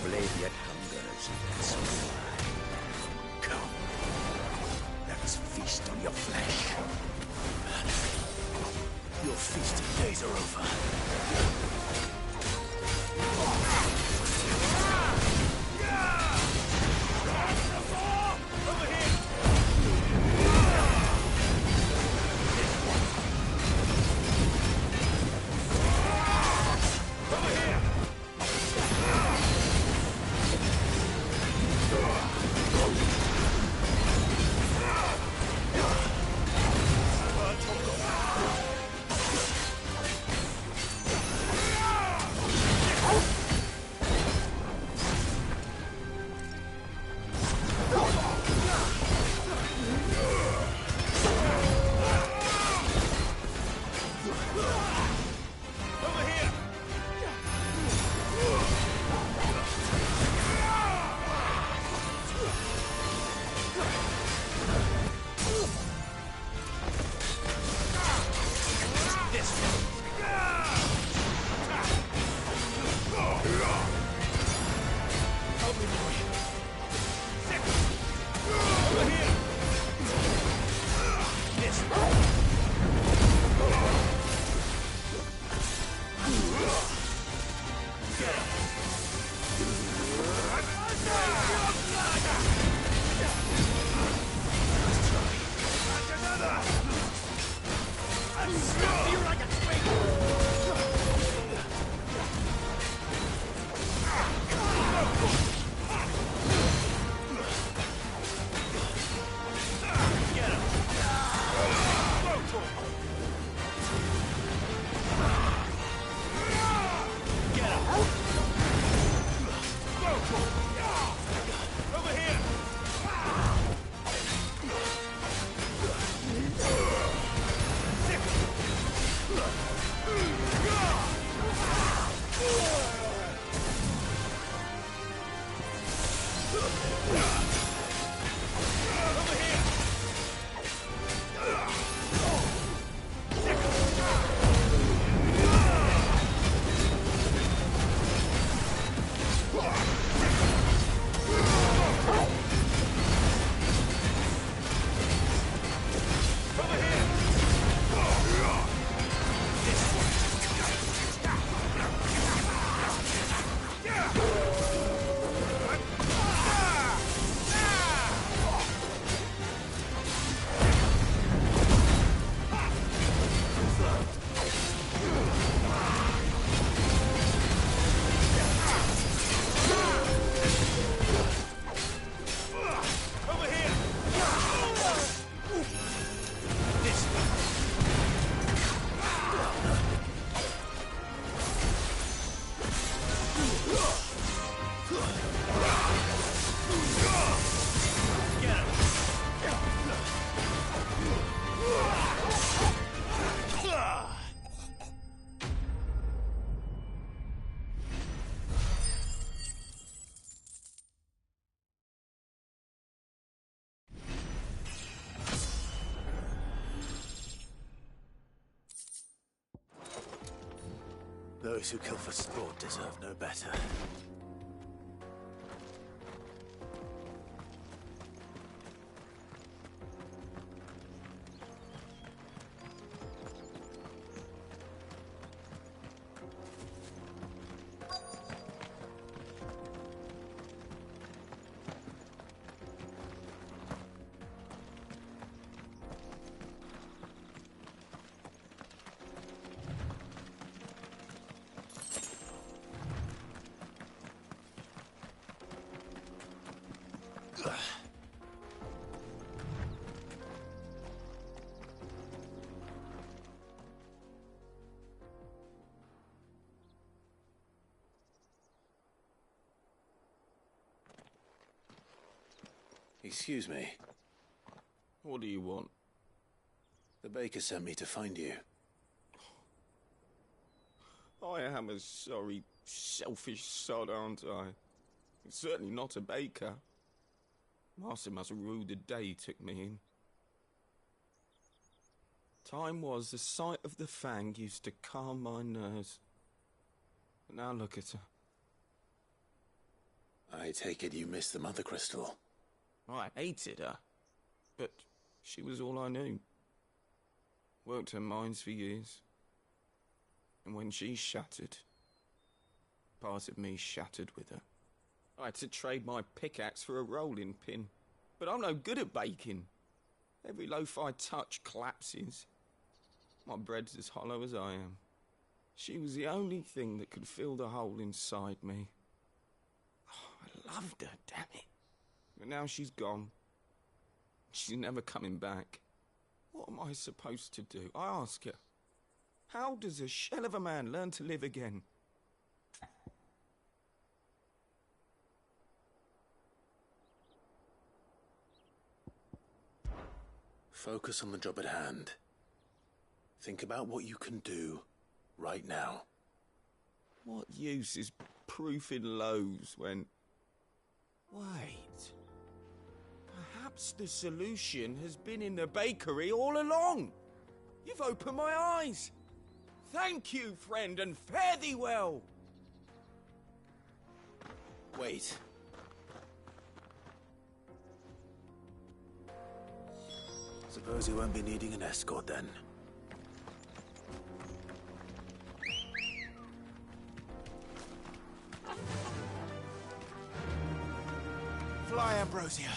blade yet hungers, and so do I. Come, let us feast on your flesh. Your feasting days are over. Those who kill for sport deserve no better. Excuse me. What do you want? The baker sent me to find you. I am a sorry, selfish sod, aren't I? Certainly not a baker. Master must rue the day he took me in. Time was the sight of the fang used to calm my nerves. But now look at her. I take it you missed the Mother Crystal. I hated her, but she was all I knew. Worked her mines for years. And when she shattered, part of me shattered with her. I had to trade my pickaxe for a rolling pin, but I'm no good at baking. Every loaf I touch collapses. My bread's as hollow as I am. She was the only thing that could fill the hole inside me. Oh, I loved her, damn it. But now she's gone. She's never coming back. What am I supposed to do? I ask her. How does a shell of a man learn to live again? Focus on the job at hand. Think about what you can do right now. What use is proofing loaves when... Wait. Perhaps the solution has been in the bakery all along. You've opened my eyes. Thank you, friend, and fare thee well. Wait. Suppose you won't be needing an escort then. Fly, Ambrosia.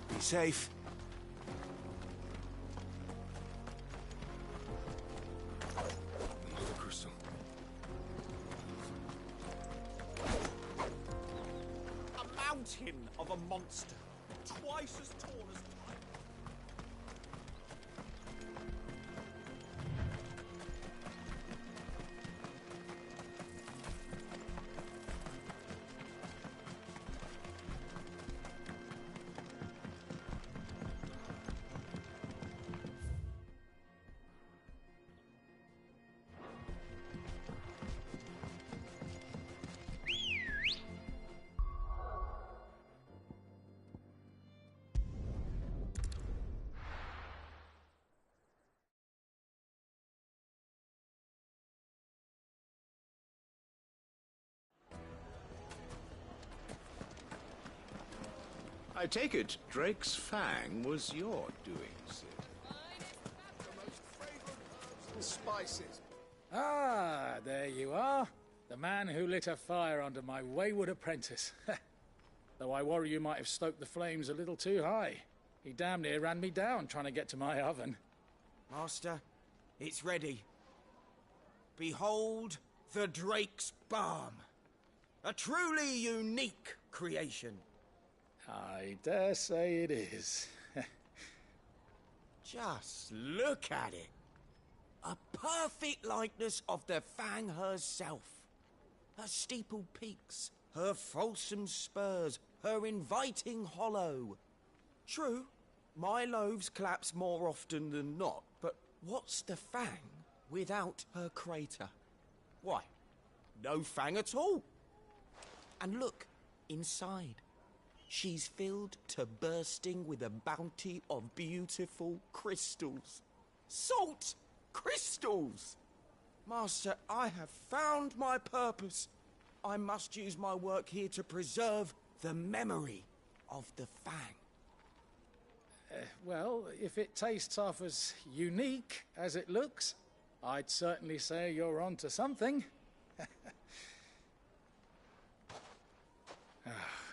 Be safe. Mother Crystal. A mountain of a monster, twice as tall as time. I take it Drake's fang was your doing, Sid. Spices. Ah, there you are. The man who lit a fire under my wayward apprentice. Though I worry you might have stoked the flames a little too high. He damn near ran me down trying to get to my oven. Master, it's ready. Behold the Drake's Balm. A truly unique creation. I dare say it is. Just look at it. A perfect likeness of the Fang herself. Her steepled peaks, her fulsome spurs, her inviting hollow. True, my loaves collapse more often than not, but what's the Fang without her crater? Why, no Fang at all. And look, inside. She's filled to bursting with a bounty of beautiful crystals. Salt crystals! Master, I have found my purpose. I must use my work here to preserve the memory of the Fang. Well, if it tastes half as unique as it looks, I'd certainly say you're onto something.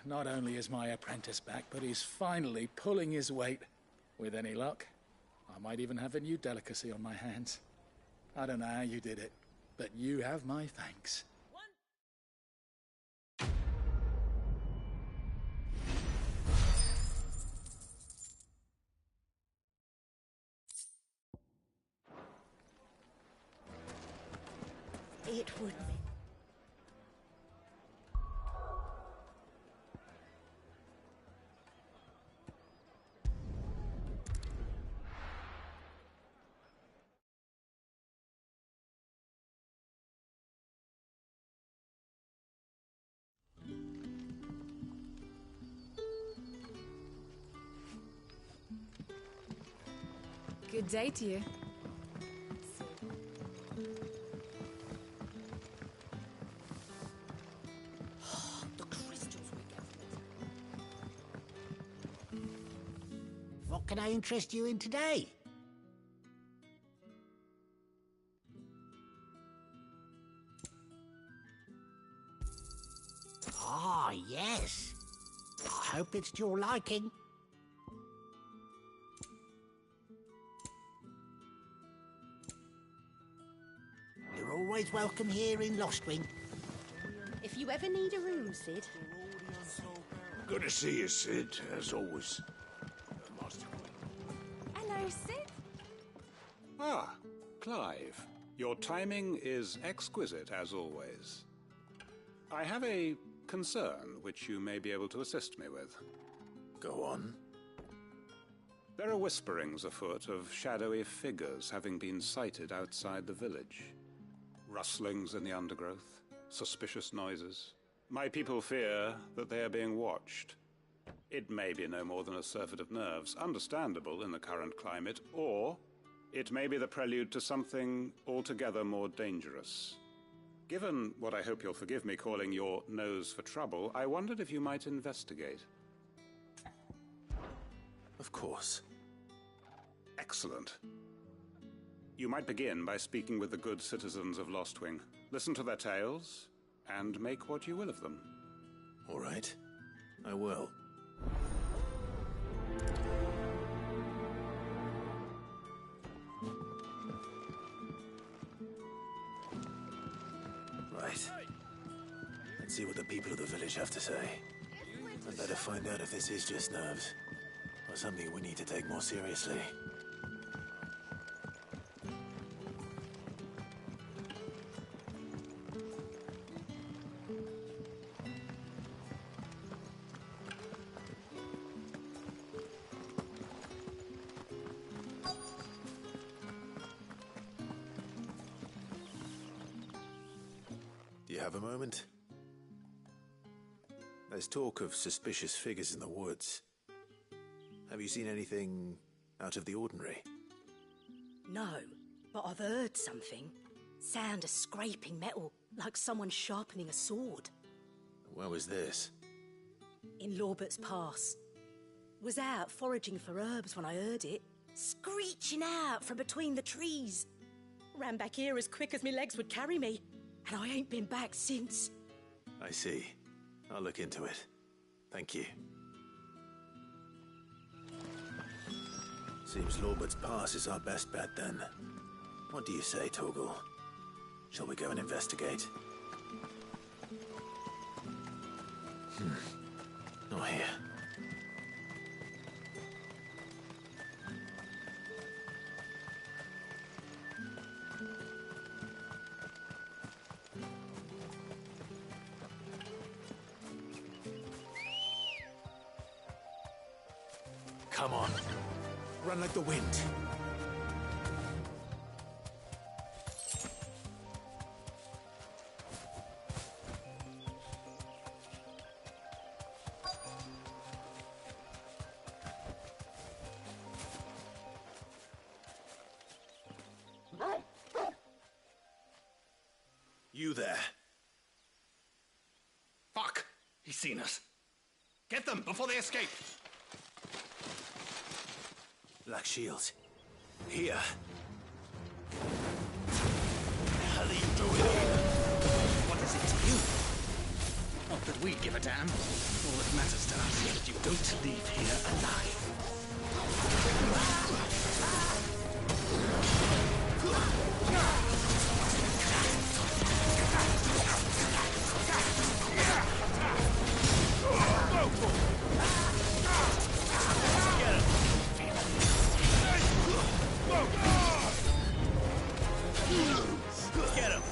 Not only is my apprentice back, but he's finally pulling his weight. With any luck, I might even have a new delicacy on my hands. I don't know how you did it, but you have my thanks. It would be. Good day to you. The crystals we get from it. What can I interest you in today? Ah, yes. I hope it's to your liking. You're always welcome here in Lostwing. If you ever need a room, Sid. Good to see you, Sid, as always. Master Queen. Hello, Sid. Ah, Clive. Your timing is exquisite, as always. I have a concern which you may be able to assist me with. Go on. There are whisperings afoot of shadowy figures having been sighted outside the village. Rustlings in the undergrowth, suspicious noises. My people fear that they are being watched. It may be no more than a surfeit of nerves, understandable in the current climate, or it may be the prelude to something altogether more dangerous. Given what I hope you'll forgive me calling your nose for trouble, I wondered if you might investigate. Of course. Excellent. You might begin by speaking with the good citizens of Lostwing. Listen to their tales, and make what you will of them. All right. I will. Right. Let's see what the people of the village have to say. I'd better find out if this is just nerves, or something we need to take more seriously. Do you have a moment? There's talk of suspicious figures in the woods. Have you seen anything out of the ordinary? No, but I've heard something. Sound of scraping metal, like someone sharpening a sword. Where was this? In Lorbert's Pass. was out foraging for herbs when I heard it, screeching out from between the trees. Ran back here as quick as my legs would carry me, and I ain't been back since. I see. I'll look into it. Thank you. Seems Lorbert's Pass is our best bet, then. What do you say, Torgal? Shall we go and investigate? Not here. Come on. Run like the wind. You there. Fuck! He's seen us. Get them before they escape! Black Shields. Here. What the hell are you doing here? What is it to you? Not that we give a damn. All that matters to us is that you don't leave here alive. Get him!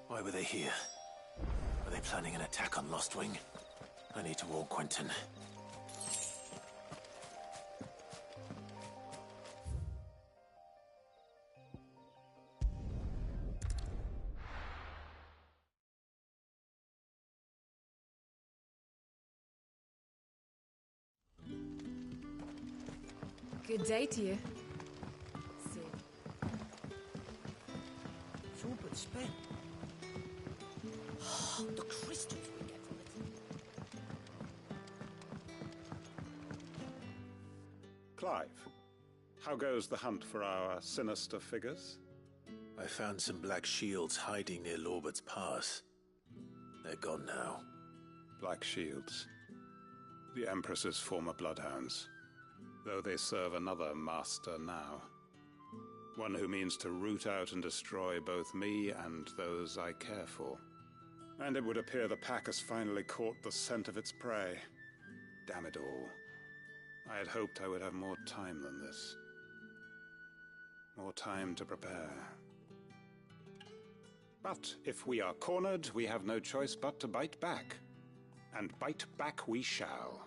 Why were they here? Are they planning an attack on Lost Wing? I need to warn Quentin. Good day to you. Sid. It's all but spent. The crystals we get from it. Clive, how goes the hunt for our sinister figures? I found some Black Shields hiding near Lorbert's Pass. They're gone now. Black Shields. The Empress's former bloodhounds. Though they serve another master now. One who means to root out and destroy both me and those I care for. And it would appear the pack has finally caught the scent of its prey. Damn it all. I had hoped I would have more time than this. More time to prepare. But if we are cornered, we have no choice but to bite back. And bite back we shall.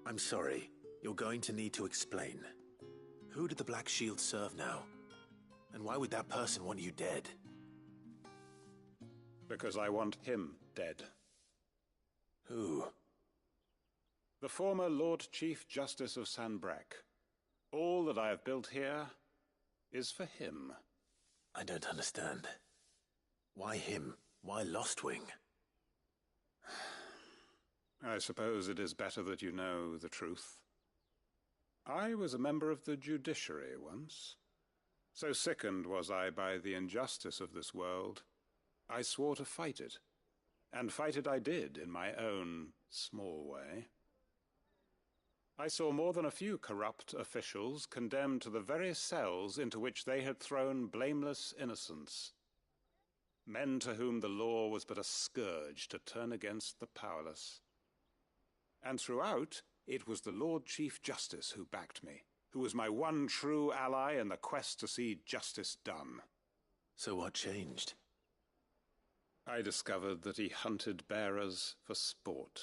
I'm sorry. You're going to need to explain. Who did the Black Shield serve now? And why would that person want you dead? Because I want him dead. Who? The former Lord Chief Justice of Sanbreque. All that I have built here is for him. I don't understand. Why him? Why Lostwing? I suppose it is better that you know the truth. I was a member of the judiciary once. So sickened was I by the injustice of this world, I swore to fight it. And fight it I did, in my own small way. I saw more than a few corrupt officials condemned to the very cells into which they had thrown blameless innocents. Men to whom the law was but a scourge to turn against the powerless. And throughout, it was the Lord Chief Justice who backed me, who was my one true ally in the quest to see justice done. So what changed? I discovered that he hunted bearers for sport.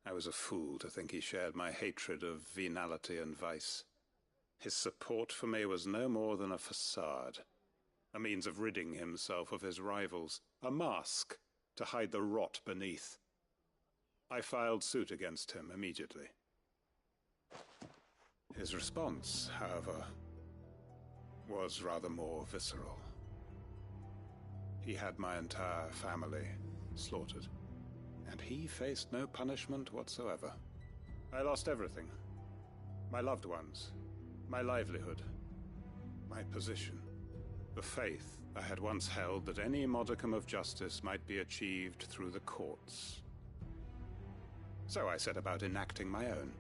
I was a fool to think he shared my hatred of venality and vice. His support for me was no more than a facade, a means of ridding himself of his rivals, a mask to hide the rot beneath. I filed suit against him immediately. His response, however, was rather more visceral. He had my entire family slaughtered, and he faced no punishment whatsoever. I lost everything. My loved ones, my livelihood, my position, the faith I had once held that any modicum of justice might be achieved through the courts. So I set about enacting my own.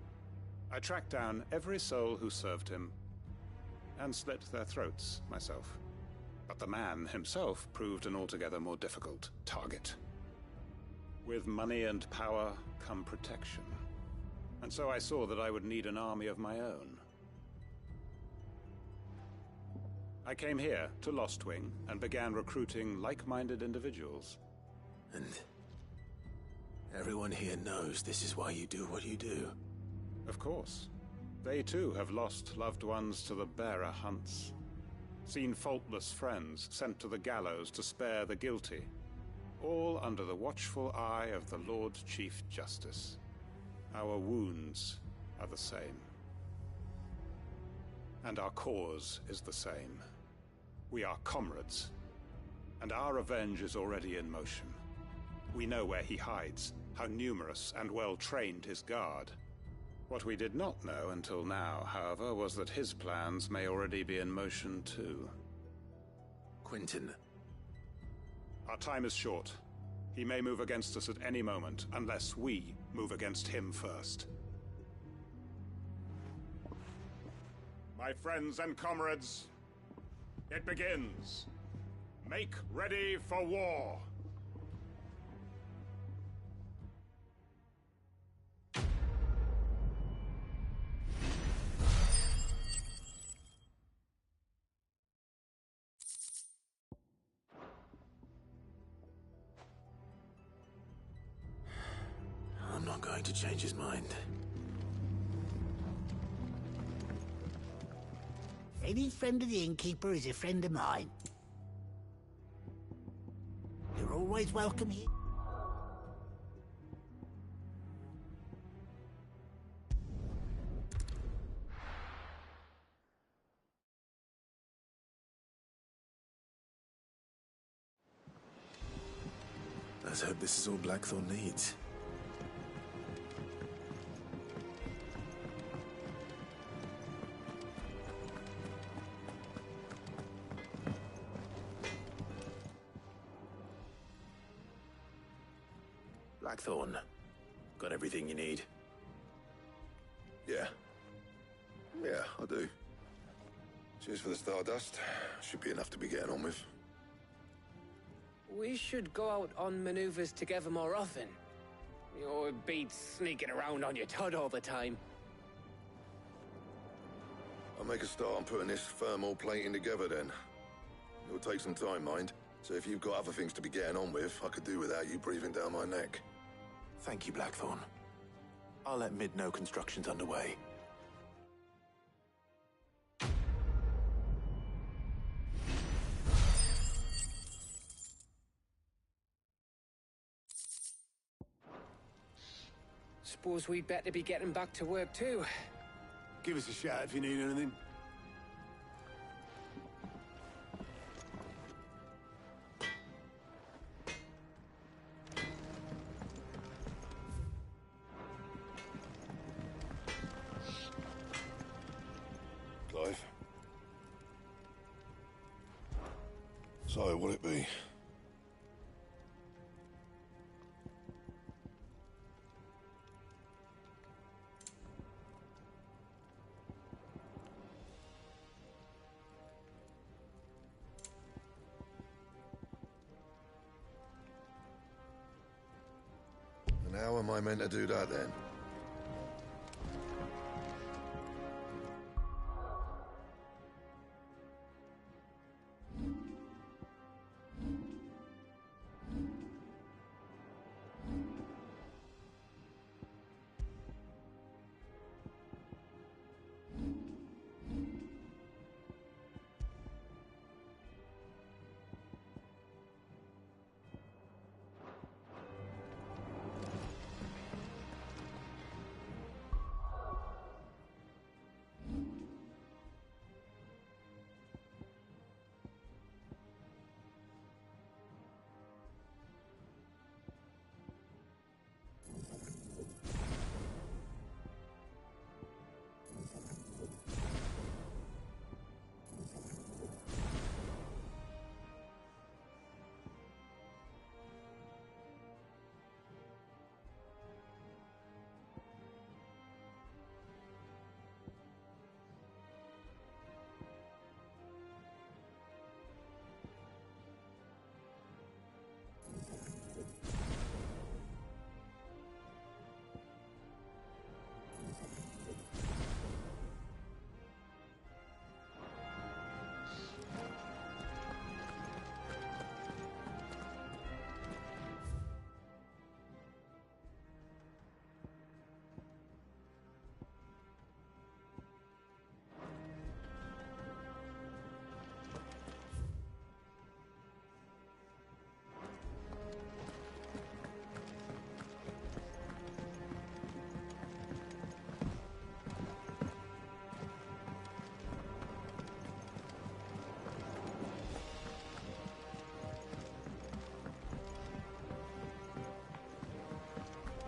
I tracked down every soul who served him, and slit their throats myself. But the man himself proved an altogether more difficult target. With money and power come protection. And so I saw that I would need an army of my own. I came here to Lostwing and began recruiting like-minded individuals. And everyone here knows this is why you do what you do. Of course. They too have lost loved ones to the bearer hunts. Seen faultless friends sent to the gallows to spare the guilty. All under the watchful eye of the Lord Chief Justice. Our wounds are the same. And our cause is the same. We are comrades. And our revenge is already in motion. We know where he hides, how numerous and well-trained his guard. What we did not know until now, however, was that his plans may already be in motion too. Quentin. Our time is short. He may move against us at any moment, unless we move against him first. My friends and comrades, it begins. Make ready for war. I'm not going to change his mind. Any friend of the innkeeper is a friend of mine. You're always welcome here. Let's hope this is all Blackthorn needs. Blackthorn, got everything you need? Yeah. Yeah, I do. Cheers for the Stardust. Should be enough to be getting on with. We should go out on maneuvers together more often. You're beat sneaking around on your Todd all the time. I'll make a start on putting this thermal plating together then. It'll take some time, mind. So if you've got other things to be getting on with, I could do without you breathing down my neck. Thank you, Blackthorn. I'll let Mid know construction's underway. suppose we'd better be getting back to work too. Give us a shout if you need anything. Clive? So, will it be? And how am I meant to do that then?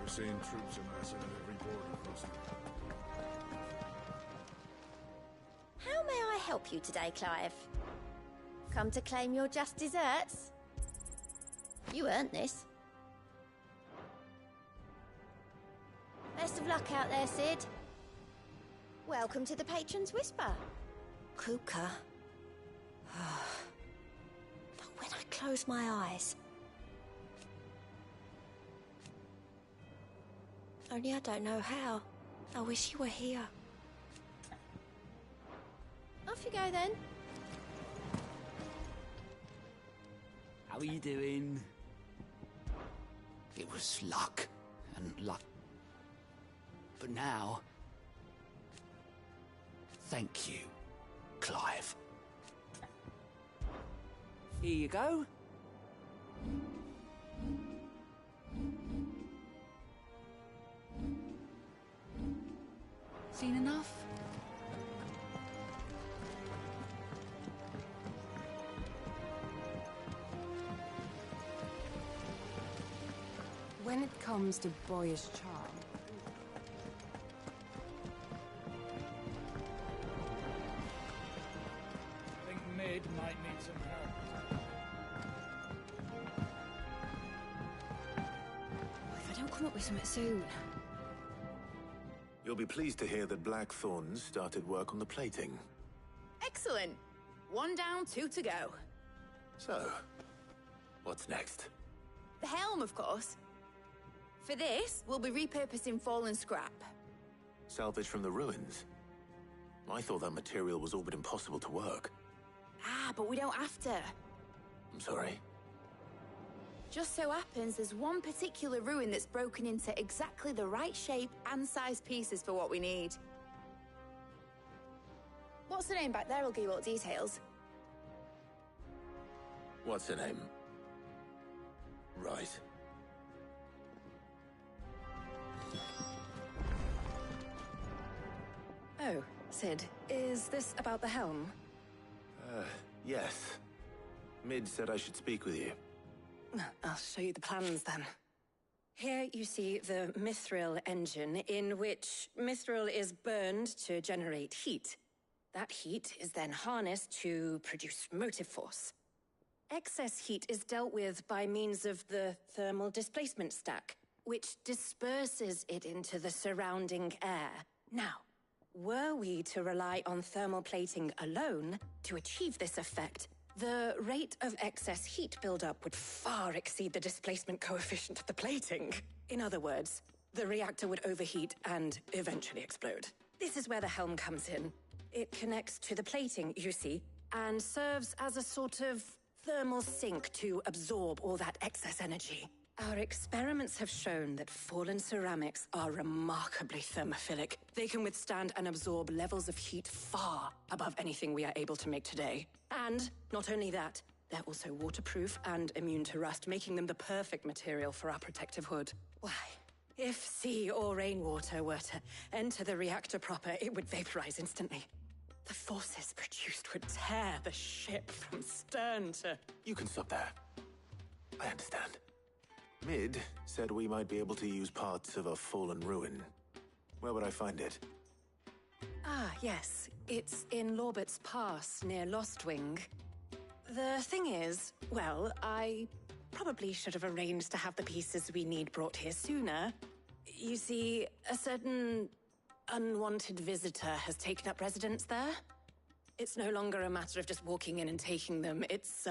We're seeing troops amassing at every border across the... How may I help you today, Clive? Come to claim your just desserts? You earned this. Best of luck out there, Sid. Welcome to the Patron's Whisper. Kuka. But when I close my eyes... Only I don't know how. I wish you were here. Off you go, then. How are you doing? It was luck, and luck. But now... Thank you, Clive. Here you go. Seen enough? When it comes to boyish charm, I think Mid might need some help. if I don't come up with something soon. You'll be pleased to hear that Blackthorn started work on the plating. Excellent. 1 down, 2 to go. So, what's next? The helm, of course. For this, we'll be repurposing fallen scrap. Salvage from the ruins? I thought that material was all but impossible to work. Ah, but we don't have to. I'm sorry. Just so happens there's one particular ruin that's broken into exactly the right shape and size pieces for what we need. What's the name back there? I'll give you all the details. What's her name? Right. Sid, is this about the helm? Yes. Mid said I should speak with you. I'll show you the plans then. Here you see the mithril engine, in which mithril is burned to generate heat. That heat is then harnessed to produce motive force. Excess heat is dealt with by means of the thermal displacement stack, which disperses it into the surrounding air. Now, were we to rely on thermal plating alone to achieve this effect, the rate of excess heat buildup would far exceed the displacement coefficient of the plating. In other words, the reactor would overheat and eventually explode. This is where the helm comes in. It connects to the plating, you see, and serves as a sort of thermal sink to absorb all that excess energy. Our experiments have shown that fallen ceramics are remarkably thermophilic. They can withstand and absorb levels of heat far above anything we are able to make today. And not only that, they're also waterproof and immune to rust, making them the perfect material for our protective hood. Why, if sea or rainwater were to enter the reactor proper, it would vaporize instantly. The forces produced would tear the ship from stern to... You can stop there. I understand. Mid said we might be able to use parts of a fallen ruin. Where would I find it? Ah, yes. It's in Lorbert's Pass, near Lostwing. The thing is, well, I probably should have arranged to have the pieces we need brought here sooner. You see, a certain unwanted visitor has taken up residence there. It's no longer a matter of just walking in and taking them. It's,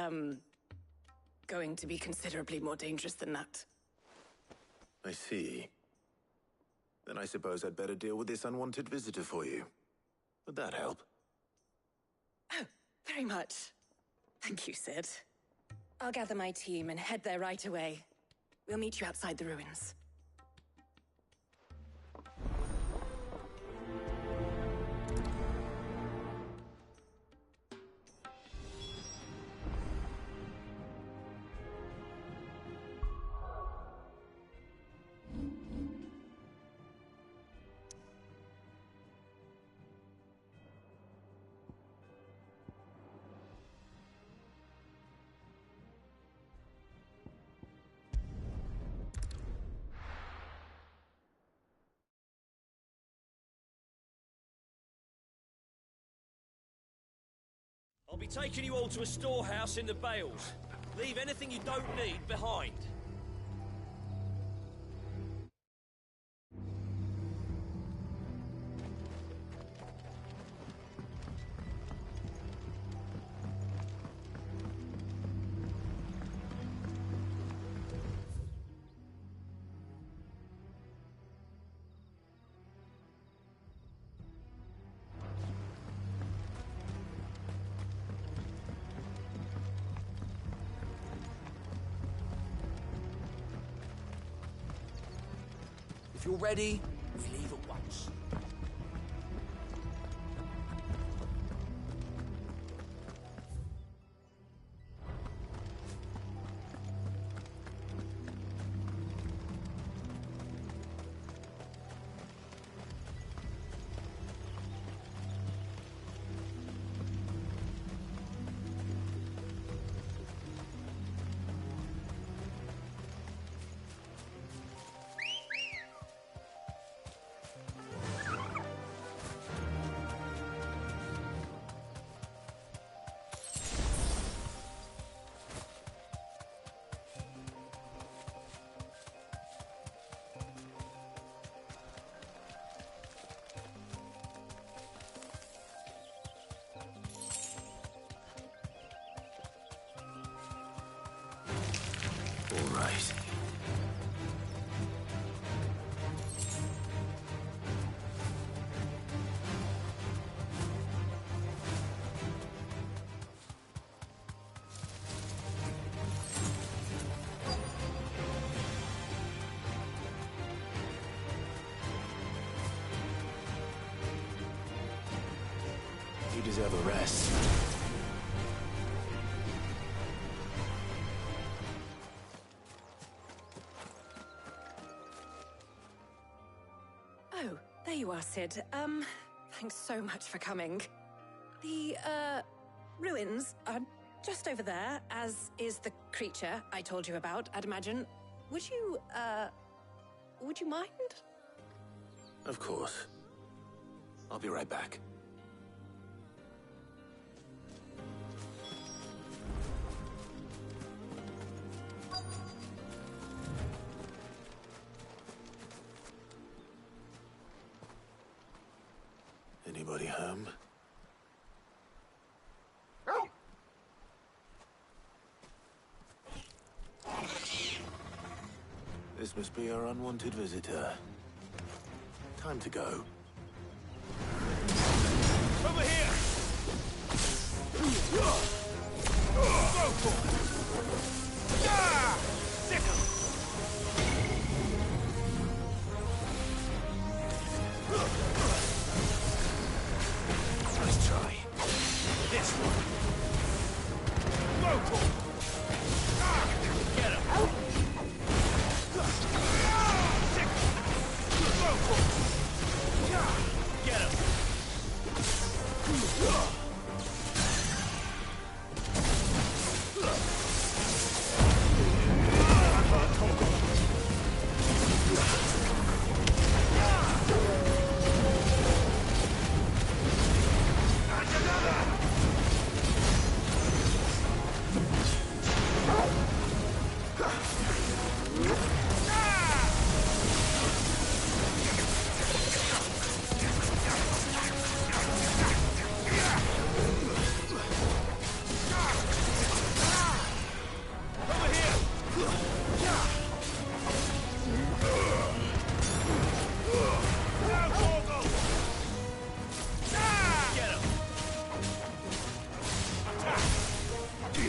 going to be considerably more dangerous than that. I see. Then I suppose I'd better deal with this unwanted visitor for you. Would that help? Oh, very much. Thank you, Sid. I'll gather my team and head there right away. We'll meet you outside the ruins. I'll be taking you all to a storehouse in the Bales. Leave anything you don't need behind. If you're ready, we leave at once. All right. You deserve a rest. Oh, there you are, Sid. Thanks so much for coming. The, ruins are just over there, as is the creature I told you about, I'd imagine. Would you mind? Of course. I'll be right back. Anybody home? This must be our unwanted visitor. Time to go. Over here! Go for it! Ah! Sick 'em! Nice try. This one. Go for it! Ah! Get him! Sick 'em! Go for it! Get him!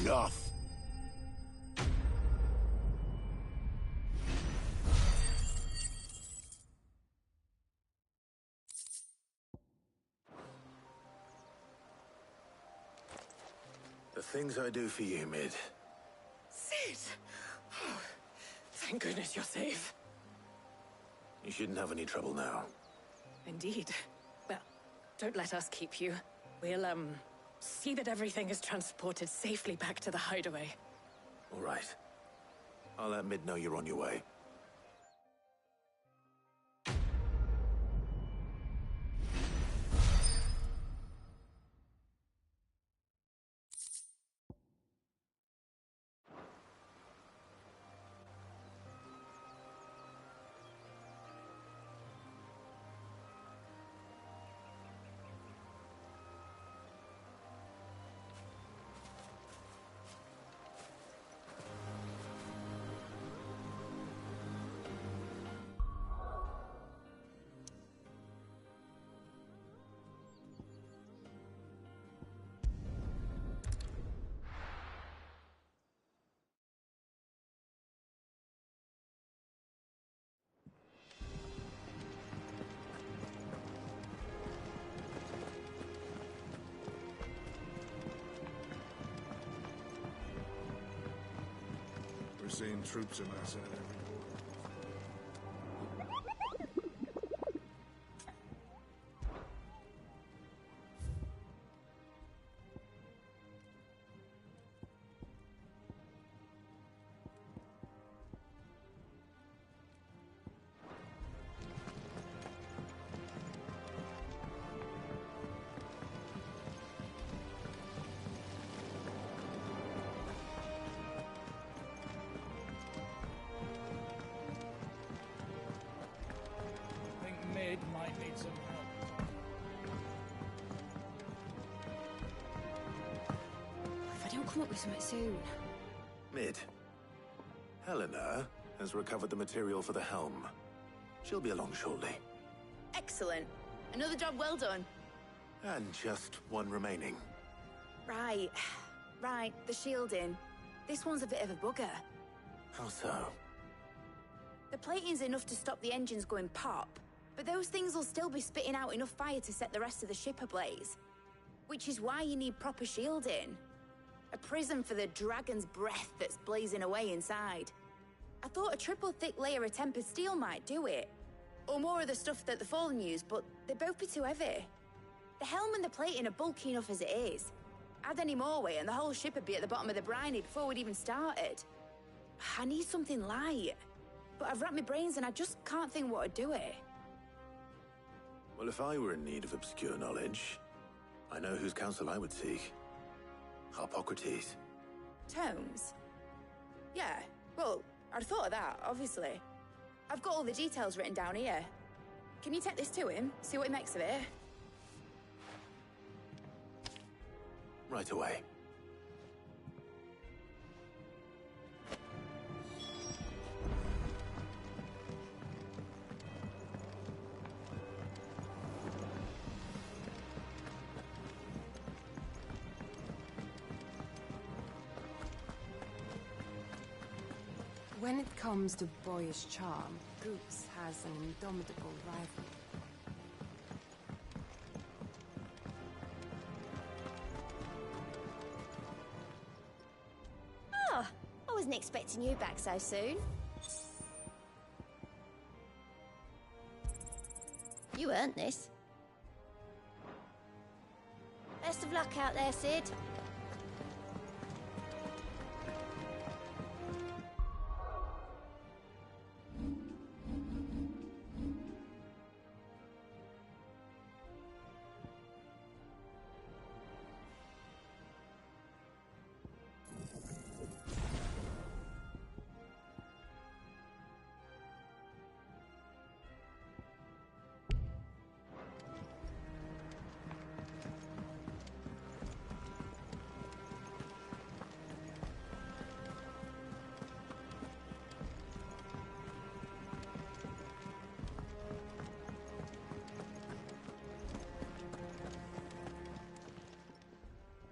Enough. The things I do for you, Mid. Sid! Oh, thank goodness you're safe. You shouldn't have any trouble now. Indeed. Well, don't let us keep you. We'll, see that everything is transported safely back to the hideaway. All right. I'll let Mid know you're on your way. We're seeing troops amassing at every corner. Mid might need some help. If I don't come up with something soon. Mid. Helena has recovered the material for the helm. She'll be along shortly. Excellent. Another job well done. And just one remaining. Right. Right, the shielding. This one's a bit of a bugger. How so? The plating's enough to stop the engines going pop, but those things will still be spitting out enough fire to set the rest of the ship ablaze. Which is why you need proper shielding. A prison for the dragon's breath that's blazing away inside. I thought a triple thick layer of tempered steel might do it. Or more of the stuff that the Fallen use, but they'd both be too heavy. The helm and the plating are bulky enough as it is. Add any more weight and the whole ship would be at the bottom of the briny before we'd even started. I need something light. But I've racked my brains and I just can't think what would do it. Well, if I were in need of obscure knowledge, I know whose counsel I would seek. Harpocrates. Tomes? Yeah, well, I'd thought of that, obviously. I've got all the details written down here. Can you take this to him, see what he makes of it? Right away. When it comes to boyish charm, Goose has an indomitable rival. Oh, I wasn't expecting you back so soon. You earned this. Best of luck out there, Sid.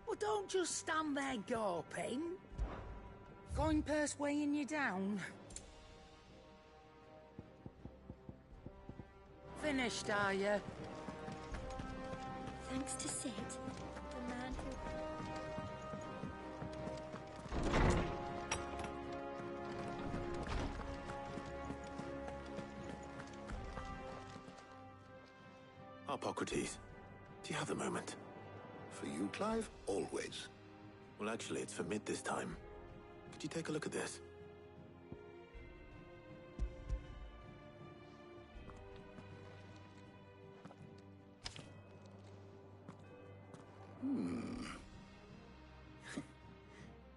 Well, don't just stand there gawping. Coin purse weighing you down. Finished, are you? Thanks to Sid, the man who... Harpocrates, do you have a moment? For you, Clive? Always. Well, actually, it's for mid this time. Could you take a look at this?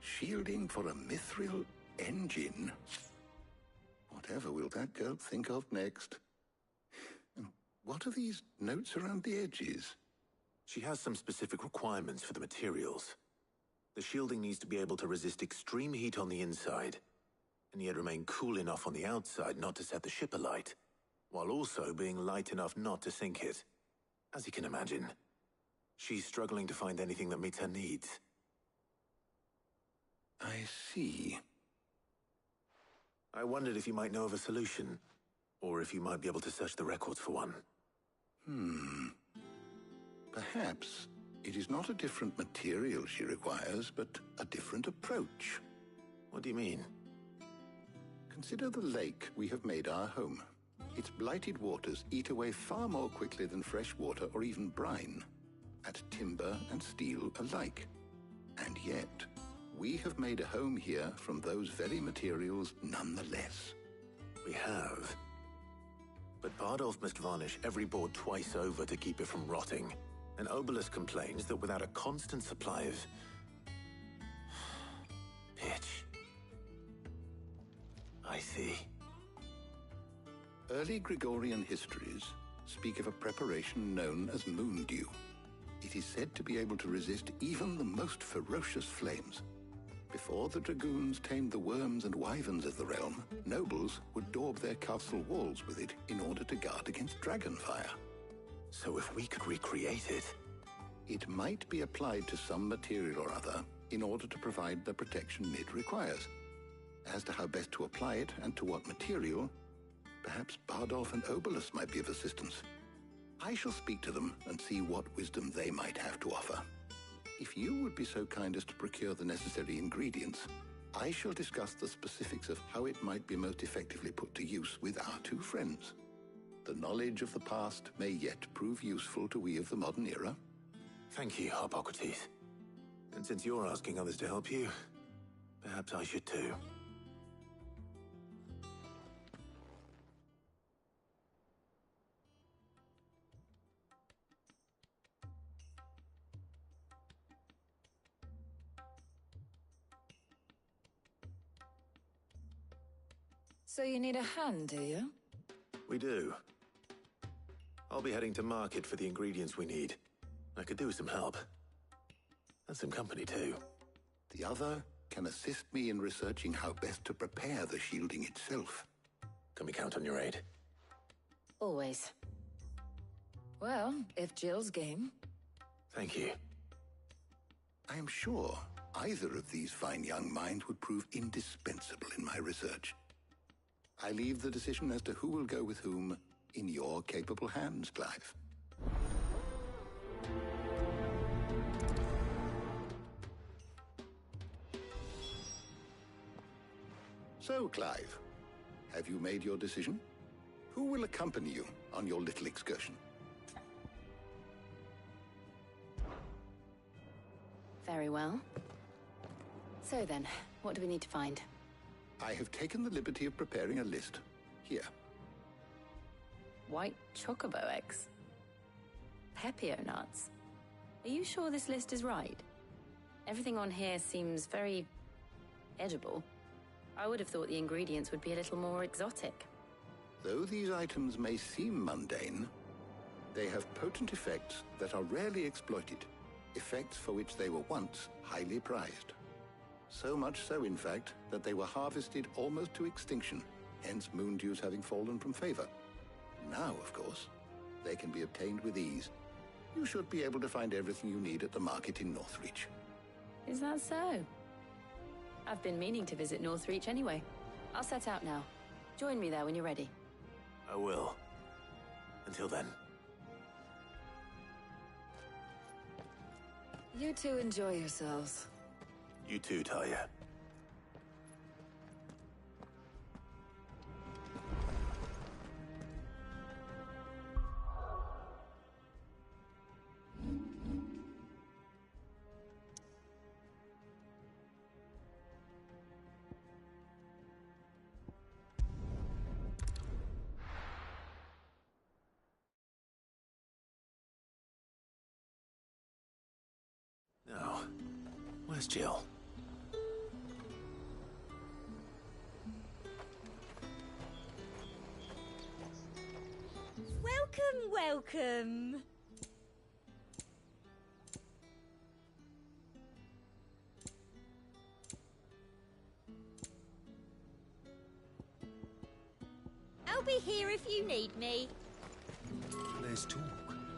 Shielding for a mithril engine? Whatever will that girl think of next? And what are these notes around the edges? She has some specific requirements for the materials. The shielding needs to be able to resist extreme heat on the inside, and yet remain cool enough on the outside not to set the ship alight, while also being light enough not to sink it. As you can imagine, she's struggling to find anything that meets her needs. I see. I wondered if you might know of a solution, or if you might be able to search the records for one. Perhaps it is not a different material she requires, but a different approach. What do you mean? Consider the lake we have made our home. Its blighted waters eat away far more quickly than fresh water or even brine, at timber and steel alike. And yet, we have made a home here from those very materials nonetheless. We have. But Bardolph must varnish every board twice over to keep it from rotting. And Obelus complains that without a constant supply of... pitch. I see. Early Gregorian histories speak of a preparation known as moon dew. It is said to be able to resist even the most ferocious flames. Before the dragoons tamed the worms and wyverns of the realm, nobles would daub their castle walls with it in order to guard against dragonfire. So if we could recreate it... It might be applied to some material or other in order to provide the protection Mid requires. As to how best to apply it and to what material, perhaps Bardolph and Obelus might be of assistance. I shall speak to them and see what wisdom they might have to offer. If you would be so kind as to procure the necessary ingredients, I shall discuss the specifics of how it might be most effectively put to use with our two friends. The knowledge of the past may yet prove useful to we of the modern era. Thank you, Hippocrates. And since you're asking others to help you, perhaps I should too. So you need a hand, do you? We do. I'll be heading to market for the ingredients we need. I could do with some help. And some company, too. The other can assist me in researching how best to prepare the shielding itself. Can we count on your aid? Always. Well, if Jill's game. Thank you. I am sure either of these fine young minds would prove indispensable in my research. I leave the decision as to who will go with whom in your capable hands, Clive. So, Clive, have you made your decision? Who will accompany you on your little excursion? Very well. So then, what do we need to find? I have taken the liberty of preparing a list. Here. White chocobo eggs. Pepio nuts. Are you sure this list is right? Everything on here seems very edible. I would have thought the ingredients would be a little more exotic. Though these items may seem mundane, they have potent effects that are rarely exploited, effects for which they were once highly prized. So much so, in fact, that they were harvested almost to extinction, hence moon dews having fallen from favor. Now, of course, they can be obtained with ease. You should be able to find everything you need at the market in Northreach. Is that so? I've been meaning to visit Northreach anyway. I'll set out now. Join me there when you're ready. I will. Until then. You two enjoy yourselves. You too, Talia. Now, where's Jill? Welcome. I'll be here if you need me. There's talk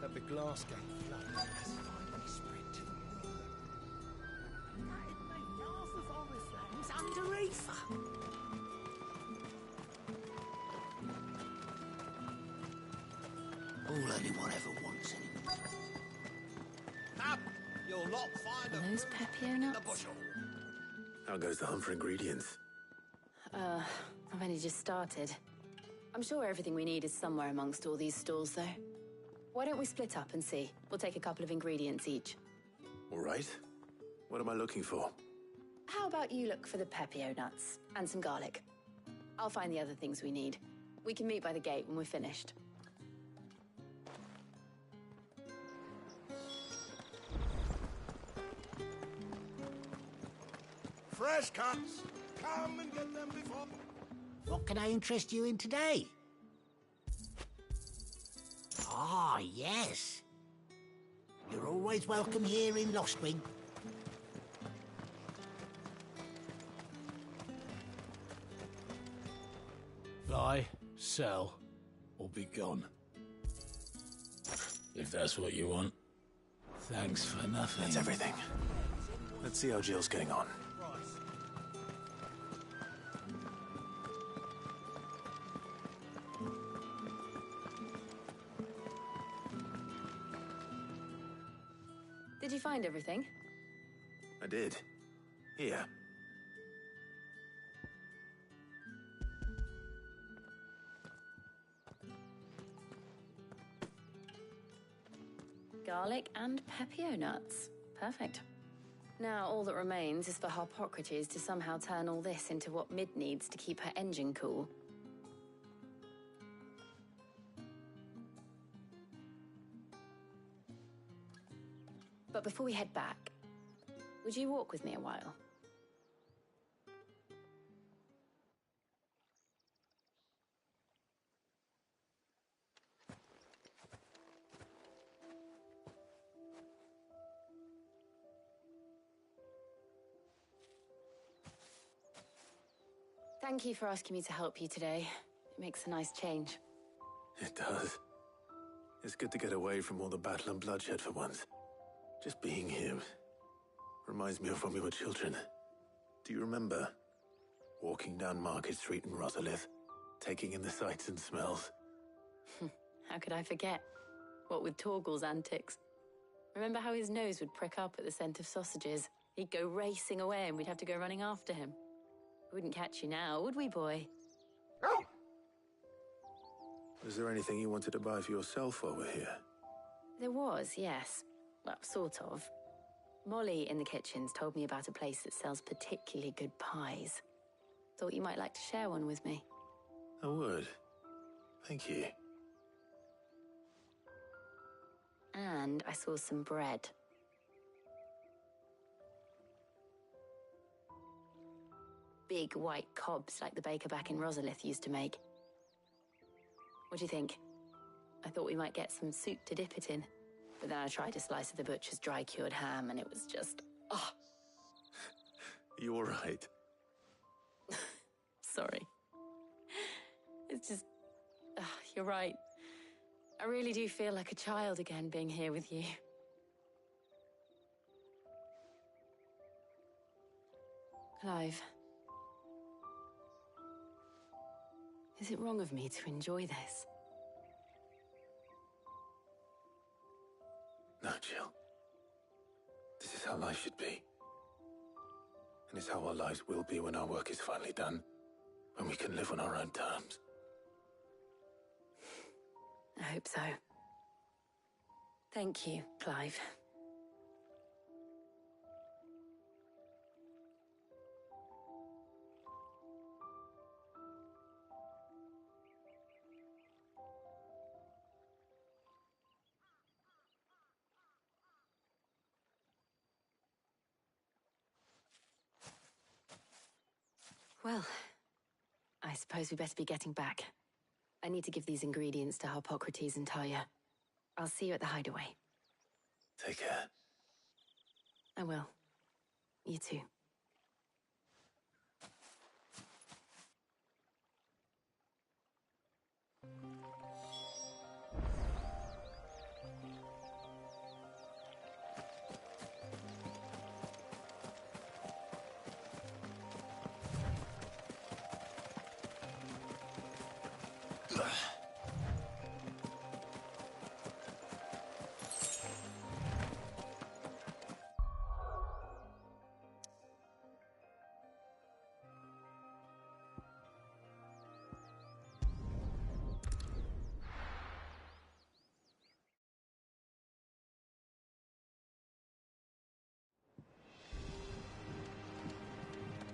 that the glass gate flood has finally spread to the world. That'd make half of Oriflamme's under ether. All anyone ever wants anymore. Up! You'll not find Are those Pepio nuts? How goes the hunt for ingredients? I've only just started. I'm sure everything we need is somewhere amongst all these stalls, though. Why don't we split up and see? We'll take a couple of ingredients each. All right. What am I looking for? How about you look for the Pepio nuts and some garlic? I'll find the other things we need. We can meet by the gate when we're finished. Fresh cuts! Come and get them before... What can I interest you in today? Ah, yes. You're always welcome here in Lostwing. Buy, sell, or be gone. If that's what you want. Thanks for nothing. That's everything. Let's see how Jill's getting on. Did you find everything? I did. Here. garlic, and pepio nuts. Perfect. Now all that remains is for Harpocrates to somehow turn all this into what Mid needs to keep her engine cool. But before we head back, would you walk with me a while? Thank you for asking me to help you today. It makes a nice change. It does. It's good to get away from all the battle and bloodshed for once. Just being here reminds me of when we were children. Do you remember? Walking down Market Street in Rosalith, taking in the sights and smells. How could I forget? What with Torgal's antics. Remember how his nose would prick up at the scent of sausages? He'd go racing away and we'd have to go running after him. We wouldn't catch you now, would we, boy? Was there anything you wanted to buy for yourself while we're here? There was, yes. Well, sort of. Molly in the kitchens told me about a place that sells particularly good pies. Thought you might like to share one with me. I would. Thank you. And I saw some bread. Big white cobs like the baker back in Rosalith used to make. What do you think? I thought we might get some soup to dip it in. But then I tried a slice of the butcher's dry-cured ham and it was just... oh! You all right? Sorry. It's just... you're right. I really do feel like a child again being here with you. Clive. Is it wrong of me to enjoy this? No, Jill. This is how life should be. And it's how our lives will be when our work is finally done. When we can live on our own terms. I hope so. Thank you, Clive. Well, I suppose we better be getting back. I need to give these ingredients to Harpocrates and Talia. I'll see you at the hideaway. Take care. I will. You too.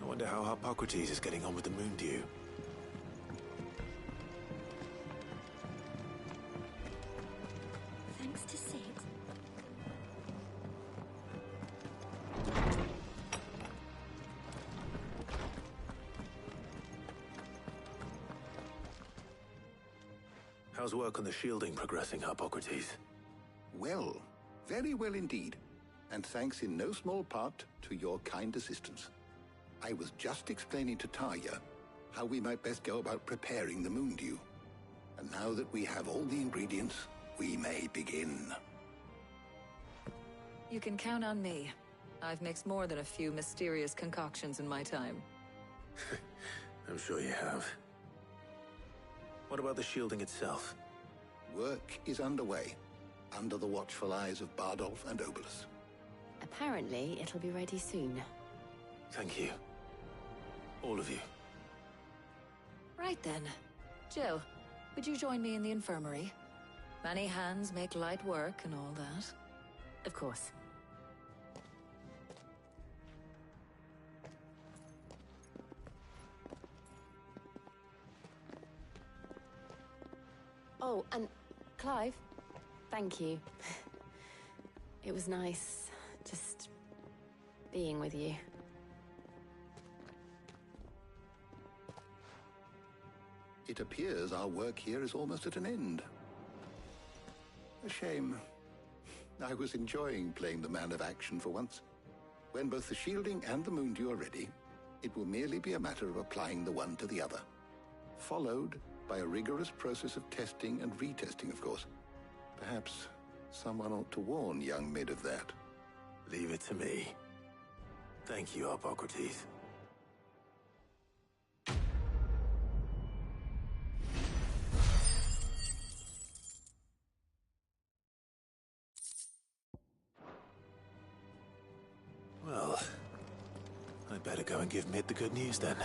I wonder how Harpocrates is getting on with the Moondew. Thanks to Sid. How's work on the shielding progressing, Harpocrates? Well, very well indeed. And thanks in no small part to your kind assistance. I was just explaining to Talia how we might best go about preparing the Moondew. And now that we have all the ingredients, we may begin. You can count on me. I've mixed more than a few mysterious concoctions in my time. I'm sure you have. What about the shielding itself? Work is underway, under the watchful eyes of Bardolph and Obolus. Apparently, it'll be ready soon. Thank you. All of you. Right then. Jill, would you join me in the infirmary? Many hands make light work and all that. Of course. Oh, and Clive, thank you. It was nice just being with you. It appears our work here is almost at an end. A shame. I was enjoying playing the man of action for once. When both the shielding and the Moondew are ready, it will merely be a matter of applying the one to the other. Followed by a rigorous process of testing and retesting, of course. Perhaps someone ought to warn young Mid of that. Leave it to me. Thank you, Hippocrates. Well, I'd better go and give Mid the good news then.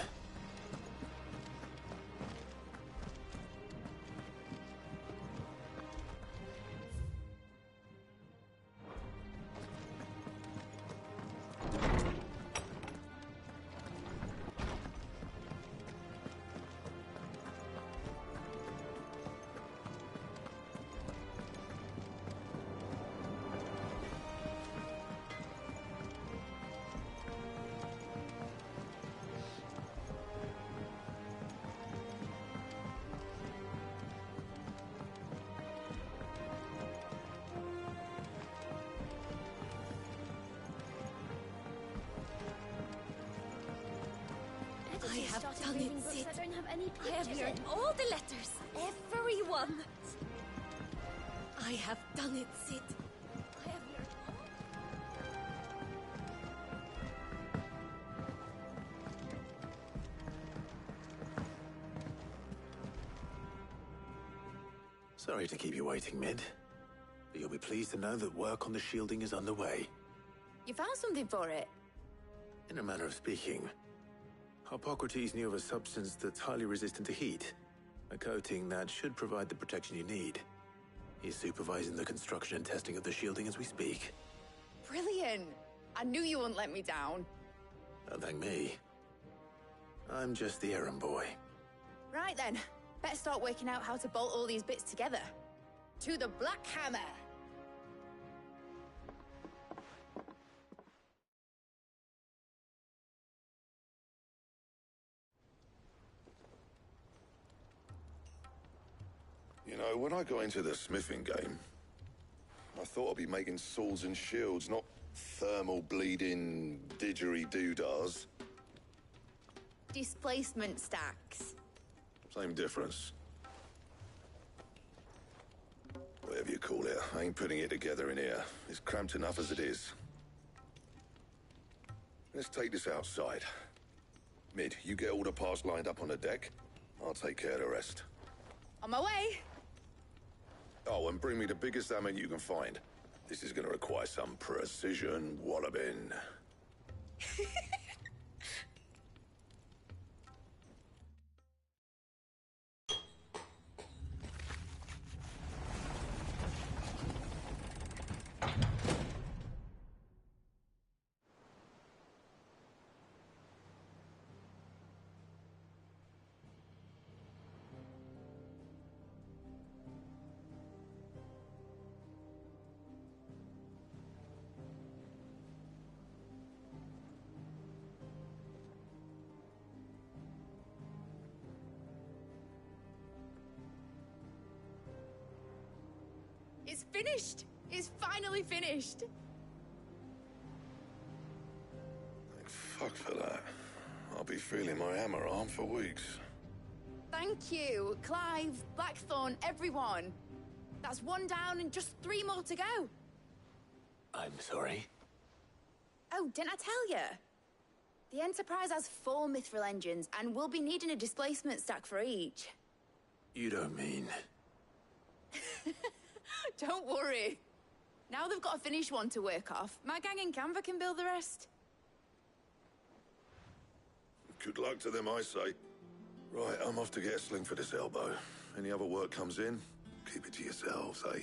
I have done it, Sid. I don't have any pictures. I have learned all the letters. Everyone. I have done it, Sid. I have learned Sorry to keep you waiting, Mid. But you'll be pleased to know that work on the shielding is underway. You found something for it? In a manner of speaking, Hippocrates knew of a substance that's highly resistant to heat. A coating that should provide the protection you need. He's supervising the construction and testing of the shielding as we speak. Brilliant! I knew you wouldn't let me down. Don't thank me. I'm just the errand boy. Right then, better start working out how to bolt all these bits together. To the Black Hammer! You know, when I got into the smithing game, I thought I'd be making swords and shields, not thermal bleeding didgeridoo-dahs. Displacement stacks. Same difference. Whatever you call it, I ain't putting it together in here. It's cramped enough as it is. Let's take this outside. Mid, you get all the parts lined up on the deck. I'll take care of the rest. On my way! Oh, and bring me the biggest hammer you can find. This is gonna require some precision walloping. It's finished! It's finally finished! Thank fuck for that. I'll be feeling my hammer arm for weeks. Thank you, Clive, Blackthorn, everyone. That's one down and just 3 more to go. I'm sorry. Oh, didn't I tell you? The Enterprise has 4 mithril engines, and we'll be needing a displacement stack for each. You don't mean... Don't worry. Now they've got a finished one to work off, my gang in Canva can build the rest. Good luck to them, I say. Right, I'm off to get a sling for this elbow. Any other work comes in, keep it to yourselves, eh?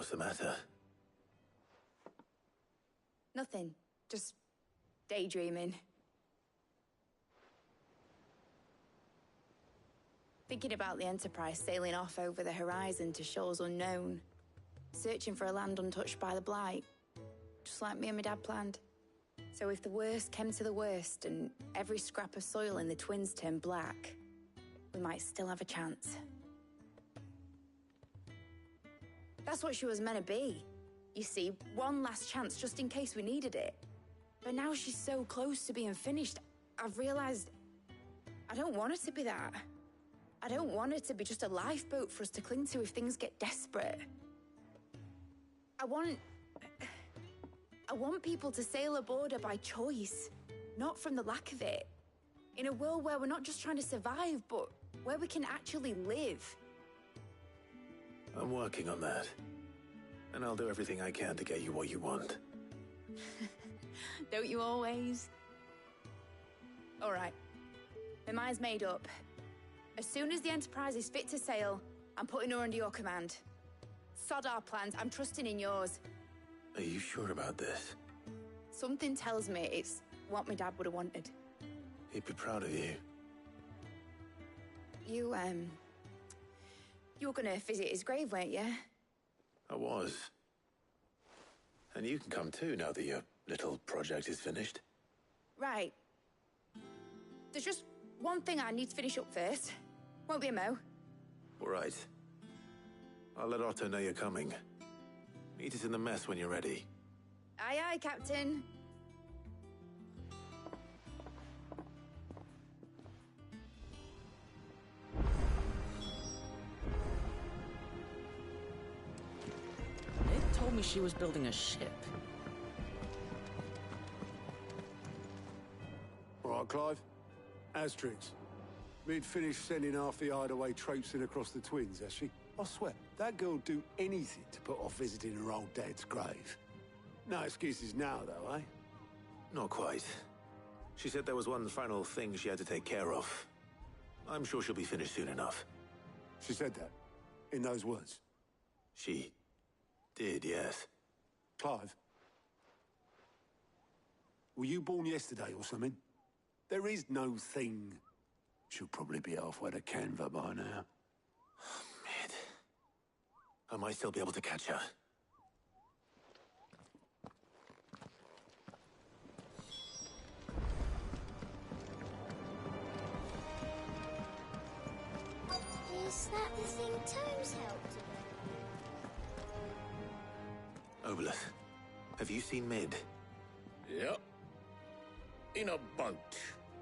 What's the matter? Nothing. Just daydreaming. Thinking about the Enterprise sailing off over the horizon to shores unknown. Searching for a land untouched by the Blight. Just like me and my dad planned. So if the worst came to the worst and every scrap of soil in the Twins turned black, we might still have a chance. That's what she was meant to be. You see, one last chance just in case we needed it. But now she's so close to being finished, I've realized I don't want it to be that. I don't want it to be just a lifeboat for us to cling to if things get desperate. I want people to sail aboard her by choice, not from the lack of it. In a world where we're not just trying to survive, but where we can actually live. I'm working on that. And I'll do everything I can to get you what you want. Don't you always? All right. My mind's made up. As soon as the Enterprise is fit to sail, I'm putting her under your command. Sod our plans, I'm trusting in yours. Are you sure about this? Something tells me it's what my dad would have wanted. He'd be proud of you. You were gonna visit his grave, weren't you? I was. And you can come too, now that your little project is finished. Right. There's just one thing I need to finish up first. Won't be a mo. All right. I'll let Otto know you're coming. Meet us in the mess when you're ready. Aye, aye, Captain. It told me she was building a ship. All right, Clive. Asterix. Mid finished sending half the hideaway traipsing across the Twins, has she? I swear, that girl'd do anything to put off visiting her old dad's grave. No excuses now, though, eh? Not quite. She said there was one final thing she had to take care of. I'm sure she'll be finished soon enough. She said that? In those words? She did, yes. Clive? Were you born yesterday or something? There is no thing. She'll probably be halfway to Canva by now. Mid. I might still be able to catch her. Is that the thing Tomes helped with? Obolus, have you seen Mid? Yep. In a boat,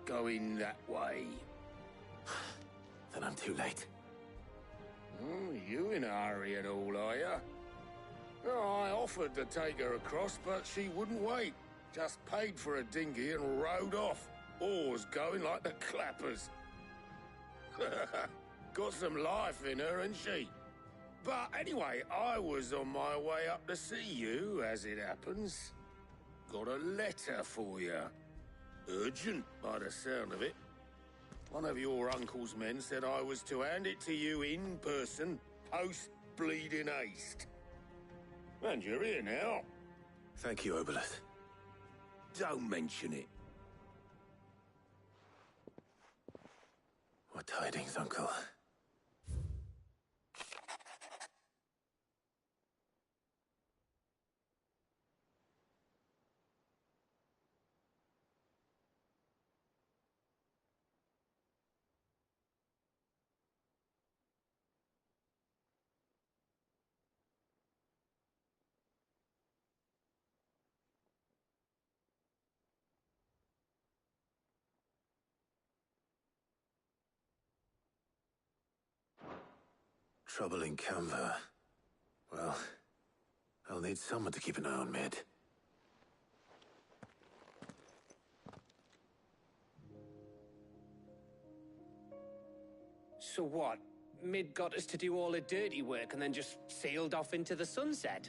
going that way. Then I'm too late. You in a hurry at all, are you? Oh, I offered to take her across, but she wouldn't wait. Just paid for a dinghy and rowed off. Oars going like the clappers. Got some life in her, ain't she? But anyway, I was on my way up to see you, as it happens. Got a letter for you. Urgent, by the sound of it. One of your uncle's men said I was to hand it to you in person, post-bleeding haste. And you're here now. Thank you, Obolus. Don't mention it. What tidings, Uncle? Trouble in Canva. Well, I'll need someone to keep an eye on Mid. So what? Mid got us to do all the dirty work and then just sailed off into the sunset?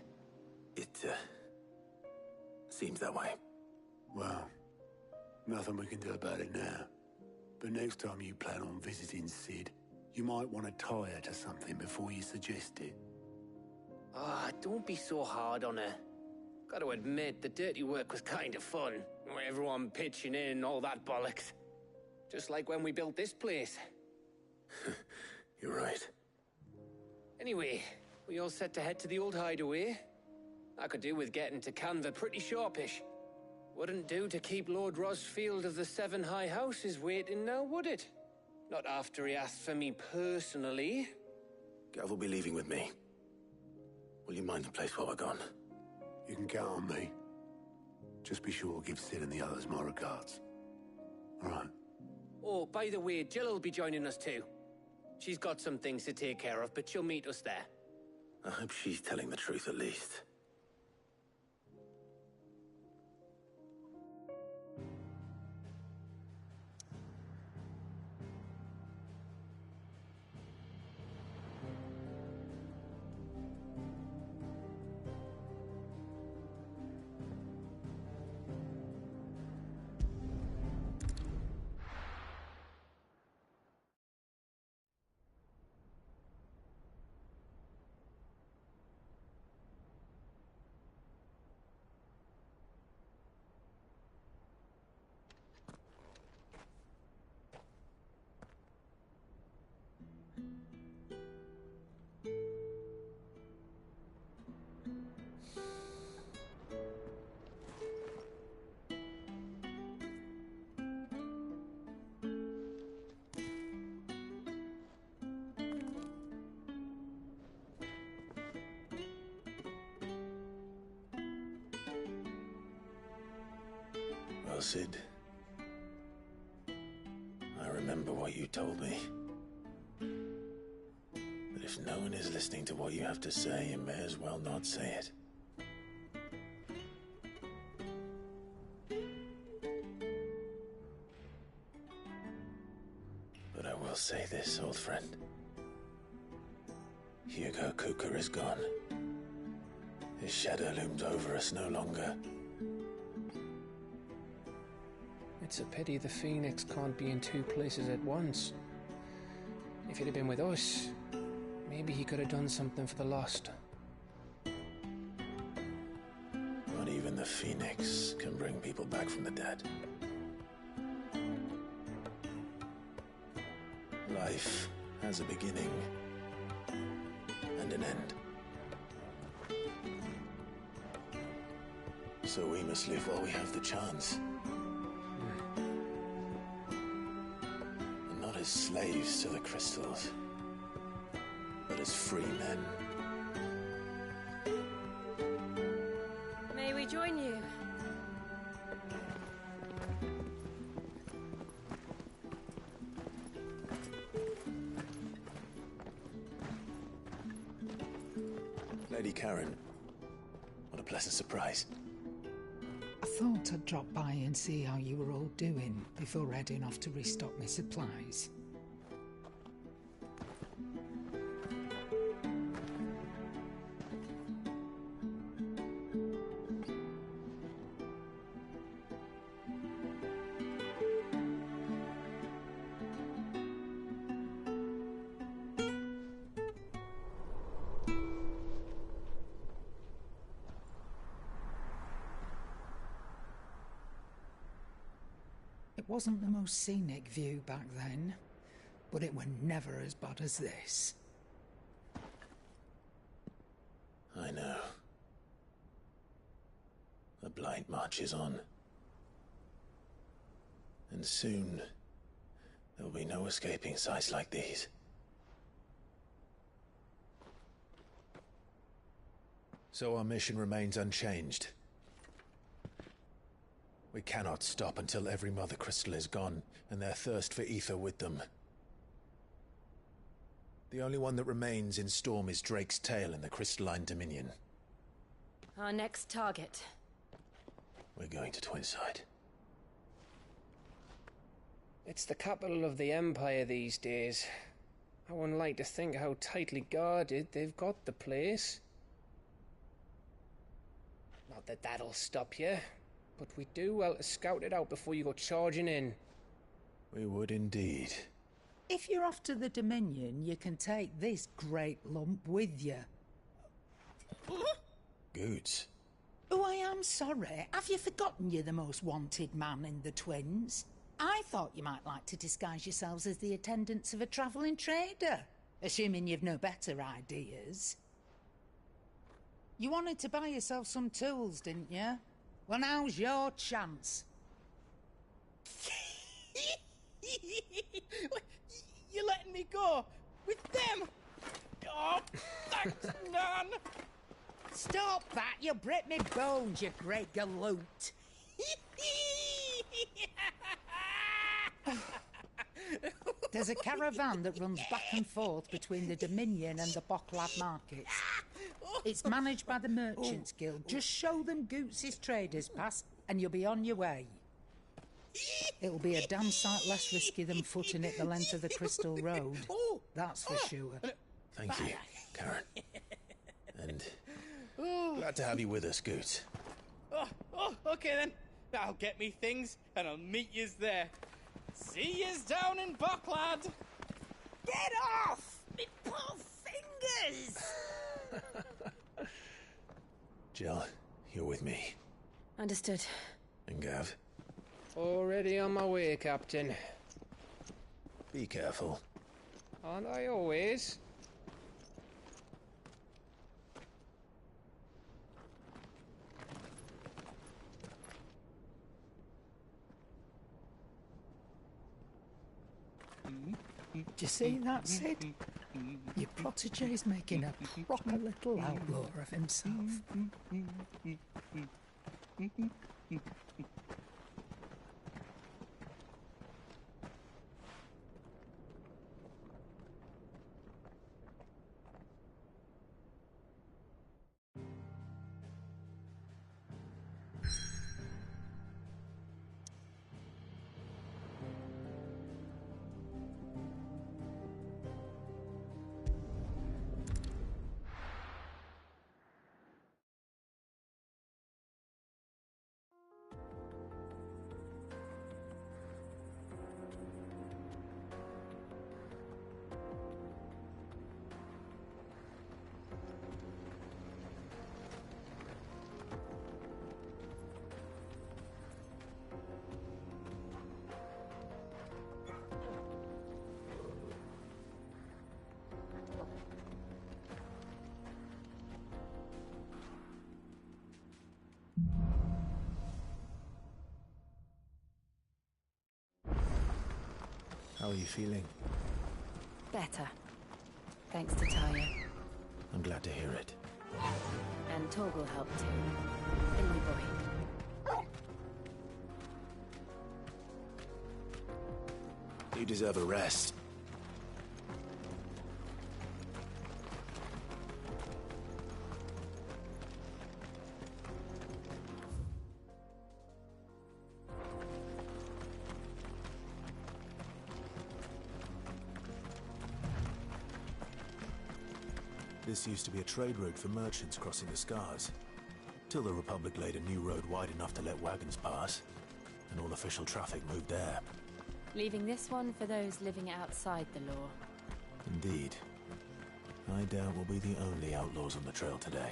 It, seems that way. Well, nothing we can do about it now. But next time you plan on visiting Sid, you might want to tie her to something before you suggest it. Ah, don't be so hard on her. Gotta admit, the dirty work was kind of fun. Everyone pitching in and all that bollocks. Just like when we built this place. You're right. Anyway, we all set to head to the old hideaway. I could do with getting to Canva pretty sharpish. Wouldn't do to keep Lord Rosfield of the Seven High Houses waiting now, would it? Not after he asked for me personally. Gav will be leaving with me. Will you mind the place while we're gone? You can count on me. Just be sure to give Sid and the others my regards. All right. Oh, by the way, Jill will be joining us too. She's got some things to take care of, but she'll meet us there. I hope she's telling the truth at least. Well, Sid, I remember what you told me. That if no one is listening to what you have to say, you may as well not say it. But I will say this, old friend. Hugo Kuka is gone. His shadow looms over us no longer. It's a pity the Phoenix can't be in two places at once. If he'd have been with us, maybe he could have done something for the lost. Not even the Phoenix can bring people back from the dead. Life has a beginning and an end. So we must live while we have the chance. And not as slaves to the crystals, but as free men. May we join you? Lady Karen, what a pleasant surprise. I thought I'd drop by and see how you were all doing before heading off to restock my supplies. It wasn't the most scenic view back then, but it were never as bad as this. I know. The blight marches on. And soon, there will be no escaping sights like these. So our mission remains unchanged. We cannot stop until every Mother Crystal is gone, and their thirst for ether with them. The only one that remains in Storm is Drake's Tail in the Crystalline Dominion. Our next target. We're going to Twinside. It's the capital of the Empire these days. I wouldn't like to think how tightly guarded they've got the place. Not that that'll stop you. But we do well to scout it out before you go charging in. We would indeed. If you're off to the Dominion, you can take this great lump with you. Goods. Oh, I am sorry. Have you forgotten you're the most wanted man in the Twins? I thought you might like to disguise yourselves as the attendants of a travelling trader, assuming you've no better ideas. You wanted to buy yourself some tools, didn't you? Well, now's your chance. You're letting me go? With them? Oh, thanks, Nan! Stop that! You'll break me bones, you great galoot! There's a caravan that runs back and forth between the Dominion and the Bocklad markets. It's managed by the Merchants Guild. Just show them Goots' traders pass and you'll be on your way. It'll be a damn sight less risky than footing it the length of the Crystal Road. That's for sure. Thank you, Karen. And glad to have you with us, Goot. Okay then. I'll get me things and I'll meet yous there. See yous down in Bocklad. Get off! Me poor fingers! Jill, you're with me. Understood. And Gav? Already on my way, Captain. Be careful. Aren't I always? Do you see that, Sid? Your protege's making a proper little outlaw of himself. How are you feeling? Better. Thanks to Talia. I'm glad to hear it. And Torgal helped too. The new boy. You deserve a rest. This used to be a trade route for merchants crossing the Scars, till the Republic laid a new road wide enough to let wagons pass, and all official traffic moved there. Leaving this one for those living outside the law. Indeed. I doubt we'll be the only outlaws on the trail today.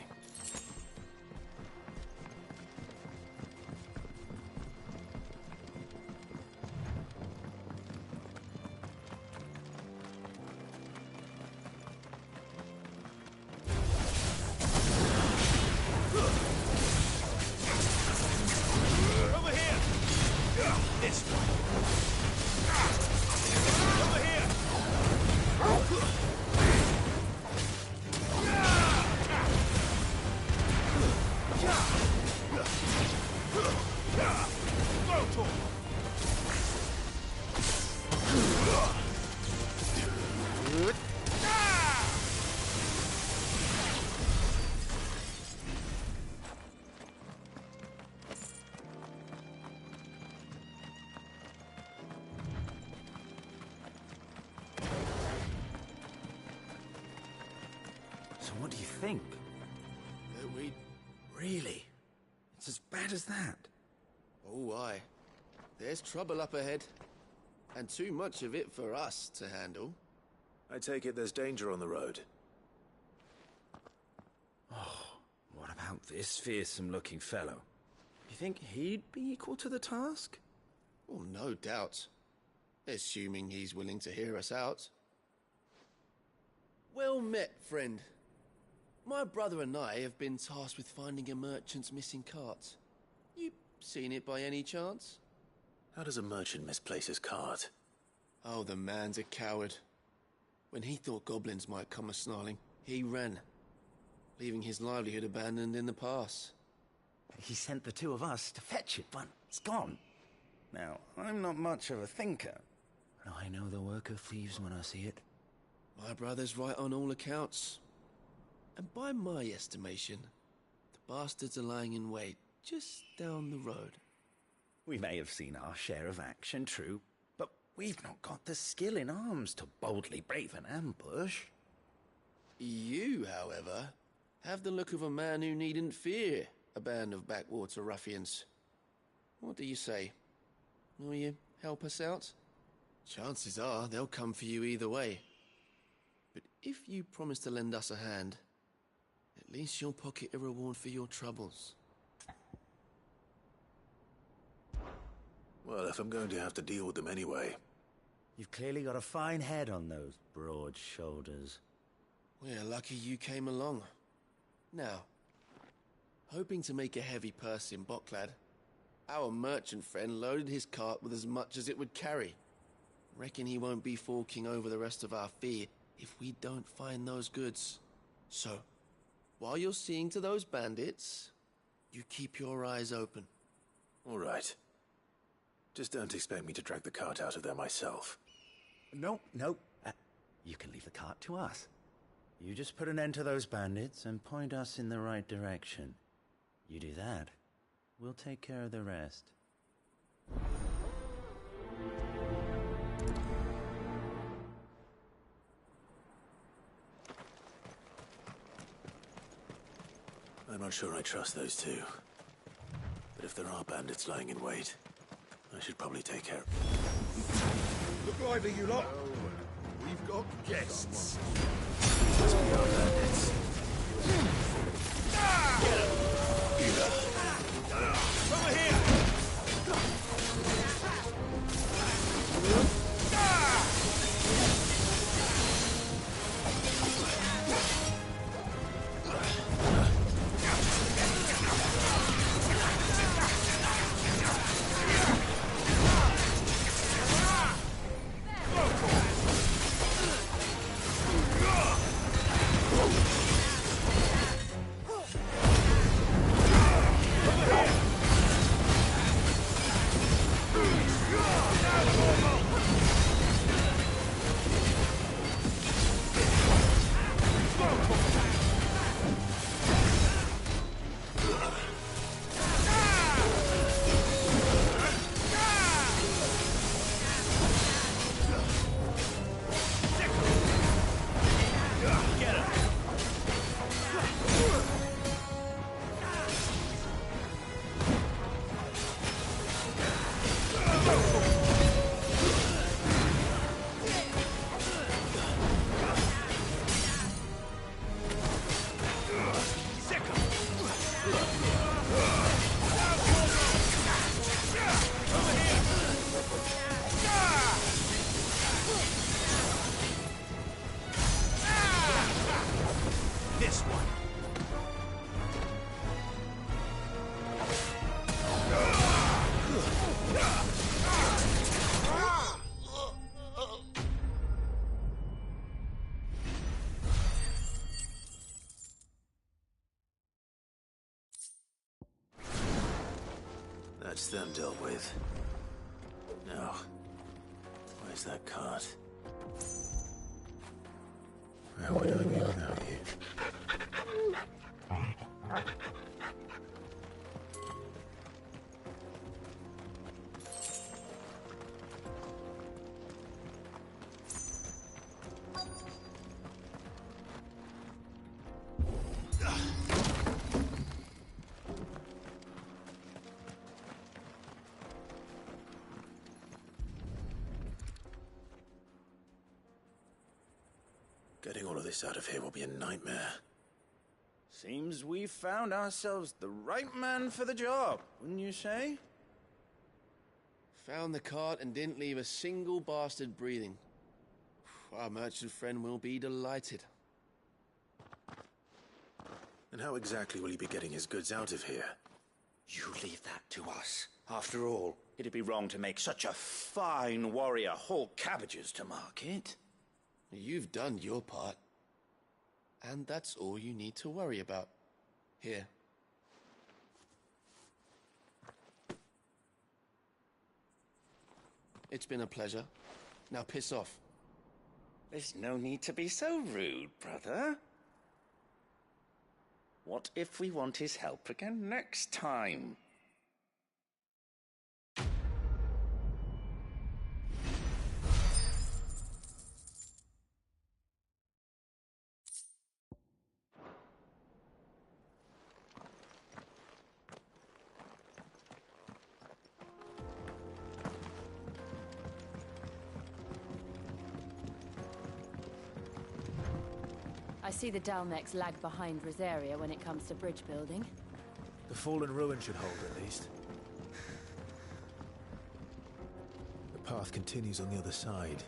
So what do you think? That we... Really? It's as bad as that? Oh, aye. There's trouble up ahead. And too much of it for us to handle. I take it there's danger on the road. Oh, about this fearsome-looking fellow. You think he'd be equal to the task? Well, no doubt. Assuming he's willing to hear us out. Well met, friend. My brother and I have been tasked with finding a merchant's missing cart. You seen it by any chance? How does a merchant misplace his cart? Oh, the man's a coward. When he thought goblins might come a-snarling, he ran, leaving his livelihood abandoned in the pass. He sent the two of us to fetch it, but it's gone. Now, I'm not much of a thinker, but I know the work of thieves when I see it. My brother's right on all accounts. And by my estimation, the bastards are lying in wait just down the road. We may have seen our share of action, true, but we've not got the skill in arms to boldly brave an ambush. You, however, have the look of a man who needn't fear a band of backwater ruffians. What do you say? Will you help us out? Chances are they'll come for you either way. But if you promise to lend us a hand, at least you'll pocket a reward for your troubles. Well, if I'm going to have to deal with them anyway. You've clearly got a fine head on those broad shoulders. We're lucky you came along. Now, hoping to make a heavy purse in Boklad, our merchant friend loaded his cart with as much as it would carry. Reckon he won't be forking over the rest of our fee if we don't find those goods. So, while you're seeing to those bandits, you keep your eyes open. All right. Just don't expect me to drag the cart out of there myself. No. You can leave the cart to us. You just put an end to those bandits and point us in the right direction. You do that, we'll take care of the rest. I'm not sure I trust those two. But if there are bandits lying in wait, I should probably take care. Look lively, you lot. We've got guests. Must be our bandits. Over here! That's them dealt with. Now, where's that cart? Where would I be without you? Getting all of this out of here will be a nightmare. Seems we've found ourselves the right man for the job, wouldn't you say? Found the cart and didn't leave a single bastard breathing. Our merchant friend will be delighted. And how exactly will he be getting his goods out of here? You leave that to us. After all, it'd be wrong to make such a fine warrior haul cabbages to market. You've done your part. And that's all you need to worry about. Here. It's been a pleasure. Now piss off. There's no need to be so rude, brother. What if we want his help again next time? I see the Dalmex lag behind Rosaria when it comes to bridge building. The fallen ruin should hold, at least. The path continues on the other side.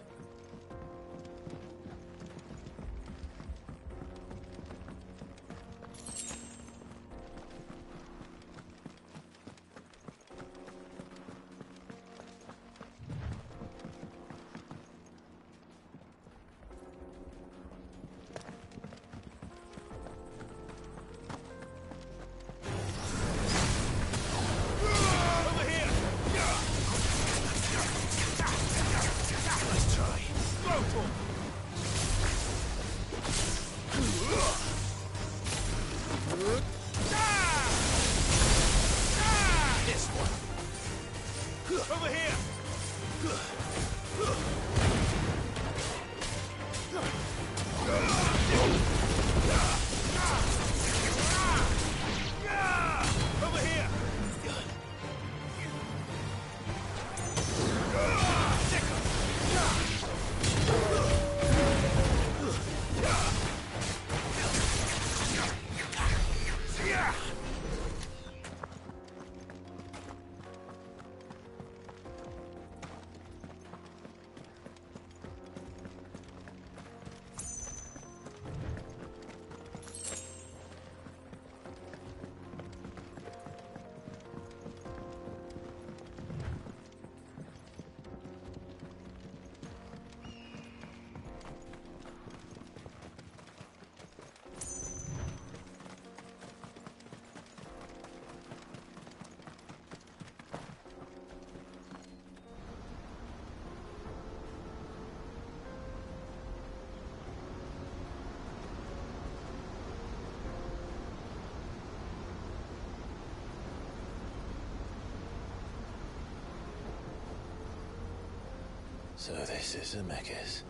So this is Zemeckis.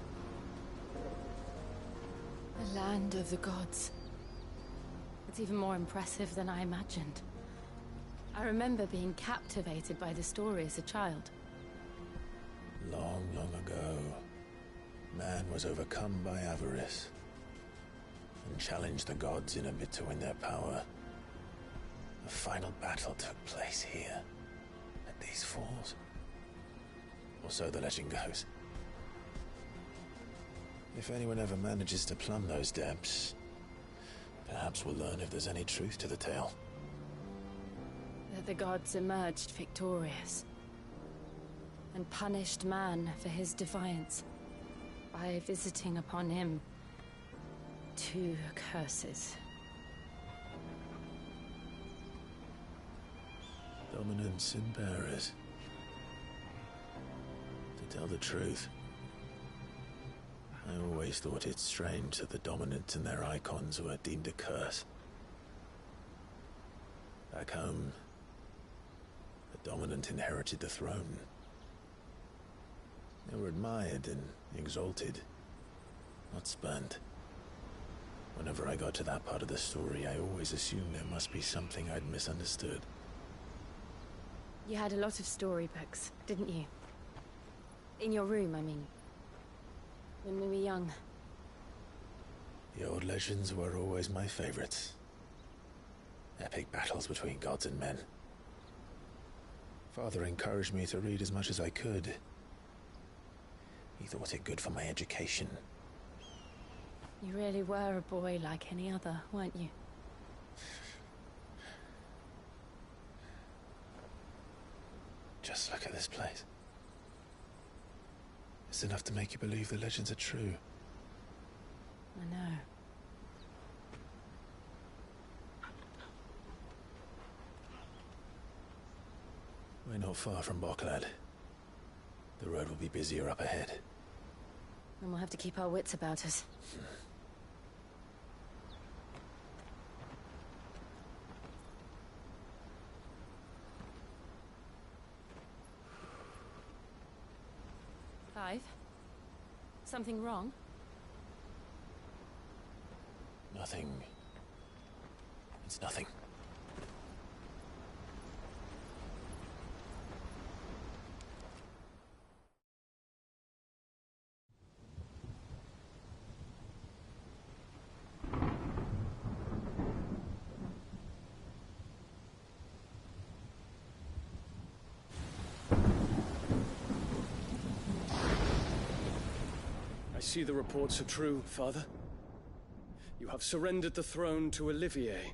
The land of the gods. It's even more impressive than I imagined. I remember being captivated by the story as a child. Long, long ago, man was overcome by avarice and challenged the gods in a bid to win their power. The final battle took place here, at these falls. Or so the legend goes. If anyone ever manages to plumb those depths, perhaps we'll learn if there's any truth to the tale. That the gods emerged victorious and punished man for his defiance by visiting upon him 2 curses. Dominance and bearers. To tell the truth, I always thought it strange that the dominant and their icons were deemed a curse. Back home, the dominant inherited the throne. They were admired and exalted, not spurned. Whenever I got to that part of the story, I always assumed there must be something I'd misunderstood. You had a lot of storybooks, didn't you? In your room, I mean. When we were young. The old legends were always my favorites. Epic battles between gods and men. Father encouraged me to read as much as I could. He thought it good for my education. You really were a boy like any other, weren't you? Just look at this place. It's enough to make you believe the legends are true. I know. We're not far from Boklad. The road will be busier up ahead. Then we'll have to keep our wits about us. Clive? Something wrong? Nothing. It's nothing. I see the reports are true, Father. You have surrendered the throne to Olivier.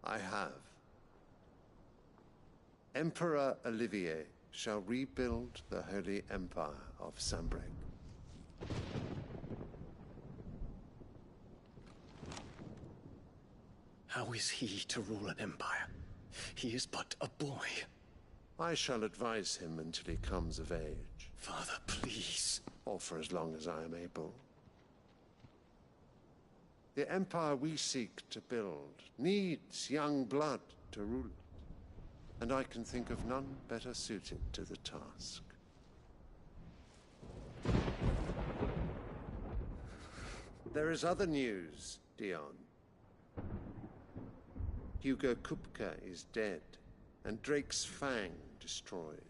I have. Emperor Olivier shall rebuild the Holy Empire of Sanbreque. How is he to rule an empire? He is but a boy. I shall advise him until he comes of age. Father, please. Or for as long as I am able. The empire we seek to build needs young blood to rule it, and I can think of none better suited to the task. There is other news, Dion. Hugo Kupka is dead, and Drake's Fang destroyed.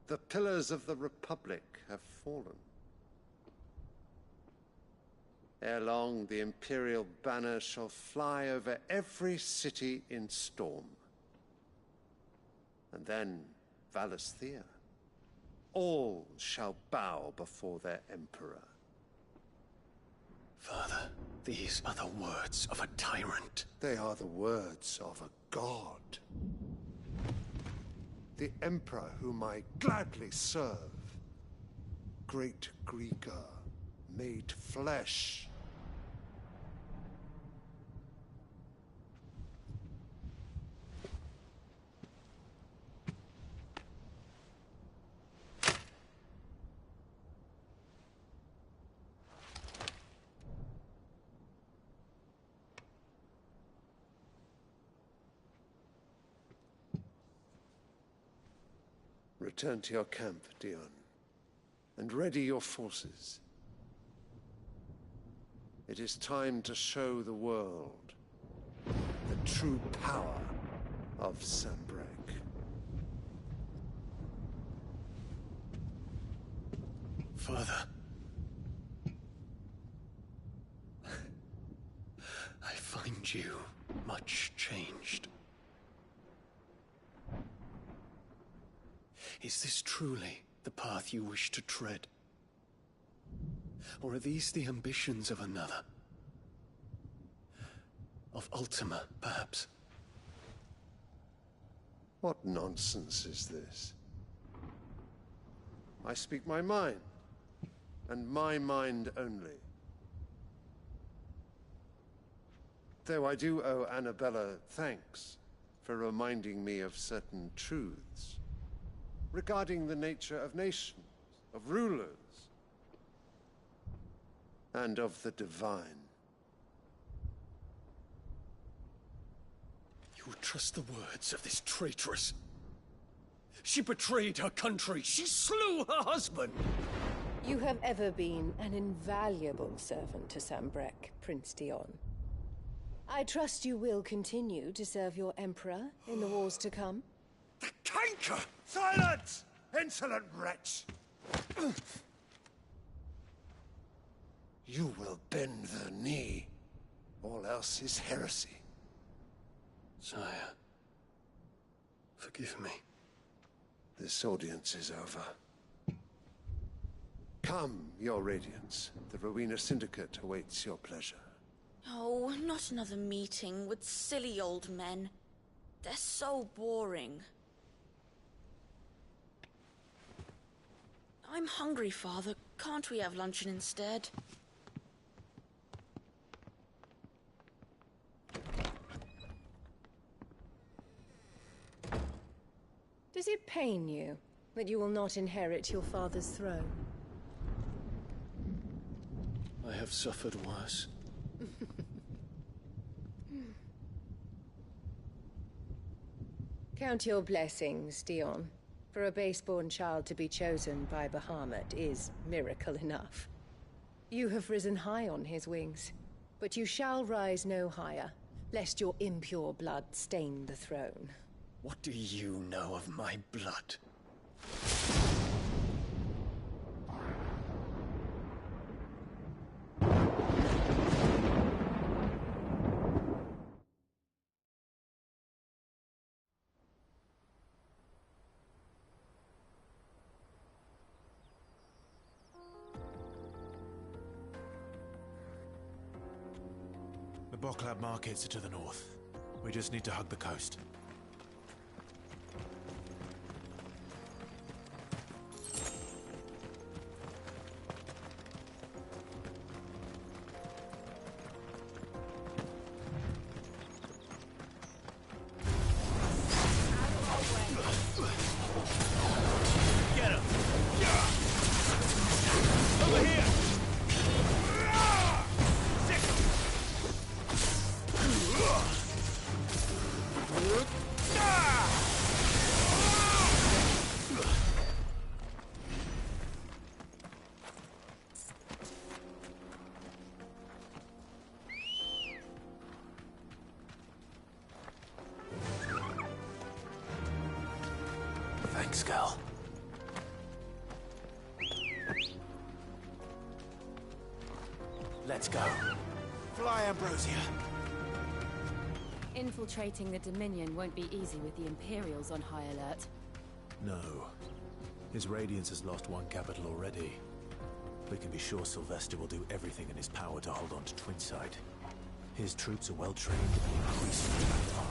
The pillars of the Republic have fallen. Ere long, the Imperial banner shall fly over every city in Storm. And then Valisthea. All shall bow before their Emperor. Father, these are the words of a tyrant. They are the words of a god. The Emperor whom I gladly serve. Great Greeker, made flesh. Return to your camp, Dion, and ready your forces. It is time to show the world the true power of Sanbreque. Father. I find you much changed. Is this truly the path you wish to tread? Or are these the ambitions of another? Of Ultima, perhaps? What nonsense is this? I speak my mind, and my mind only. Though I do owe Annabella thanks for reminding me of certain truths regarding the nature of nations, of rulers, and of the divine. You would trust the words of this traitress? She betrayed her country. She slew her husband. You have ever been an invaluable servant to Sanbreque, Prince Dion. I trust you will continue to serve your Emperor in the wars to come. The canker! Silence! Insolent wretch! You will bend the knee All else is heresy. Sire, forgive me. This audience is over. Come, Your Radiance. The Rowena Syndicate awaits your pleasure. Oh, not another meeting with silly old men. They're so boring. I'm hungry, Father. Can't we have luncheon instead? Does it pain you that you will not inherit your father's throne? I have suffered worse. Count your blessings, Dion. For a base-born child to be chosen by Bahamut is miracle enough. You have risen high on his wings, but you shall rise no higher, lest your impure blood stain the throne. What do you know of my blood? The Boklab markets are to the north. We just need to hug the coast. Thanks, girl. Let's go. Fly, Ambrosia. Infiltrating the Dominion won't be easy with the Imperials on high alert. No. His Radiance has lost one capital already. We can be sure Sylvester will do everything in his power to hold on to Twinside. His troops are well trained and increasingly armed.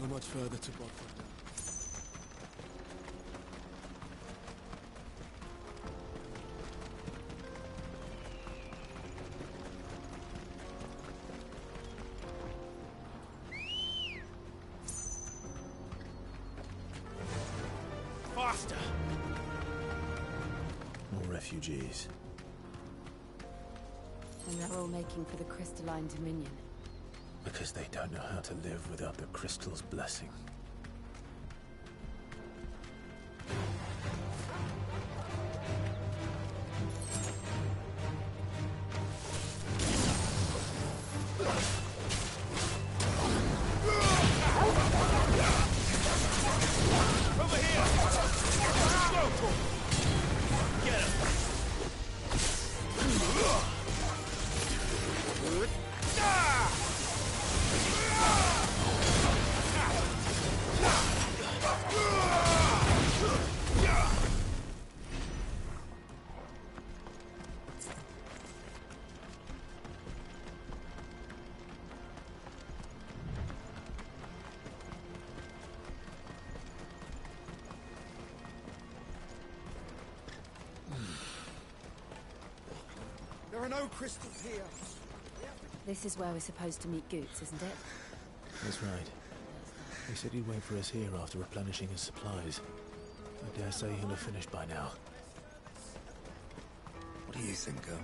Not much further to Boklab. after? More refugees. And they're all making for the crystalline dominion. Because they don't know how to live without the crystal's blessing. There are no crystals here. This is where we're supposed to meet Goots, isn't it? That's right. He said he'd wait for us here after replenishing his supplies. I dare say he'll have finished by now. What do you think, girl?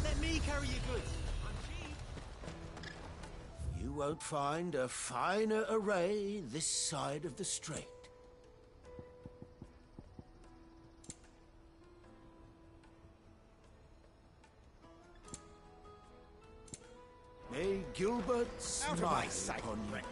Let me carry your goods. You won't find a finer array this side of the strait. May Gilbert Out of my smile sight, upon you. wretch.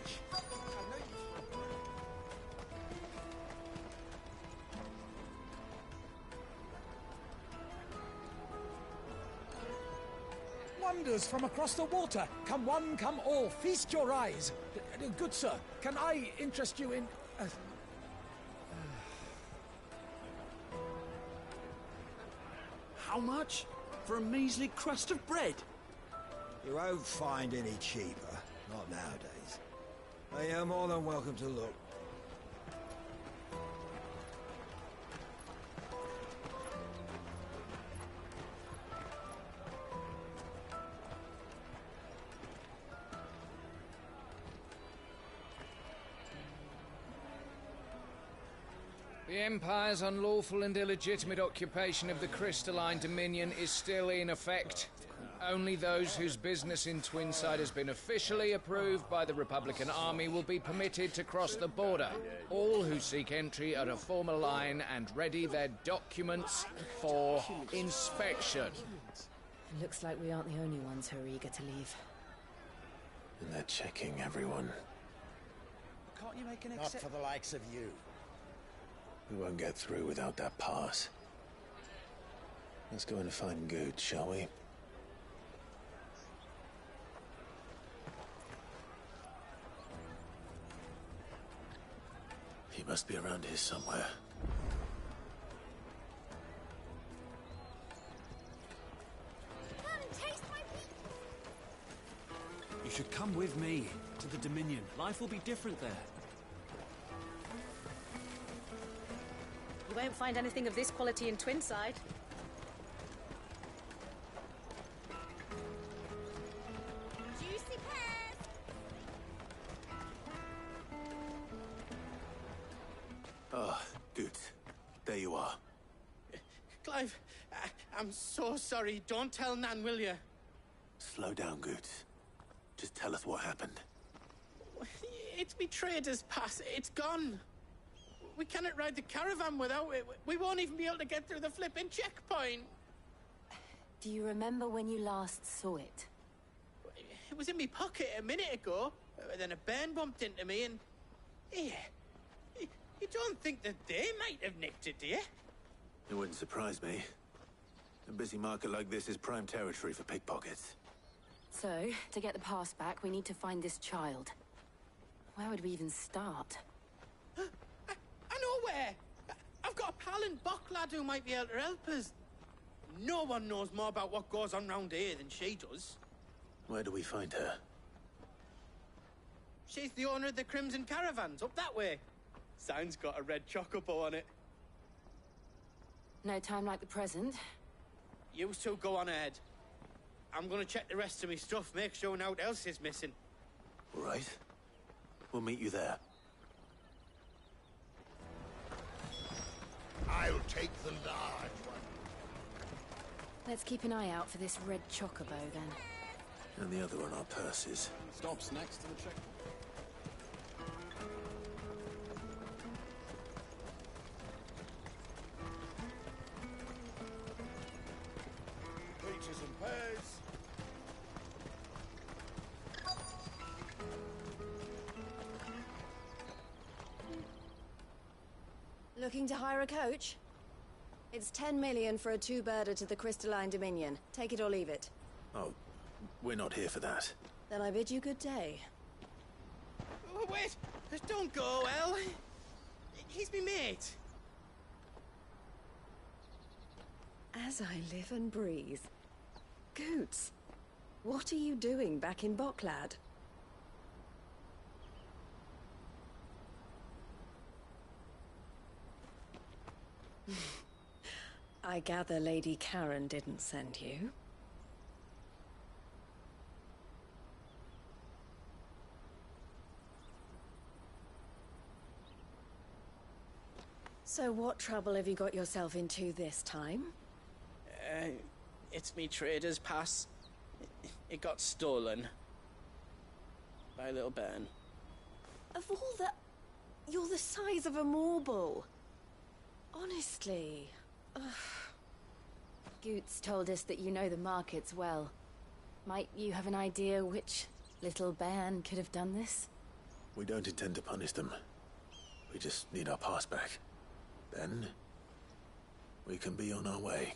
Wonders from across the water. Come one, come all. Feast your eyes. Good sir, can I interest you in... How much? For a measly crust of bread? You won't find any cheaper. Not nowadays. But you're more than welcome to look. The Empire's unlawful and illegitimate occupation of the crystalline dominion is still in effect. Only those whose business in Twinside has been officially approved by the Republican Army will be permitted to cross the border. All who seek entry are to form a line and ready their documents for inspection. It looks like we aren't the only ones who are eager to leave. And they're checking everyone. Can't you make an Not for the likes of you. We won't get through without that pass. Let's go in and find Good, shall we? He must be around here somewhere. You should come with me to the Dominion. Life will be different there. You won't find anything of this quality in Twinside. Juicy pears! Ah, good. There you are. Clive, I'm so sorry. Don't tell Nan, will you? Slow down, Good. Just tell us what happened. It's betrayed us, Pass. It's gone. We cannot ride the caravan without it. We won't even be able to get through the flipping checkpoint. Do you remember when you last saw it? It was in my pocket a minute ago. Then a bairn bumped into me and... Yeah. You don't think that they might have nicked it, do you? It wouldn't surprise me. A busy market like this is prime territory for pickpockets. So, to get the pass back, we need to find this child. Where would we even start? I know where! I've got a pal in Bocklad who might be able to help us. No one knows more about what goes on round here than she does. Where do we find her? She's the owner of the Crimson Caravans, up that way. Sign's got a red chocobo on it. No time like the present. You two go on ahead. I'm gonna check the rest of my stuff, make sure no one else is missing. All right. We'll meet you there. I'll take the large one. Let's keep an eye out for this red chocobo, then. And the other on our purses. Stops next to the checkpoint. Peaches and pears. Looking to hire a coach? It's 10 million for a two-birder to the Crystalline Dominion. Take it or leave it. Oh, we're not here for that. Then I bid you good day. Oh, wait! Don't go, El! He's me mate. As I live and breathe. Goots, what are you doing back in Bocklad? I gather Lady Karen didn't send you. So what trouble have you got yourself into this time? It's me trader's pass. It got stolen. By a little bairn. Of all the... You're the size of a marble. Honestly. Ugh. Goots told us that you know the markets well. Might you have an idea which little bairn could have done this? We don't intend to punish them. We just need our pass back. Then, we can be on our way.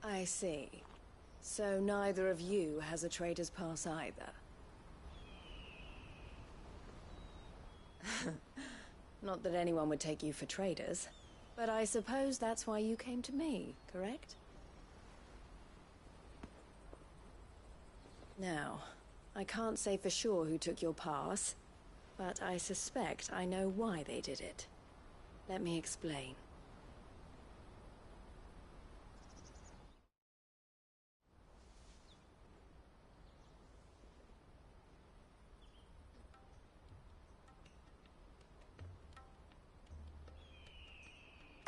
I see. So neither of you has a trader's pass either. Not that anyone would take you for traders, but I suppose that's why you came to me, correct? Now, I can't say for sure who took your pass, but I suspect I know why they did it. Let me explain.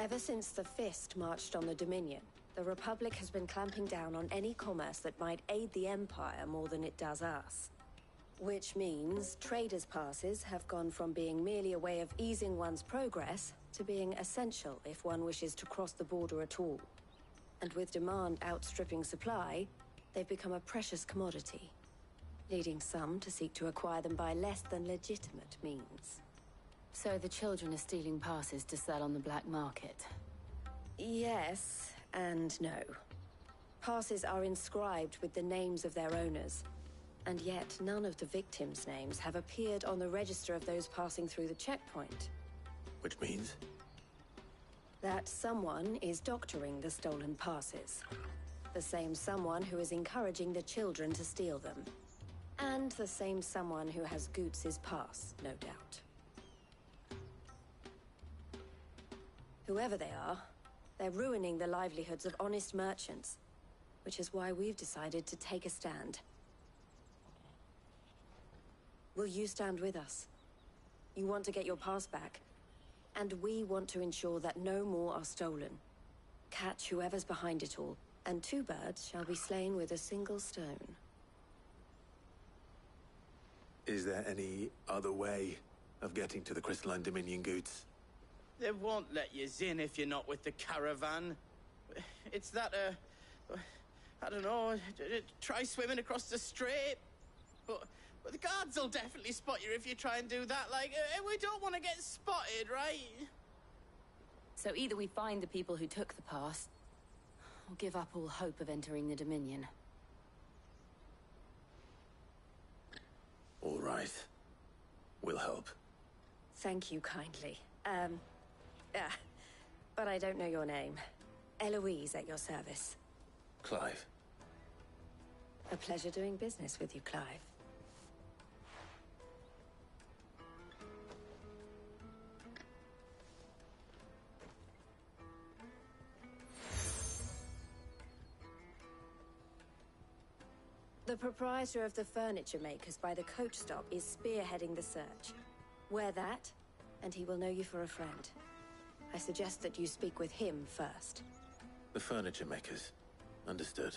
Ever since the Fist marched on the Dominion, the Republic has been clamping down on any commerce that might aid the Empire more than it does us. Which means traders' passes have gone from being merely a way of easing one's progress to being essential if one wishes to cross the border at all. And with demand outstripping supply, they've become a precious commodity, leading some to seek to acquire them by less than legitimate means. So the children are stealing passes to sell on the black market? Yes, and no. Passes are inscribed with the names of their owners, and yet none of the victims' names have appeared on the register of those passing through the checkpoint. Which means? That someone is doctoring the stolen passes. The same someone who is encouraging the children to steal them. And the same someone who has Goots' pass, no doubt. Whoever they are, they're ruining the livelihoods of honest merchants, which is why we've decided to take a stand. Will you stand with us? You want to get your pass back, and we want to ensure that no more are stolen. Catch whoever's behind it all, and two birds shall be slain with a single stone. Is there any other way of getting to the Crystalline Dominion, Goots? They won't let you in if you're not with the caravan. It's that, I don't know, try swimming across the strait. But the guards will definitely spot you if you try and do that. Like, we don't want to get spotted, right? So either we find the people who took the pass, or give up all hope of entering the Dominion. All right. We'll help. Thank you kindly. But I don't know your name. Eloise at your service. Clive. A pleasure doing business with you, Clive. The proprietor of the furniture makers by the coach stop is spearheading the search. Wear that, and he will know you for a friend. I suggest that you speak with him first. The furniture makers. Understood.